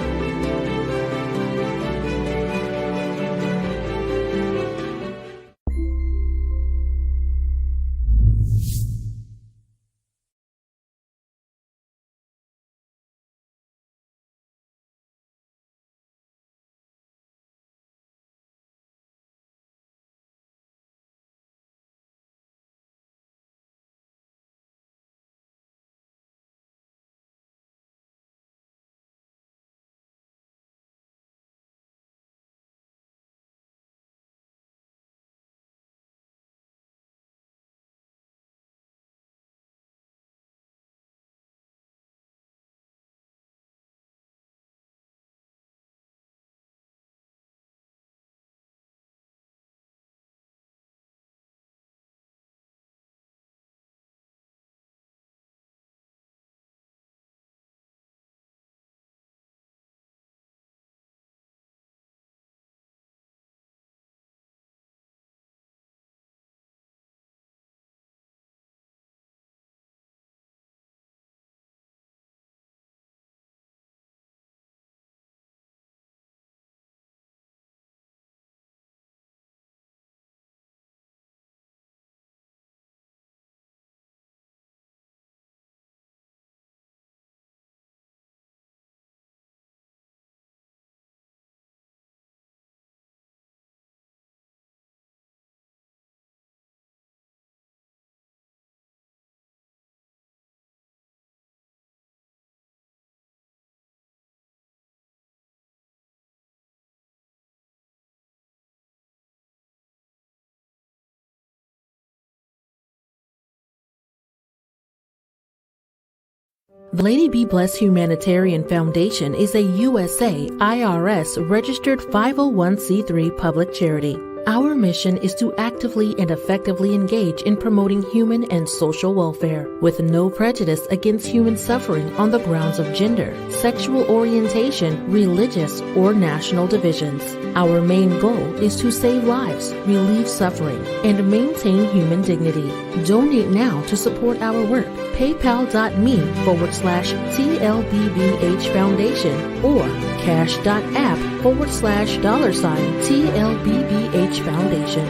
The Lady Be Blessed Humanitarian Foundation is a USA IRS registered 501c3 public charity. Our mission is to actively and effectively engage in promoting human and social welfare with no prejudice against human suffering on the grounds of gender, sexual orientation, religious, or national divisions. Our main goal is to save lives, relieve suffering, and maintain human dignity. Donate now to support our work. PayPal.me/TLBBH Foundation or cash.app/$TLBBH Foundation.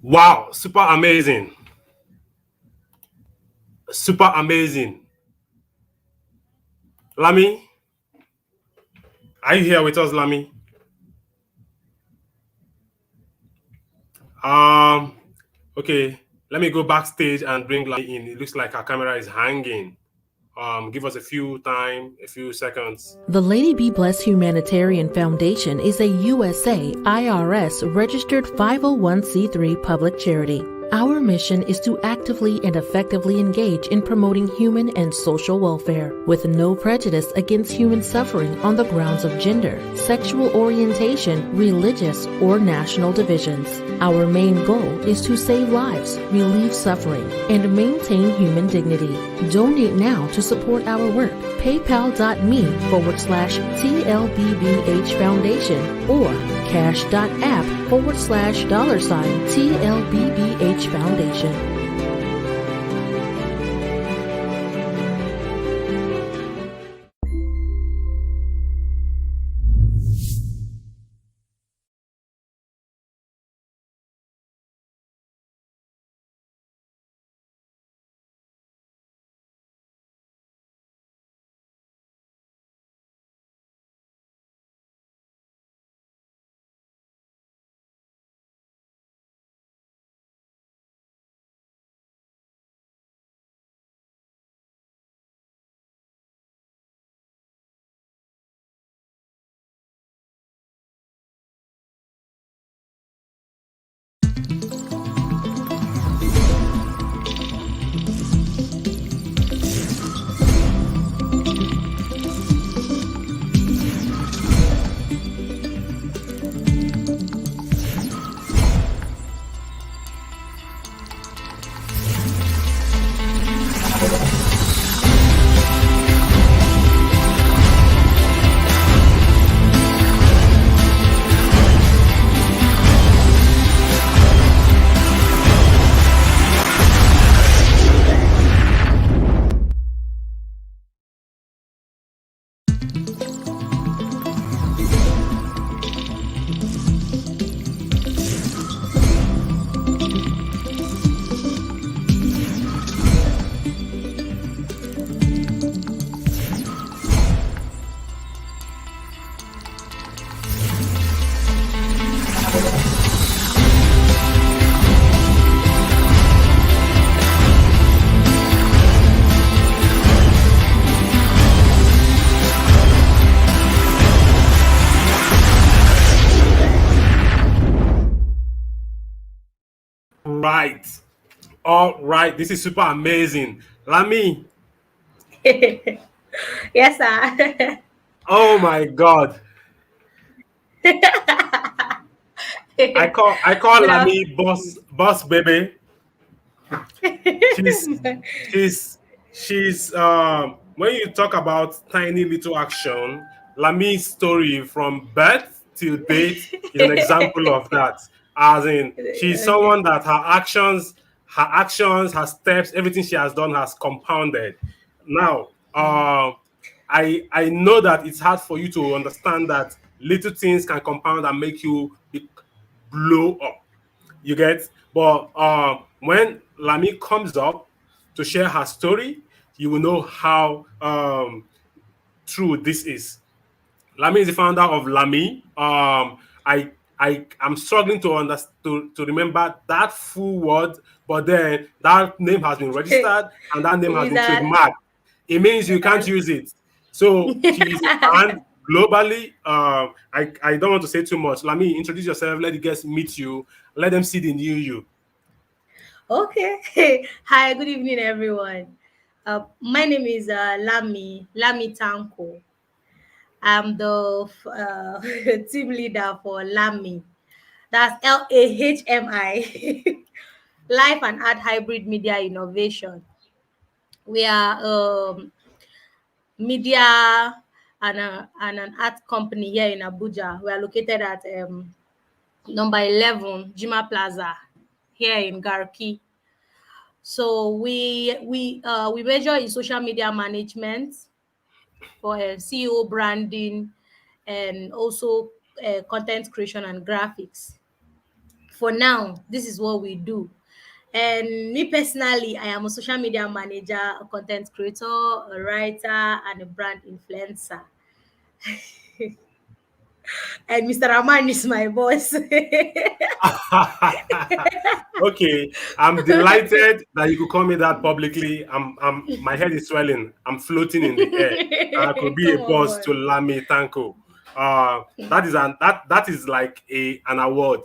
Wow, super amazing. Super amazing. Lami, are you here with us, Lami? Okay, let me go backstage and bring Lami in. It looks like our camera is hanging. Give us a few seconds. The Lady Be Blessed Humanitarian Foundation is a USA IRS registered 501c3 public charity. Our mission is to actively and effectively engage in promoting human and social welfare with no prejudice against human suffering on the grounds of gender, sexual orientation, religious, or national divisions. Our main goal is to save lives, relieve suffering, and maintain human dignity. Donate now to support our work. PayPal.me/TLBBH Foundation or cash.app/$TLBBH Foundation. Right. All right. This is super amazing. Lami. Yes, sir. Oh my God. I call Lami boss baby. She's when you talk about tiny little action, Lami's story from birth till date is an example of that. As in, she's someone that her actions, her steps, everything she has done has compounded. Now, uh, I know that it's hard for you to understand that little things can compound and make you blow up. You get? But when Lami comes up to share her story, you will know how true this is. Lami is the founder of Lami. I'm struggling to understand to remember that full word, but then that name has been registered and that name has Is been that trademarked. It means you can't that's use it. So she is a brand globally. I don't want to say too much. Lami, introduce yourself. Let the guests meet you. Let them see the new you. okay? Hi, good evening, everyone. My name is Lami Tanko. I'm the team leader for Lami. That's LAHMI, Life and Art Hybrid Media Innovation. We are media and an art company here in Abuja. We are located at number 11 Jima Plaza here in Garki. So we major in social media management for CEO branding and also content creation and graphics. For now, this is what we do. And me personally, I am a social media manager, a content creator, a writer, and a brand influencer. And Mr. Raman is my boss. Okay, I'm delighted that you could call me that publicly. My head is swelling. I'm floating in the air. I could be a Come boss to on. Lami Tanko. That is like an award.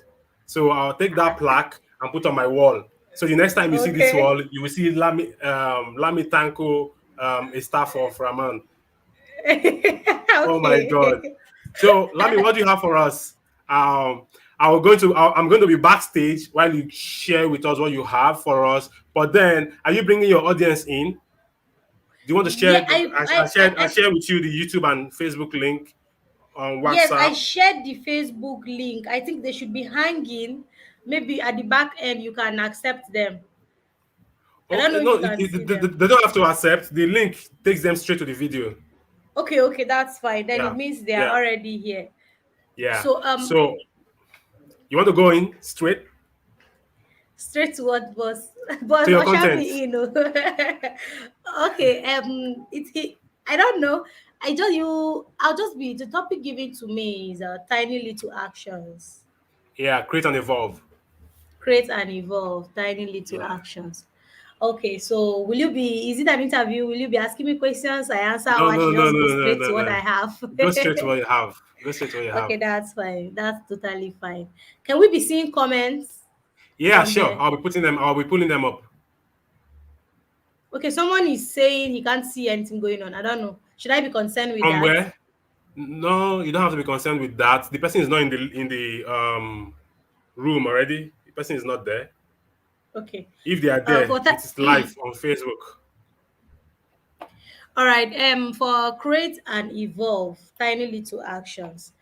So I'll take that plaque and put on my wall. So the next time you see this Okay. wall, you will see Lami Tanko, a staff of Raman. Oh my God. Okay. So, Lami, what do you have for us? I'm going to be backstage while you share with us what you have for us. But then, are you bringing your audience in? Do you want to Yeah, share? I share with you the YouTube and Facebook link on yes, WhatsApp. I shared the Facebook link. I think they should be hanging. Maybe at the back end, you can accept them. I don't Okay, know if no, you can see them. they don't have to accept. The link takes them straight to the video. Okay, okay, that's fine. Then it Yeah, means they are yeah, already here. yeah. So So, you want to go in straight straight to what boss to boss your usher content? me in. Oh. Okay, I don't know. I'll just be the topic given to me is tiny little actions. Yeah, create and evolve. Create and evolve tiny little Yeah. actions. Okay, so is it an interview? Will you be asking me questions? I answer, No, or I no, should no, just go no, no, straight to no, what no. I have? Go straight to what you have. Go straight to what you have. Okay, that's fine. That's totally fine. Can we be seeing comments Yeah, on sure. the I'll be pulling them up. Okay, someone is saying he can't see anything going on. I don't know. Should I be concerned with From that? where? No, you don't have to be concerned with that. The person is not in the room already. The person is not there. Okay. If they are there, For it that, is live on Facebook. all right. For create and evolve, tiny little actions.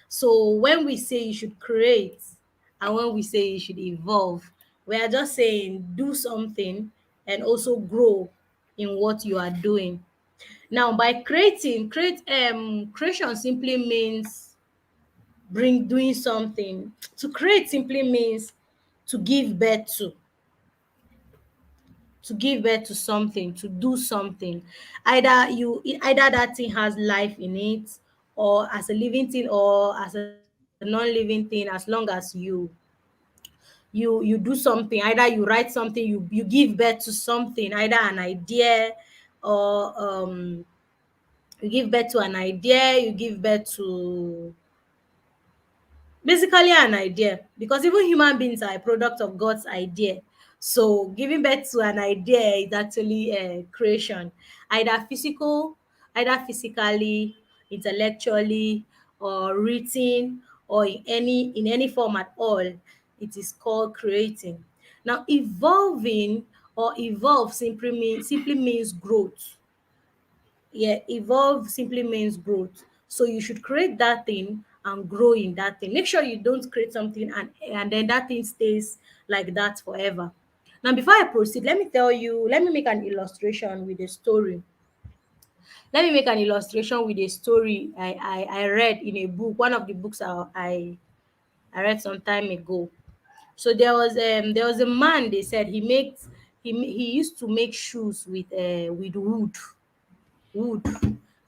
So when we say you should create, and when we say you should evolve, we are just saying do something and also grow in what you are doing. Now, by creation simply means bring doing something. To create simply means to give birth to something, to do something. Either that thing has life in it, or as a living thing, or as a non-living thing, as long as you do something. Either you write something, you give birth to something, either an idea, or you give birth to an idea, you give birth to basically an idea, because even human beings are a product of God's idea. So giving birth to an idea is actually a creation, either physical, either physically, intellectually, or written, or in any form at all. It is called creating. Now, evolving or evolve simply means growth. Yeah, evolve simply means growth. So you should create that thing and grow in that thing. Make sure you don't create something and then that thing stays like that forever. Now, before I proceed, let me make an illustration with a story. Let me make an illustration with a story I read in a book, one of the books I read some time ago. So there was a man. They said he used to make shoes with wood,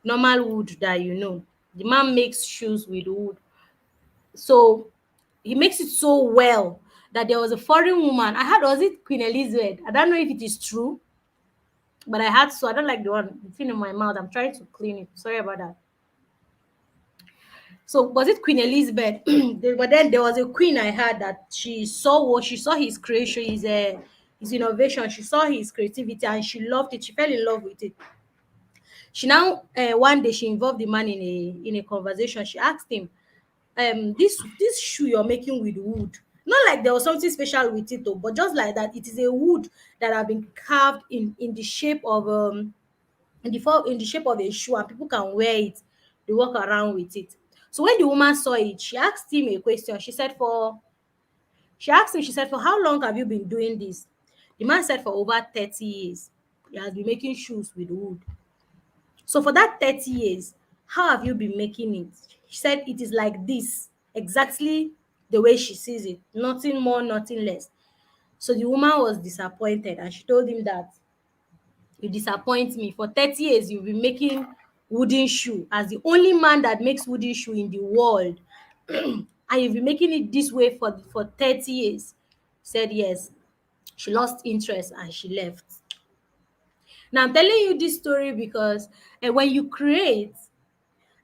normal wood that you know. The man makes shoes with wood. So he makes it so well that there was a foreign woman. I heard, was it Queen Elizabeth? I don't know if it is true, but I had, so I don't like the thing in my mouth. I'm trying to clean it. Sorry about that. So was it Queen Elizabeth? But then there was a queen I heard that she saw his creation, his innovation. She saw his creativity and she loved it. She fell in love with it. She now one day she involved the man in a conversation. She asked him, this shoe you're making with wood, not like there was something special with it though, but just like that, it is a wood that have been carved in the shape of in the shape of a shoe, and people can wear it, they walk around with it. So when the woman saw it, she asked him a question. She asked him, she said, for how long have you been doing this? The man said for over 30 years he has been making shoes with wood. So for that 30 years, how have you been making it? She said it is like this, exactly the way she sees it, nothing more, nothing less. So the woman was disappointed and she told him that you disappoint me. For 30 years, you've been making wooden shoe as the only man that makes wooden shoe in the world. And you've been making it this way for 30 years. Said yes. She lost interest and she left. Now I'm telling you this story because when you create,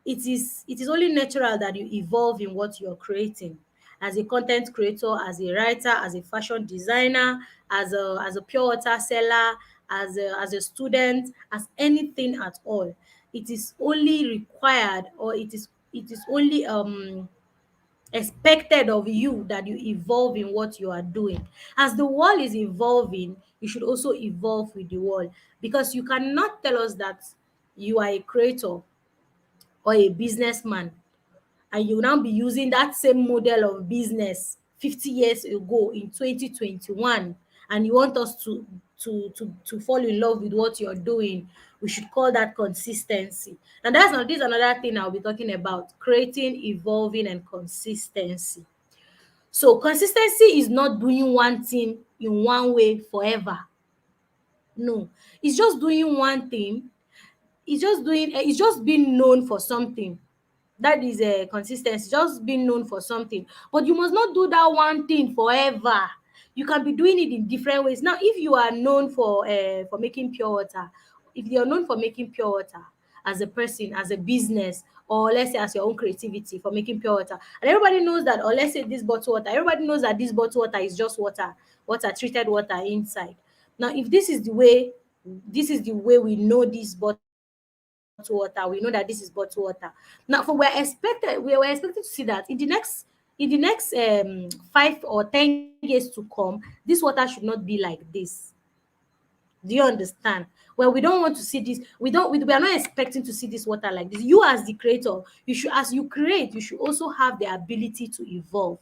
it is only natural that you evolve in what you're creating. As a content creator, as a writer, as a fashion designer, as a pure water seller, as a student, as anything at all, it is only required, or it is only expected of you that you evolve in what you are doing. As the world is evolving, you should also evolve with the world, because you cannot tell us that you are a creator or a businessman and you will now be using that same model of business 50 years ago in 2021, and you want us to fall in love with what you're doing. We should call that consistency. And this is another thing I'll be talking about: creating, evolving, and consistency. So consistency is not doing one thing in one way forever. No, it's just doing one thing. It's just being known for something. That is a consistency, just being known for something. But you must not do that one thing forever. You can be doing it in different ways. Now if you are known for making pure water, if you're known for making pure water as a person, as a business, or let's say as your own creativity for making pure water, and everybody knows that, or let's say this bottle water, everybody knows that this bottle water is just water, treated water inside. Now if this is the way we know this bottle water, we know that this is bottled water. Now for we were expected to see that in the next 5 or 10 years to come, this water should not be like this. Do you understand? Well, we don't want to see this. We are not expecting to see this water like this. You as the creator, you should, as you create, you should also have the ability to evolve.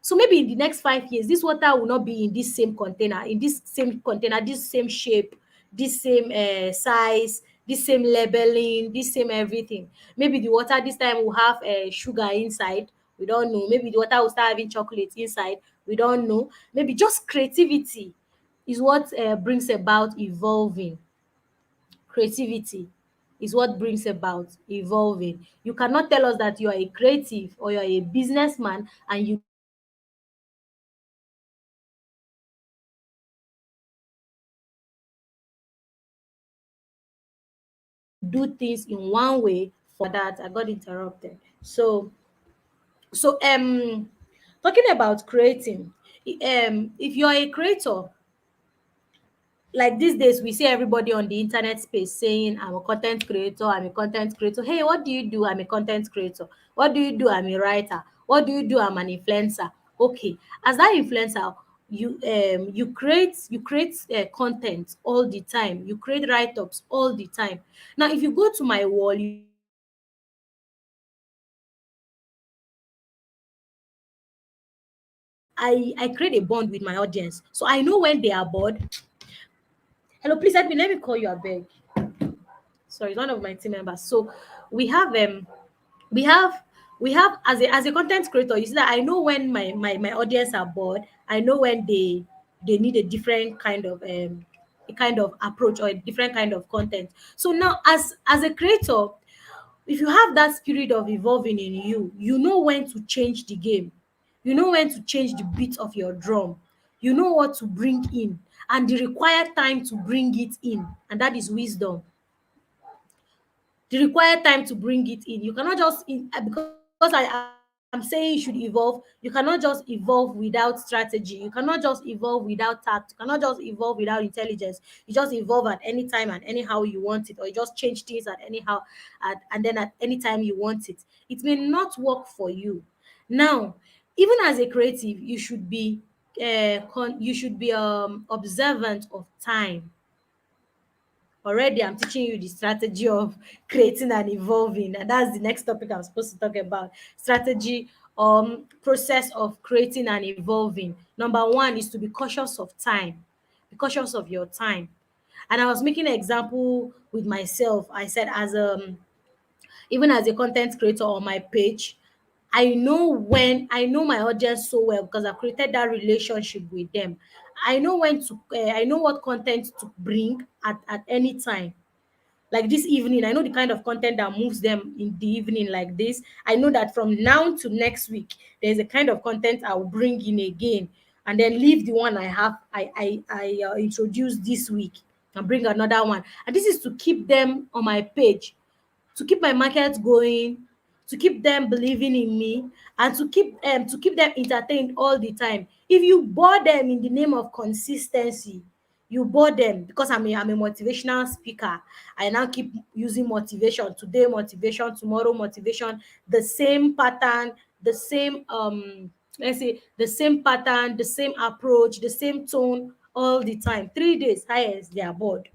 So maybe in the next 5 years, this water will not be in this same container, this same shape, this same size, this same labeling, this same everything. Maybe the water this time will have sugar inside. We don't know. Maybe the water will start having chocolate inside. We don't know. Maybe just creativity is what brings about evolving. Creativity is what brings about evolving. You cannot tell us that you are a creative or you are a businessman and you do things in one way forever. No, you must evolve. Do things in one way for that. I got interrupted. So talking about creating, if you're a creator, like these days we see everybody on the internet space saying, I'm a content creator, I'm a content creator. Hey, what do you do? I'm a content creator. What do you do? I'm a writer. What do you do? I'm an influencer. Okay, as that influencer, you create content all the time. You create write-ups all the time. Now if you go to my wall, you see that I have I create a bond with my audience. So I know when they are bored. Hello, please let me call you, abeg. sorry, it's one of my team members. So we have we have we have as a content creator, you see that I know when my audience are bored. I know when they need a different kind of a kind of approach or a different kind of content. So now as a creator, if you have that spirit of evolving in you, you know when to change the game, you know when to change the beat of your drum, you know what to bring in and the required time to bring it in, and that is wisdom. The required time to bring it in. You cannot just because I'm saying you should evolve, you cannot just evolve without strategy. You cannot just evolve without tact. You cannot just evolve without intelligence. You just evolve at any time and anyhow you want it, or you just change things at anyhow and then at any time you want it. It may not work for you. Now, even as a creative, you should be observant of time. Already I'm teaching you the strategy of creating and evolving, and that's the next topic I'm supposed to talk about. Strategy, process of creating and evolving. Number one is to be cautious of time. Be cautious of your time. And I was making an example with myself. I said, as even as a content creator on my page, I know my audience so well because I've created that relationship with them. I know when to I know what content to bring at any time. Like this evening, I know the kind of content that moves them in the evening. Like this, I know that from now to next week there's a kind of content I'll bring in again, and then leave the one I introduced this week and bring another one. And this is to keep them on my page, to keep my market going, to keep them believing in me, and to keep them entertained all the time. If you bore them in the name of consistency, you bore them because I'm a motivational speaker. I now keep using motivation today, motivation tomorrow, motivation, the same pattern, the same let's say the same pattern, the same approach, the same tone all the time. 3 days highest, they are bored.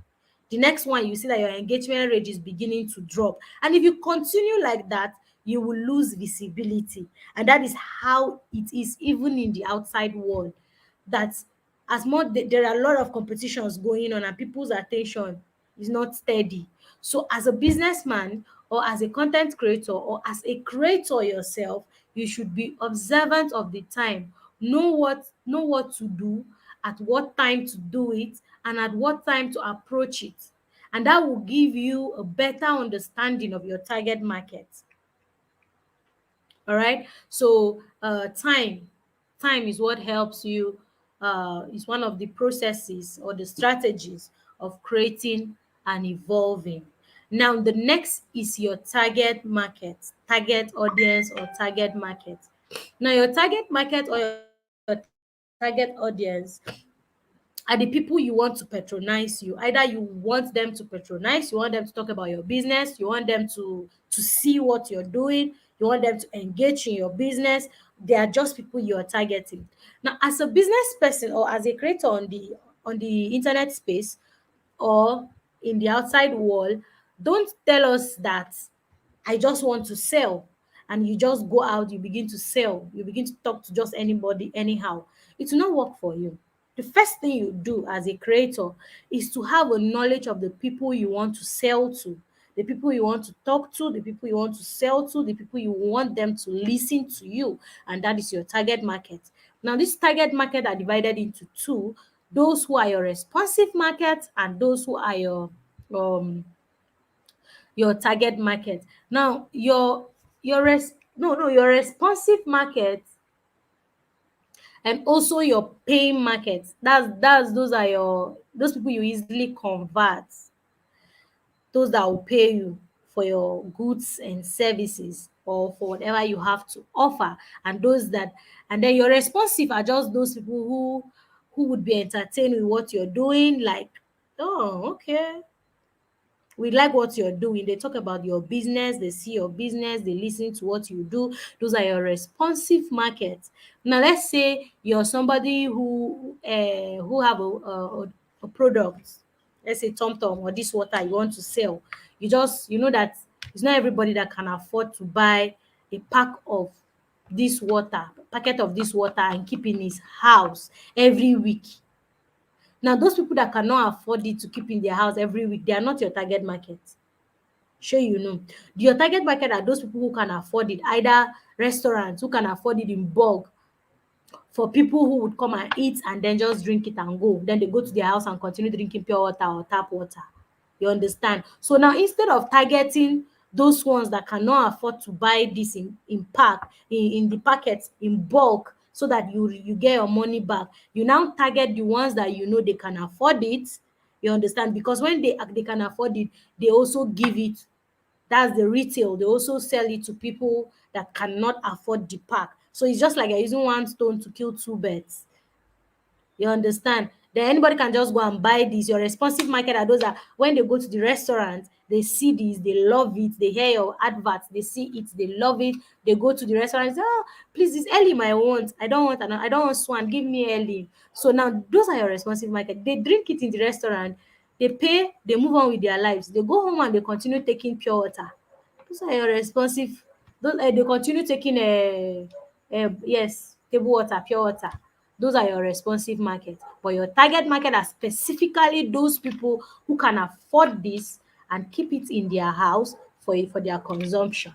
The next one, you see that your engagement rate is beginning to drop, and if you continue like that, you will lose visibility. And that is how it is even in the outside world, that there are a lot of competitions going on and people's attention is not steady. So as a businessman, or as a content creator, or as a creator yourself, you should be observant of the time. Know what to do, at what time to do it, and at what time to approach it. And that will give you a better understanding of your target market. All right. So time is what helps you, is one of the processes or the strategies of creating and evolving. Now the next is your target market, target audience, or target market. Now your target market or your target audience are the people you want to patronize you. Either you want them to patronize, you want them to talk about your business, you want them to see what you're doing, you want them to engage in your business. They are just people you are targeting. Now, as a business person or as a creator on the internet space or in the outside world, don't tell us that I just want to sell. And you just go out, you begin to sell, you begin to talk to just anybody, anyhow. It will not work for you. The first thing you do as a creator is to have a knowledge of the people you want to sell to, the people you want to talk to, the people you want to sell to, the people you want them to listen to you. And that is your target market. Now, this target market are divided into two: those who are your responsive market and those who are your target market. Now, your responsive market and also your paying market. Those are those people you easily convert, those that will pay you for your goods and services or for whatever you have to offer. And then your responsive are just those people who would be entertained with what you're doing, like, oh, okay, we like what you're doing. They talk about your business, they see your business, they listen to what you do. Those are your responsive markets. Now, let's say you're somebody who have a product, let's say Tom Tom or this water you want to sell. You know that it's not everybody that can afford to buy a packet of this water and keep in his house every week. Now, those people that cannot afford it to keep in their house every week, they are not your target market. Sure, you know. Your target market are those people who can afford it, either restaurants who can afford it in bulk, for people who would come and eat and then just drink it and go. Then they go to their house and continue drinking pure water or tap water. You understand? So now instead of targeting those ones that cannot afford to buy this in pack, in the packets in bulk, so that you get your money back, you now target the ones that you know they can afford it. You understand? Because when they can afford it, they also give it. That's the retail. They also sell it to people that cannot afford the pack. So it's just like you're using one stone to kill two birds. You understand? Then anybody can just go and buy this. Your responsive market are those that when they go to the restaurant, they see this, they love it, they hear your adverts, they see it, they love it. They go to the restaurant and say, oh, please, this Elim I want. I don't want swan, give me Elim. So now those are your responsive market. They drink it in the restaurant, they pay, they move on with their lives. They go home and they continue taking pure water. Those are your responsive. Those they continue taking yes, table water, pure water. Those are your responsive market. But your target market are specifically those people who can afford this and keep it in their house for their consumption.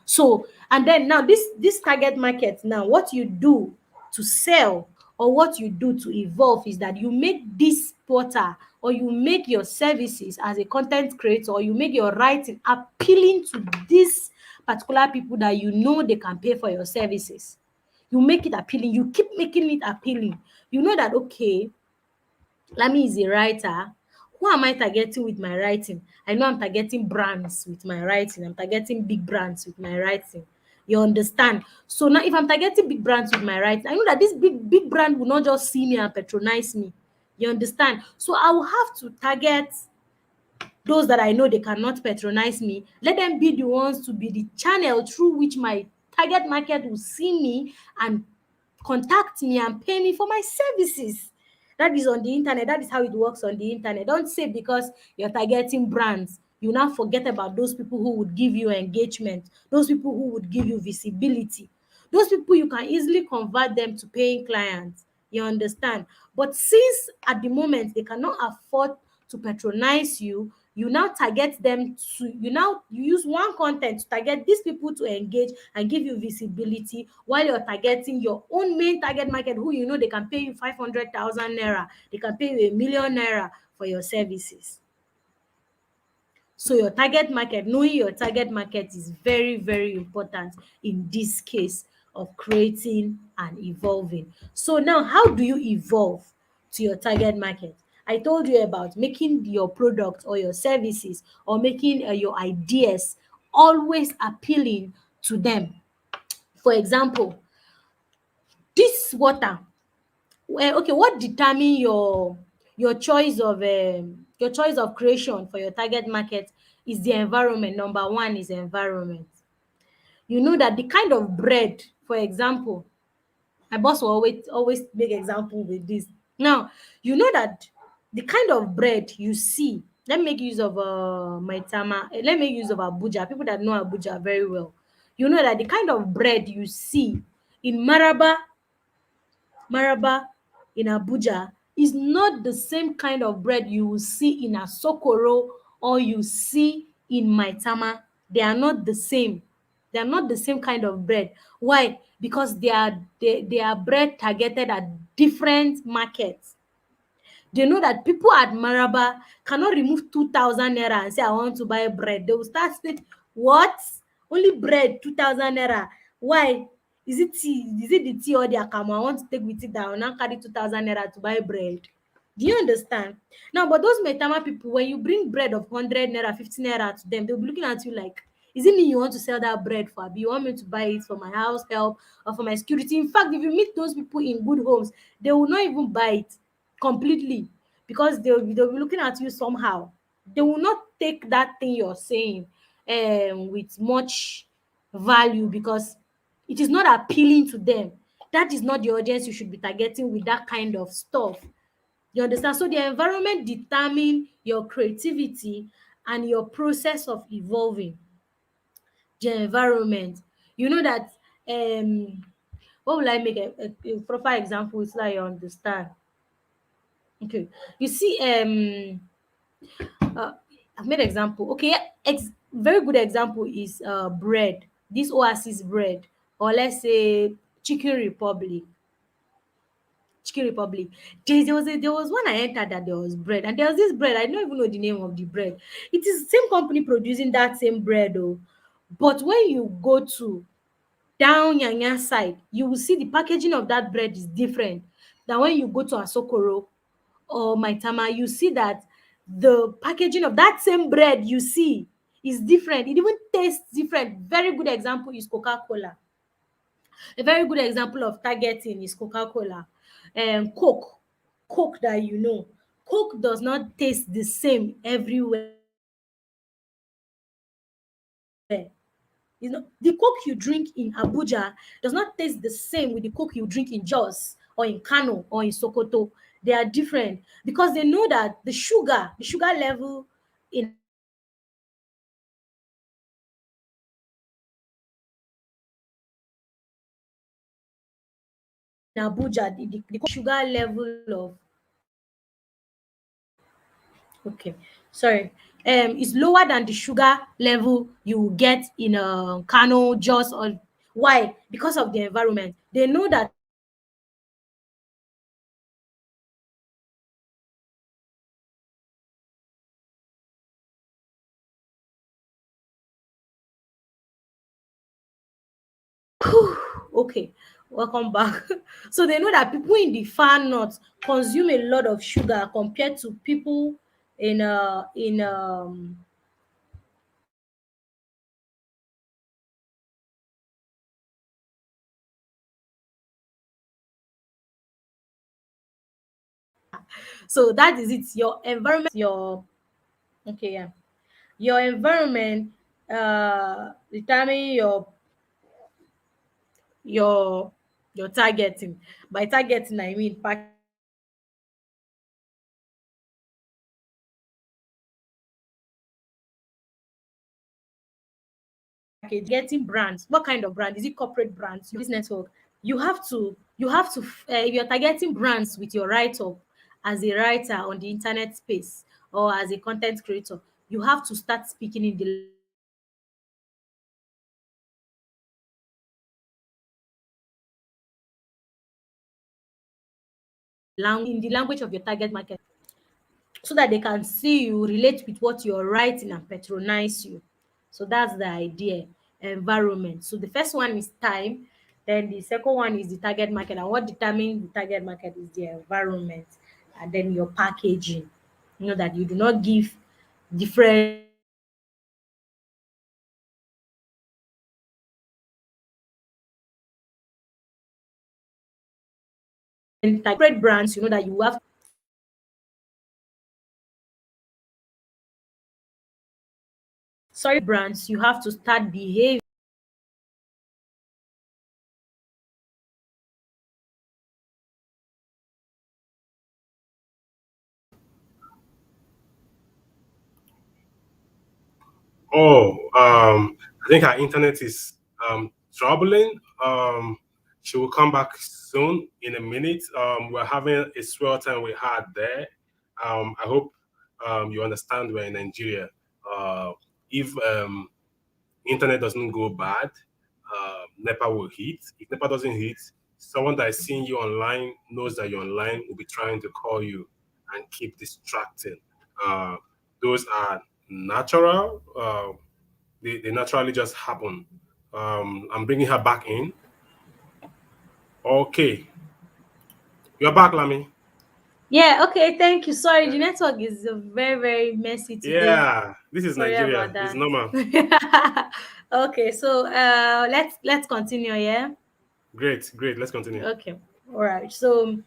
So, and then now this target market, now what you do to sell or what you do to evolve is that you make this portal or you make your services as a content creator, or you make your writing appealing to these particular people that you know they can pay for your services. You make it appealing, you keep making it appealing. You know that, okay, Lami is a writer. Who am I targeting with my writing? I know I'm targeting brands with my writing. I'm targeting big brands with my writing. You understand? So now, if I'm targeting big brands with my writing, I know that this big brand will not just see me and patronize me. You understand? So I will have to target those that I know they cannot patronize me. Let them be the ones to be the channel through which my target market will see me and contact me and pay me for my services. That is on the internet. That is how it works on the internet. Don't say because you're targeting brands, you now forget about those people who would give you engagement, those people who would give you visibility. Those people, you can easily convert them to paying clients. You understand? But since at the moment they cannot afford to patronize you, you now target them to, you use one content to target these people to engage and give you visibility, while you're targeting your own main target market, who you know they can pay you 500,000 naira, they can pay you 1 million naira for your services. So your target market, knowing your target market is very, very important in this case of creating and evolving. So now, how do you evolve to your target market? I told you about making your product or your services, or making your ideas always appealing to them. For example, this water. Well, okay, what determine your choice of creation for your target market is the environment. Number one is environment. You know that the kind of bread, for example, my boss will always make example with this. Now, you know that the kind of bread you see, let me make use of Maitama, let me make use of Abuja, people that know Abuja very well. You know that the kind of bread you see in Maraba in Abuja is not the same kind of bread you will see in Asokoro or you see in Maitama. They are not the same. They are not the same kind of bread. Why? Because they are bread targeted at different markets. They know that people at Maraba cannot remove 2,000 naira and say, I want to buy bread. They will start saying, what? Only bread, 2,000 naira. Why? Is it tea? Is it the tea or the akamo? I want to take with it that I will now carry 2,000 naira to buy bread. Do you understand? Now, but those Metama people, when you bring bread of 100 naira, 50 naira to them, they'll be looking at you like, is it me you want to sell that bread for? You want me to buy it for my house help or for my security? In fact, if you meet those people in good homes, they will not even buy it completely, because they'll be looking at you somehow. They will not take that thing you're saying with much value, because it is not appealing to them. That is not the audience you should be targeting with that kind of stuff. You understand? So the environment determine your creativity and your process of evolving. The environment. You know that what will I make a proper example so that you understand? Okay. You see, I've made example. Okay, yeah, very good example is bread. This Oasis bread, or let's say Chicken Republic. Chicken Republic. There was one I entered that there was bread, and there was this bread. I don't even know the name of the bread. It is same company producing that same bread, though. But when you go to down Yanya side, you will see the packaging of that bread is different than when you go to Asokoro or Maitama. You see that the packaging of that same bread you see is different. It even tastes different. Very good example is Coca-Cola. A very good example of targeting is Coca-Cola and Coke that you know. Coke does not taste the same everywhere. You know, the Coke you drink in Abuja does not taste the same with the Coke you drink in Jos or in Kano or in Sokoto. They are different because they know that the sugar level in Abuja is different from the sugar level in the sugar level of okay, sorry, is lower than the sugar level you get in Kano, Jos, or why? Because of the environment. They know that in Abuja, okay, welcome back. So they know that people in the far north consume a lot of sugar compared to people in so that is it. Your environment, your okay, yeah, your environment determine your your targeting. By targeting, I mean packaging. Getting brands. What kind of brand? Is it corporate brands? Your business network. If you're targeting brands with your write up as a writer on the internet space or as a content creator, you have to start speaking in the language of your target market so that they can see you, relate with what you're writing, and patronize you. So that's the idea. Environment. So the first one is time, then the second one is the target market. And what determines the target market is the environment, and then your packaging. You know that you do not give different corporate brands, you know that you have sorry brands, you have to start behaving Oh, I think our internet is troubling. She will come back soon in a minute. We're having a swell time we had there. I hope you understand we're in Nigeria. If internet doesn't go bad, NEPA will hit. If NEPA doesn't hit, someone that is seeing you online knows that you're online will be trying to call you and keep distracting. Uh, those are natural. They naturally just happen. I'm bringing her back in. Okay, you're back, Lami. yeah, okay, thank you. Sorry, the network is very, very messy today. Yeah, this is Sorry about Nigeria. It's that. normal. Okay, so let's continue, yeah. Great, great. Let's continue. Okay, all right. So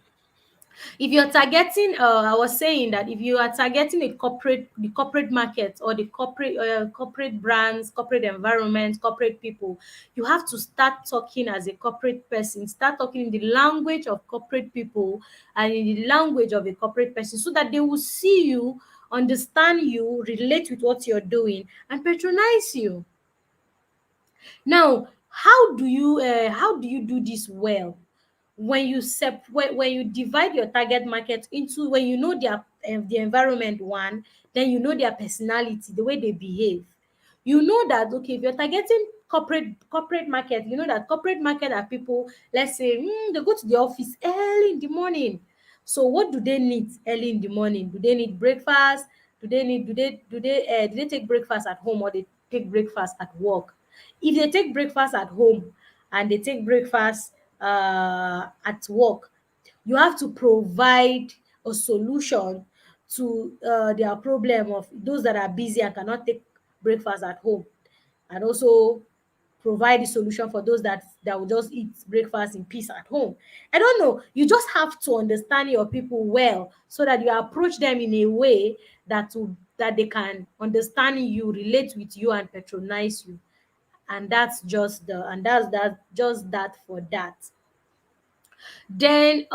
if you're targeting I was saying that if you are targeting the corporate market or the corporate brands, corporate environment, corporate people, you have to start talking as a corporate person, start talking in the language of corporate people and in the language of a corporate person so that they will see you, understand you, relate with what you're doing, and patronize you. Now, how do you do this well? When you divide your target market into, when you know their the environment one, then you know their personality, the way they behave. You know that, okay, if you're targeting corporate market, you know that corporate market are people, let's say, they go to the office early in the morning. So what do they need early in the morning? Do they need breakfast? Do they take breakfast at home, or they take breakfast at work? If they take breakfast at home and they take breakfast at work, you have to provide a solution to their problem of those that are busy and cannot take breakfast at home, and also provide the solution for those that will just eat breakfast in peace at home. I don't know, you just have to understand your people well, so that you approach them in a way that they can understand you, relate with you, and patronize you. And that's just that for that. Then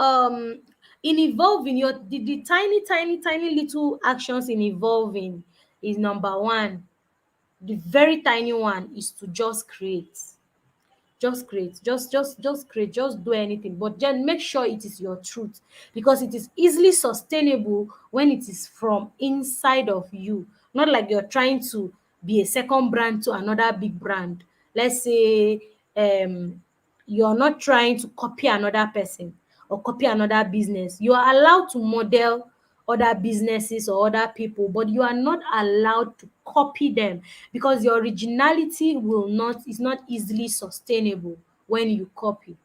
in evolving, the tiny little actions in evolving is number one. The very tiny one is to just create. Just create, just create, just do anything, but then make sure it is your truth, because it is easily sustainable when it is from inside of you, not like you're trying to be a second brand to another big brand. Let's say you're not trying to copy another person or copy another business. You are allowed to model other businesses or other people, but you are not allowed to copy them, because your originality is not easily sustainable when you copy.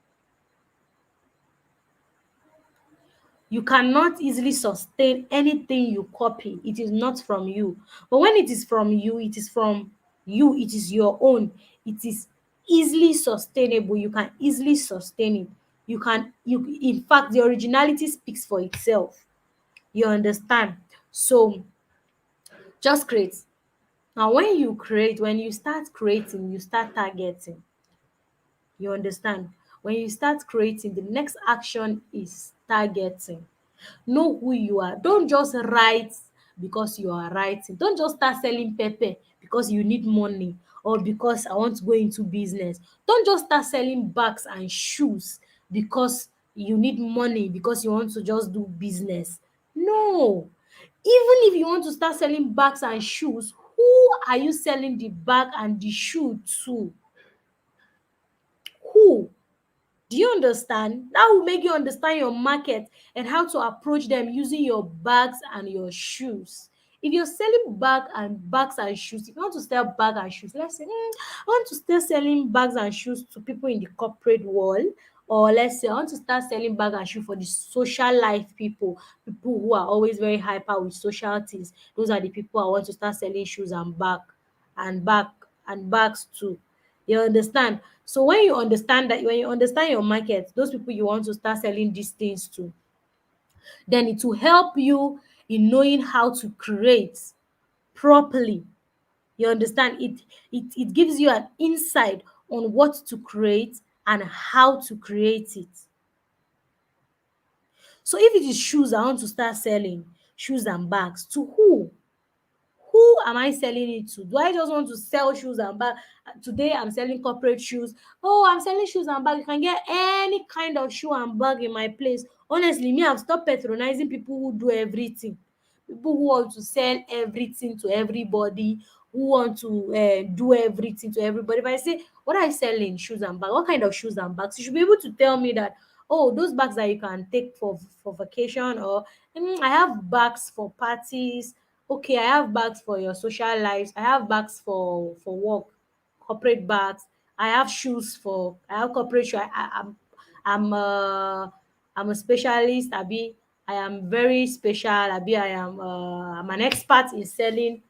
You cannot easily sustain anything you copy. It is not from you. But when it is from you, it is from you, it is your own. It is easily sustainable. You can easily sustain it. You in fact, the originality speaks for itself. You understand? So just create. Now, when you start creating, you start targeting. You understand? When you start creating, the next action is targeting. Know who you are. Don't just write because you are writing. Don't just start selling pepper because you need money, or because I want to go into business. Don't just start selling bags and shoes because you need money, because you want to just do business. No. Even if you want to start selling bags and shoes, who are you selling the bag and the shoe to? Who? Do you understand? That will make you understand your market and how to approach them using your bags and your shoes. If you're selling bags and shoes, if you want to sell bag and shoes, let's say, I want to start selling bags and shoes to people in the corporate world, or let's say I want to start selling bag and shoe for the social life people who are always very hyper with social things. Those are the people I want to start selling shoes and bag and bags to. You understand? So when you understand that, when you understand your market, those people you want to start selling these things to, then it will help you in knowing how to create properly. You understand? It gives you an insight on what to create and how to create it. So if it is shoes, I want to start selling shoes and bags to who? Who am I selling it to? Do I just want to sell shoes and bag? Today I'm selling corporate shoes. Oh, I'm selling shoes and bag. You can get any kind of shoe and bag in my place. Honestly, me, I've stopped patronizing people who do everything. People who want to sell everything to everybody, who want to do everything to everybody. If I say, what are you selling? Shoes and bags. What kind of shoes and bags? You should be able to tell me that, oh, those bags that you can take for vacation, or I have bags for parties. Okay, I have bags for your social lives. I have bags for work, corporate bags. I have corporate shoe. I'm a I'm a specialist. Abi, I am very special. Abi, I'm an expert in selling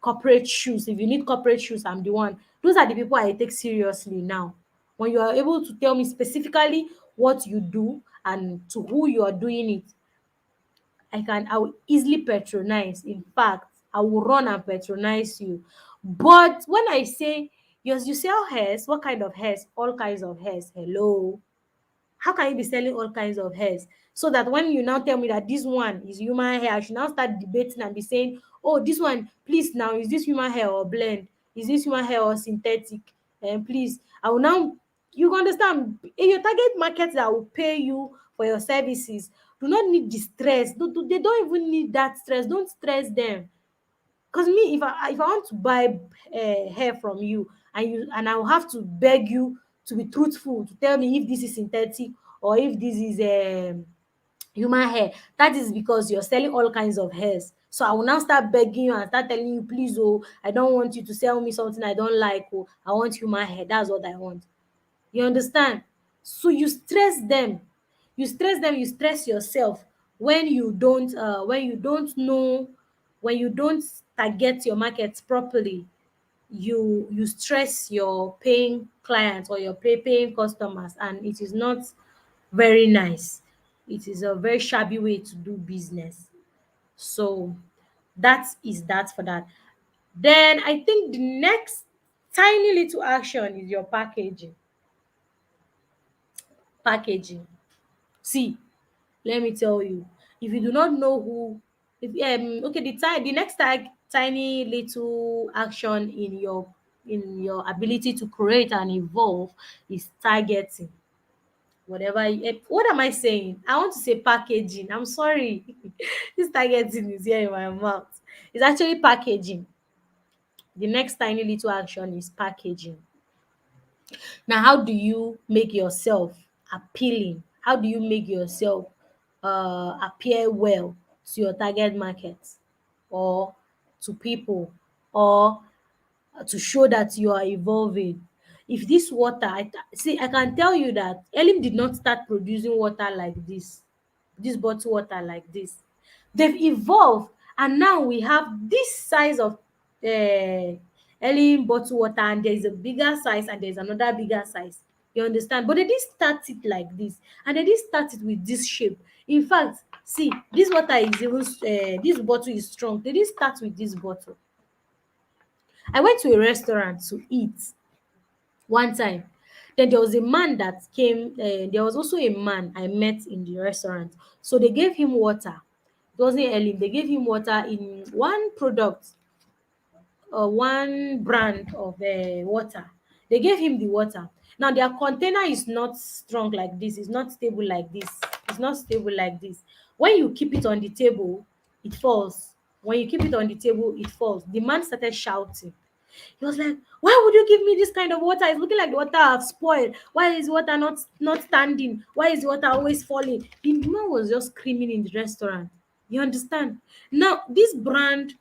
corporate shoes. If you need corporate shoes, I'm the one. Those are the people I take seriously now. When you are able to tell me specifically what you do and to who you are doing it, I will easily patronize. In fact, I will run and patronize you. But when I say, yes, you sell hairs, what kind of hairs? All kinds of hairs. Hello. How can you be selling all kinds of hairs? So that when you now tell me that this one is human hair, I should now start debating and be saying, oh, this one, please now, is this human hair or blend? Is this human hair or synthetic? And please, I will now, you understand, in your target market that will pay you for your services, do not need the stress. They don't even need that stress. Don't stress them. Because me, if I want to buy hair from you, and I will have to beg you to be truthful, to tell me if this is synthetic or if this is human hair, that is because you're selling all kinds of hairs. So I will now start begging you and start telling you, please, oh, I don't want you to sell me something I don't like. Oh, I want human hair. That's what I want. You understand? So you stress them. You stress yourself when you don't know, when you don't target your market properly. You stress your paying clients or your paying customers, and it is not very nice. It is a very shabby way to do business. So that is that for that. Then I think the next tiny little action is your packaging. See, let me tell you, if you do not know who, if okay, the next tiny little action in your ability to create and evolve is targeting. What am I saying? I want to say packaging. I'm sorry. This targeting is here in my mouth. It's actually packaging. The next tiny little action is packaging. Now, how do you make yourself appealing? How do you make yourself appear well to your target market, or to people, or to show that you are evolving? If this water, see, I can tell you that Elim did not start producing water like this bottled water like this. They've evolved, and now we have this size of Elim bottled water, and there's a bigger size and there's another bigger size. You understand? But they didn't start it like this, and they didn't start it with this shape. In fact, see, this water is even this bottle is strong. They didn't start with this bottle. I went to a restaurant to eat one time. Then there was a man that came. There was also a man I met in the restaurant. So they gave him water. It wasn't Elim. They gave him water in one product, one brand of water. They gave him the water. Now their container is not strong like this. It's not stable like this. It's not stable like this. When you keep it on the table, it falls. When you keep it on the table, it falls. The man started shouting. He was like, why would you give me this kind of water? It's looking like the water have spoiled. Why is water not standing? Why is the water always falling? The man was just screaming in the restaurant. You understand? Now, this brand,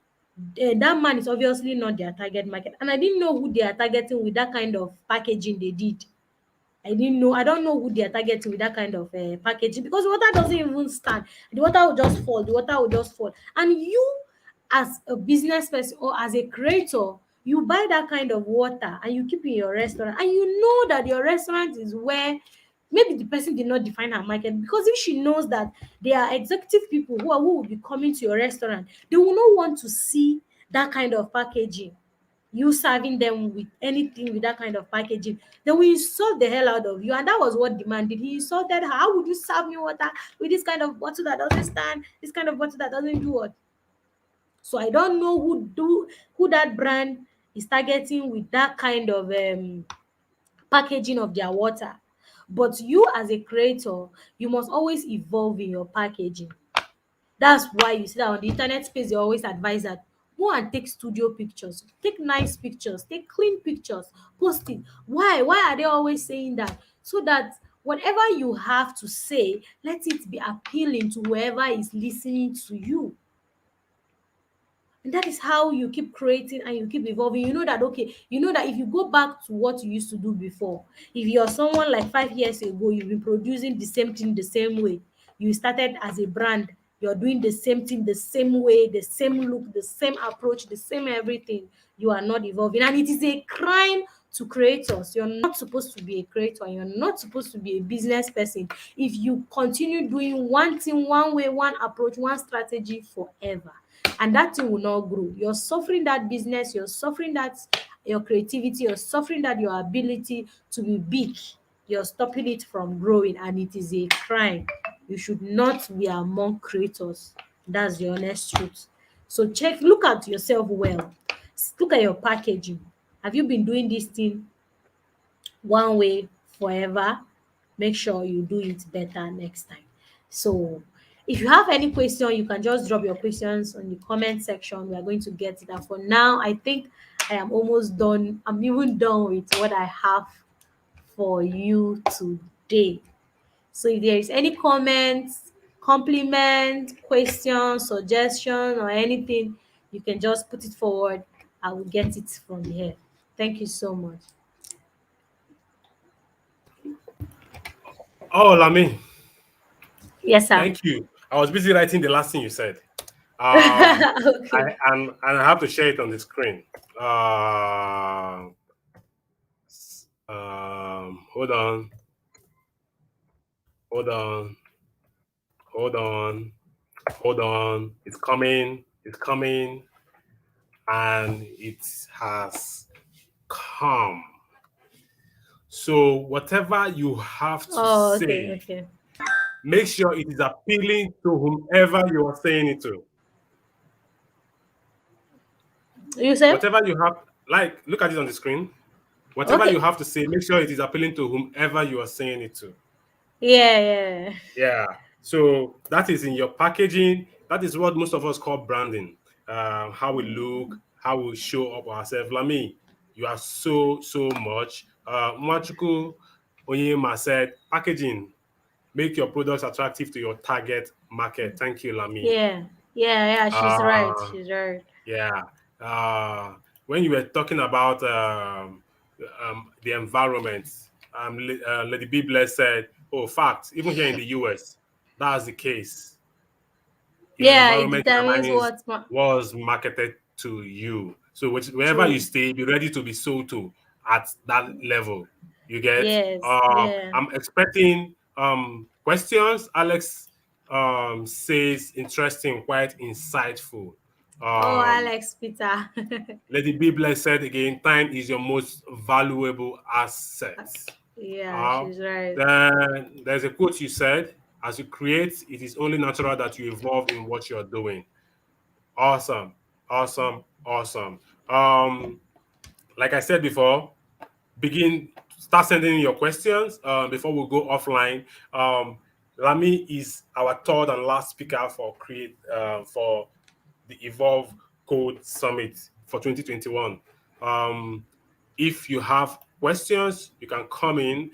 that man is obviously not their target market. And I didn't know who they are targeting with that kind of packaging they did. I don't know who they are targeting with that kind of packaging, because the water doesn't even stand. The water will just fall. The water will just fall. And you, as a business person or as a creator, you buy that kind of water and you keep in your restaurant, and you know that your restaurant is where maybe the person did not define her market, because if she knows that there are executive people who will be coming to your restaurant, they will not want to see that kind of packaging, you serving them with anything with that kind of packaging. Then we insult the hell out of you. And that was what demanded. He insulted her. How would you serve me water with this kind of bottle that doesn't stand, this kind of bottle that doesn't do what? So I don't know who that brand is targeting with that kind of packaging of their water. But you, as a creator, you must always evolve in your packaging. That's why you see that on the internet space, they always advise that go and take studio pictures, take nice pictures, take clean pictures, post it. Why? Why are they always saying that? So that whatever you have to say, let it be appealing to whoever is listening to you. And that is how you keep creating and you keep evolving. You know that, okay, you know that if you go back to what you used to do before, if you're someone like 5 years ago, you've been producing the same thing the same way. You started as a brand, you're doing the same thing the same way, the same look, the same approach, the same everything. You are not evolving. And it is a crime to creators. You're not supposed to be a creator. You're not supposed to be a business person if you continue doing one thing, one way, one approach, one strategy forever, and that thing will not grow. You're suffering that business, you're suffering that your creativity, you're suffering that your ability to be big. You're stopping it from growing, and it is a crime. You should not be among creators. That's the honest truth. So look at yourself well. Look at your packaging. Have you been doing this thing one way forever? Make sure you do it better next time. So If you have any question, you can just drop your questions on the comment section. We are going to get it. And for now, I think I am almost done. I'm even done with what I have for you today. So if there is any comments, compliment, question, suggestion, or anything, you can just put it forward. I will get it from here. Thank you so much. Oh, Lami, Yes, sir. thank you. I was busy writing the last thing you said. Okay. And I have to share it on the screen. Hold on, hold on, hold on, hold on. It's coming. It's coming, and it has come. So whatever you have to Oh, okay, say, okay. make sure it is appealing to whomever you are saying it to. You said? Whatever you have, like, look at it on the screen. Whatever you Okay. have to say, make sure it is appealing to whomever you are saying it to. Yeah, yeah. Yeah. So that is in your packaging. That is what most of us call branding. How we look, how we show up ourselves. Lami, you are so much. Mwachuku Onyema said, packaging, make your products attractive to your target market. Thank you, Lami. Yeah. Yeah, yeah, she's right. Uh, She's right. yeah. When you were talking about the environment, Lady B. Bless said, oh, fact, even here in the US, that's the case. Your Yeah, it environment determines determines what what's marketed to you. So wherever you true. stay, be ready to be sold to at that level. You get? Yes, yeah. I'm expecting questions. Alex says interesting, quite insightful. Oh, Um, Alex Peter. Lady B. Bless said again, time is your most valuable asset. Yeah, Uh, she's right. then there's a quote you said, as you create, it is only natural that you evolve in what you're doing. Awesome, awesome, awesome. Like I said before, start sending in your questions before we go offline. Lami is our third and last speaker for the Evolve Code Summit for 2021. If you have questions, you can come in.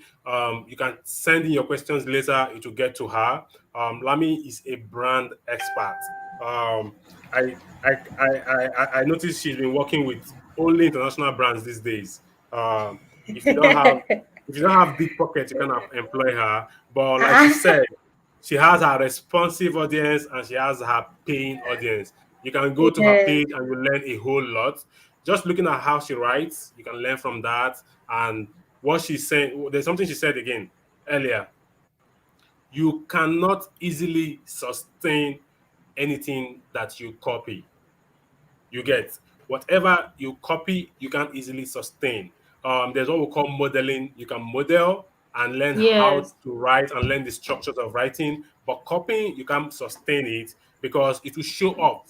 You can send in your questions later. It will get to her. Lami is a brand expert. Um, I noticed she's been working with only international brands these days. Um, if you don't have if you don't have deep pockets, you cannot employ her. But like she said, she has her responsive audience and she has her paying audience. You can go to her Yeah. page and you learn a whole lot. Just looking at how she writes, you can learn from that. And what she's saying, there's something she said again earlier. You cannot easily sustain anything that you copy. You get whatever you copy, you can easily sustain. There's what we call modeling. You can model and learn how Yes. to write and learn the structures of writing, but copying, you can't sustain it because it will show up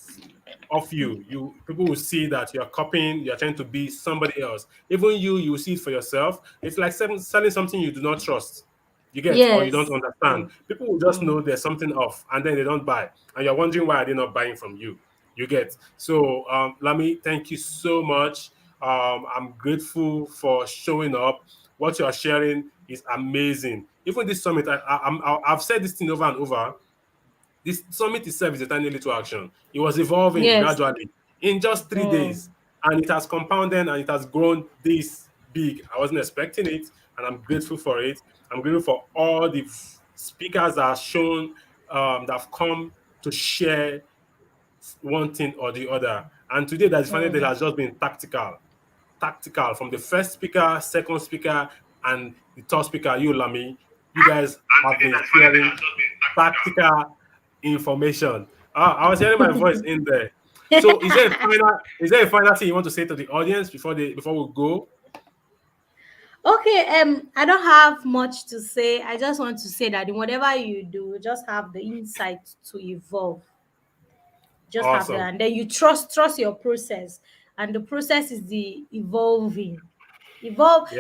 of you. People will see that you're copying, you're trying to be somebody else. Even you will see it for yourself. It's like selling something you do not trust. You get or you don't Yes. understand. Mm. People will just know there's something off and then they don't buy. And you're wondering why are they not buying from you. You get so Lami, thank you so much. I'm grateful for showing up. What you are sharing is amazing. Even this summit, I've said this thing over and over. This summit itself is a tiny little action. It was evolving Yes. gradually in just 3 days, Mm. and it has compounded and it has grown this big. I wasn't expecting it, and I'm grateful for it. I'm grateful for all the speakers that have shown that have come to share one thing or the other. And today, that final day Mm. has just been tactical from the first speaker, second speaker, and the third speaker, you Lami. You guys have been sharing practical information. I was hearing my voice in there. So is there a final thing you want to say to the audience before we go? Okay, I don't have much to say. I just want to say that in whatever you do, just have the insight to evolve. Just have that, Awesome. and then you trust your process, and the process is the evolving. Yeah.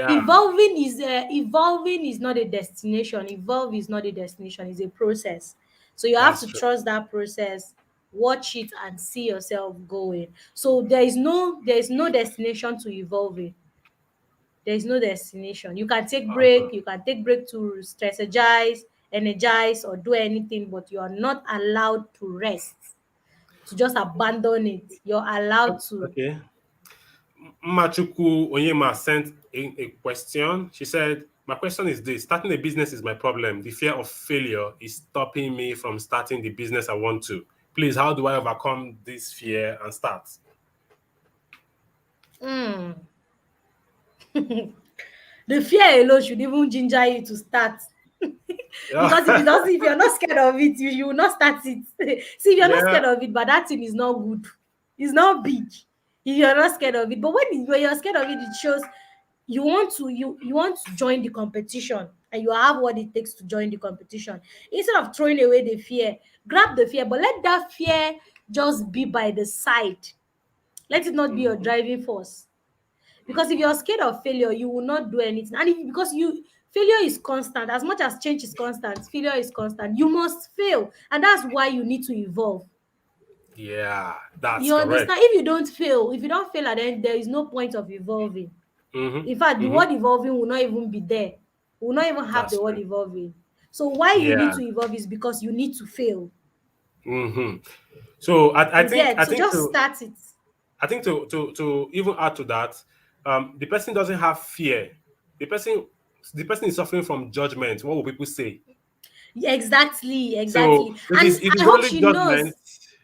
Evolving is not a destination. Evolve is not a destination. It's a process. So you have That's to true. trust that process, watch it, and see yourself going. So there is no destination to evolving. There is no destination. You can take break, Awesome. you can take break to strategize, energize, or do anything, but you are not allowed to rest, to just abandon it. You're allowed to. Okay. Machuku Onyema sent a question. She said, my question is this: starting a business is my problem. The fear of failure is stopping me from starting the business I want to. Please, how do I overcome this fear and start? Mm. The fear alone should even ginger you to start. Because if you're not scared of it, you will not start it. See, if you're not Yeah. scared of it, but that thing is not good. It's not big. If you're not scared of it, but when you're scared of it, it shows you want to join the competition, and you have what it takes to join the competition. Instead of throwing away the fear, grab the fear, but let that fear just be by the side. Let it not be your Mhm. driving force. Because if you're scared of failure, you will not do anything. And because failure is constant, as much as change is constant, failure is constant. You must fail, and that's why you need to evolve. Yeah, that's You correct. understand? If you don't fail at the end, there is no point of evolving. Mm-hmm. In fact, the Mm-hmm. word evolving will not even be there. Will not even have That's the word true. evolving. So why you need Yeah. to evolve is because you need to fail. Mm-hmm. So I You think get, so just start it. to even add to that, the person doesn't have fear. The person the person is suffering from judgment. What will people say? Exactly, So exactly. if And it's I hope only she knows. judgment,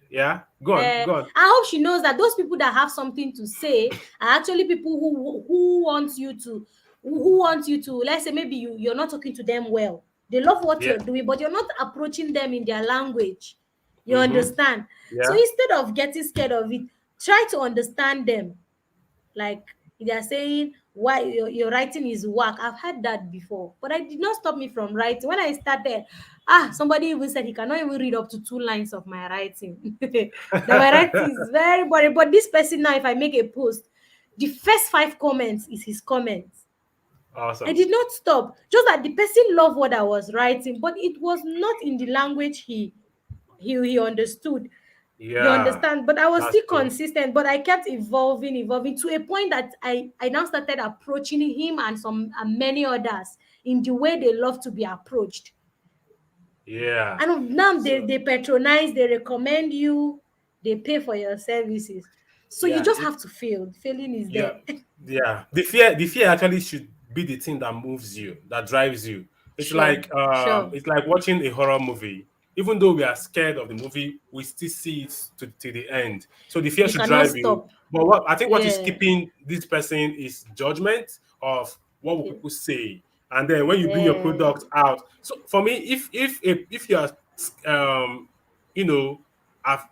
yeah, go on, uh, go on. I hope she knows that those people that have something to say are actually people who want you to, who want you to, let's say maybe you're not talking to them well. They love what Yeah. you're doing, but you're not approaching them in their language. You Mm-hmm. understand? So Yeah. instead of getting scared of it, try to understand them. Like they are saying why your writing is whack. I've heard that before, but I did not stop me from writing. When I started, somebody even said he cannot even read up to 2 lines of my writing. That my writing is very boring. But this person now, if I make a post, the first 5 comments is his comments. I Awesome. did not stop, just that the person loved what I was writing, but it was not in the language he understood. You Yeah, understand? But I was that's still true. consistent, but I kept evolving to a point that I now started approaching him and some and many others in the way they love to be approached. Yeah. And now So they patronize, they recommend you, they pay for your services. So you yeah, just have to fail. Failing is yeah, there. yeah. The fear actually should be the thing that moves you, that drives you. Sure, sure. It's like watching a horror movie. Even though we are scared of the movie, we still see it to the end. So the fear You should cannot drive you. stop. But what is Yeah. keeping this person is judgment of what will Yeah. people say. And then when you bring your Yeah. product out. So for me, if you are um you know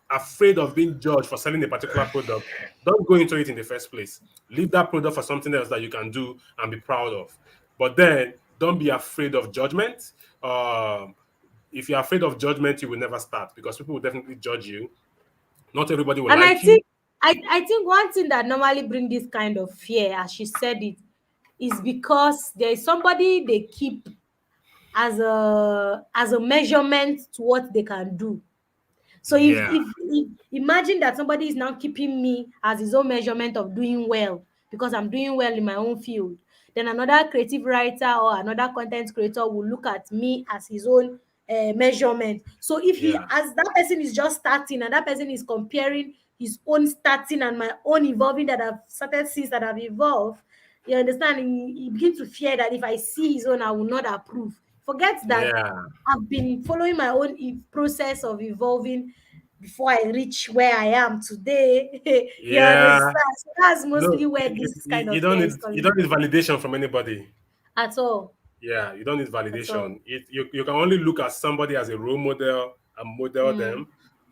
afraid of being judged for selling a particular product, don't go into it in the first place. Leave that product for something else that you can do and be proud of. But then don't be afraid of judgment. Um, if you're afraid of judgment, you will never start because people will definitely judge you. Not everybody will And I like you. think I think one thing that normally bring this kind of fear, as she said it, is because there is somebody they keep as a measurement to what they can do. So Yeah, if imagine that somebody is now keeping me as his own measurement of doing well because I'm doing well in my own field, then another creative writer or another content creator will look at me as his own measurement. So if he, yeah, as that person is just starting and that person is comparing his own starting and my own evolving that I've started since that I've evolved, you understand? He begins to fear that if I see his own, I will not approve. Forget that yeah, I've been following my own process of evolving before I reach where I am today. You yeah. understand? So that's No, mostly where this kind you of don't fear need is you coming don't need validation from anybody. at all. Yeah, you don't need At all. validation. You can only look at somebody as a role model and model Mm, them,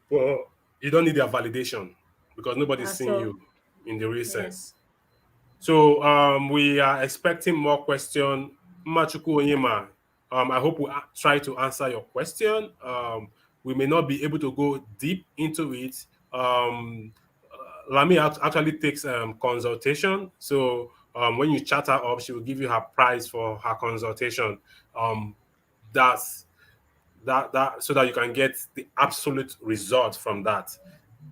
but you don't need their validation because nobody's at seeing all. you in the real Yeah. sense. So we are expecting more question. Machuku Onyema, I hope we try to answer your question. We may not be able to go deep into it. Lami actually takes consultation. So when you chat her up, she will give you her price for her consultation. Um, that's that so that you can get the absolute result from that.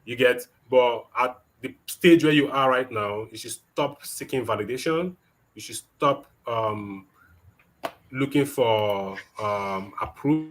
You get, but at the stage where you are right now, you should stop seeking validation. You should stop looking for approval.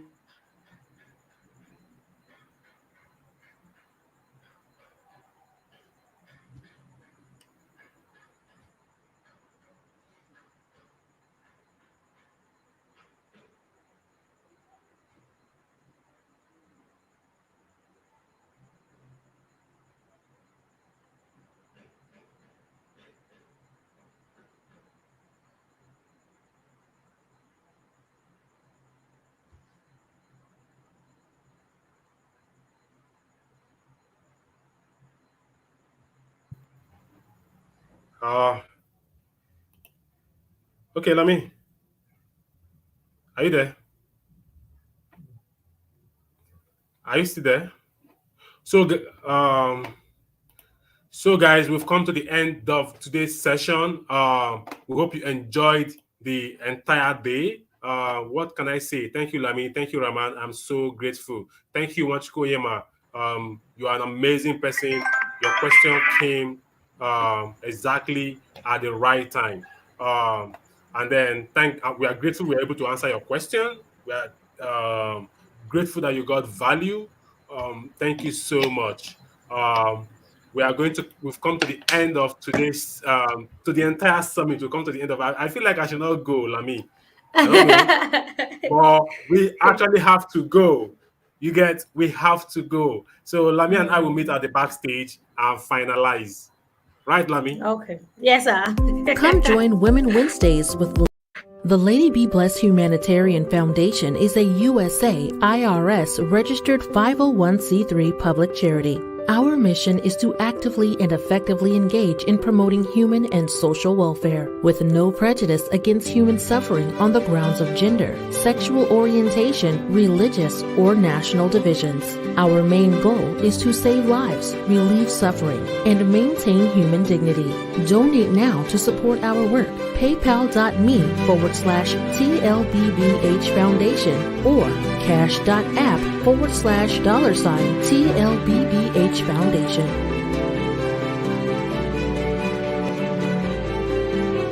Uh, okay, Lami, are you there? Are you still there? So, so guys, we've come to the end of today's session. We hope you enjoyed the entire day. What can I say? Thank you, Lami. Thank you, Raman. I'm so grateful. Thank you, Wachiko Yema. You are an amazing person. Your question came exactly at the right time. And then we are grateful we were able to answer your question. We are grateful that you got value. Thank you so much. We've come to the end of today's to the entire summit. We've come to the end of I feel like I should not go, Lami. I don't know. But we actually have to go. You get, we have to go. So Lami and I will meet at the backstage and finalize. Right, Lami? Okay. Yes, sir. Come join Women Wednesdays with the Lady Be Blessed Humanitarian Foundation is a USA IRS registered 501c3 public charity. Our mission is to actively and effectively engage in promoting human and social welfare with no prejudice against human suffering on the grounds of gender, sexual orientation, religious, or national divisions. Our main goal is to save lives, relieve suffering, and maintain human dignity. Donate now to support our work. PayPal.me/TLBBH Foundation or Cash.app /$TLBBH Foundation.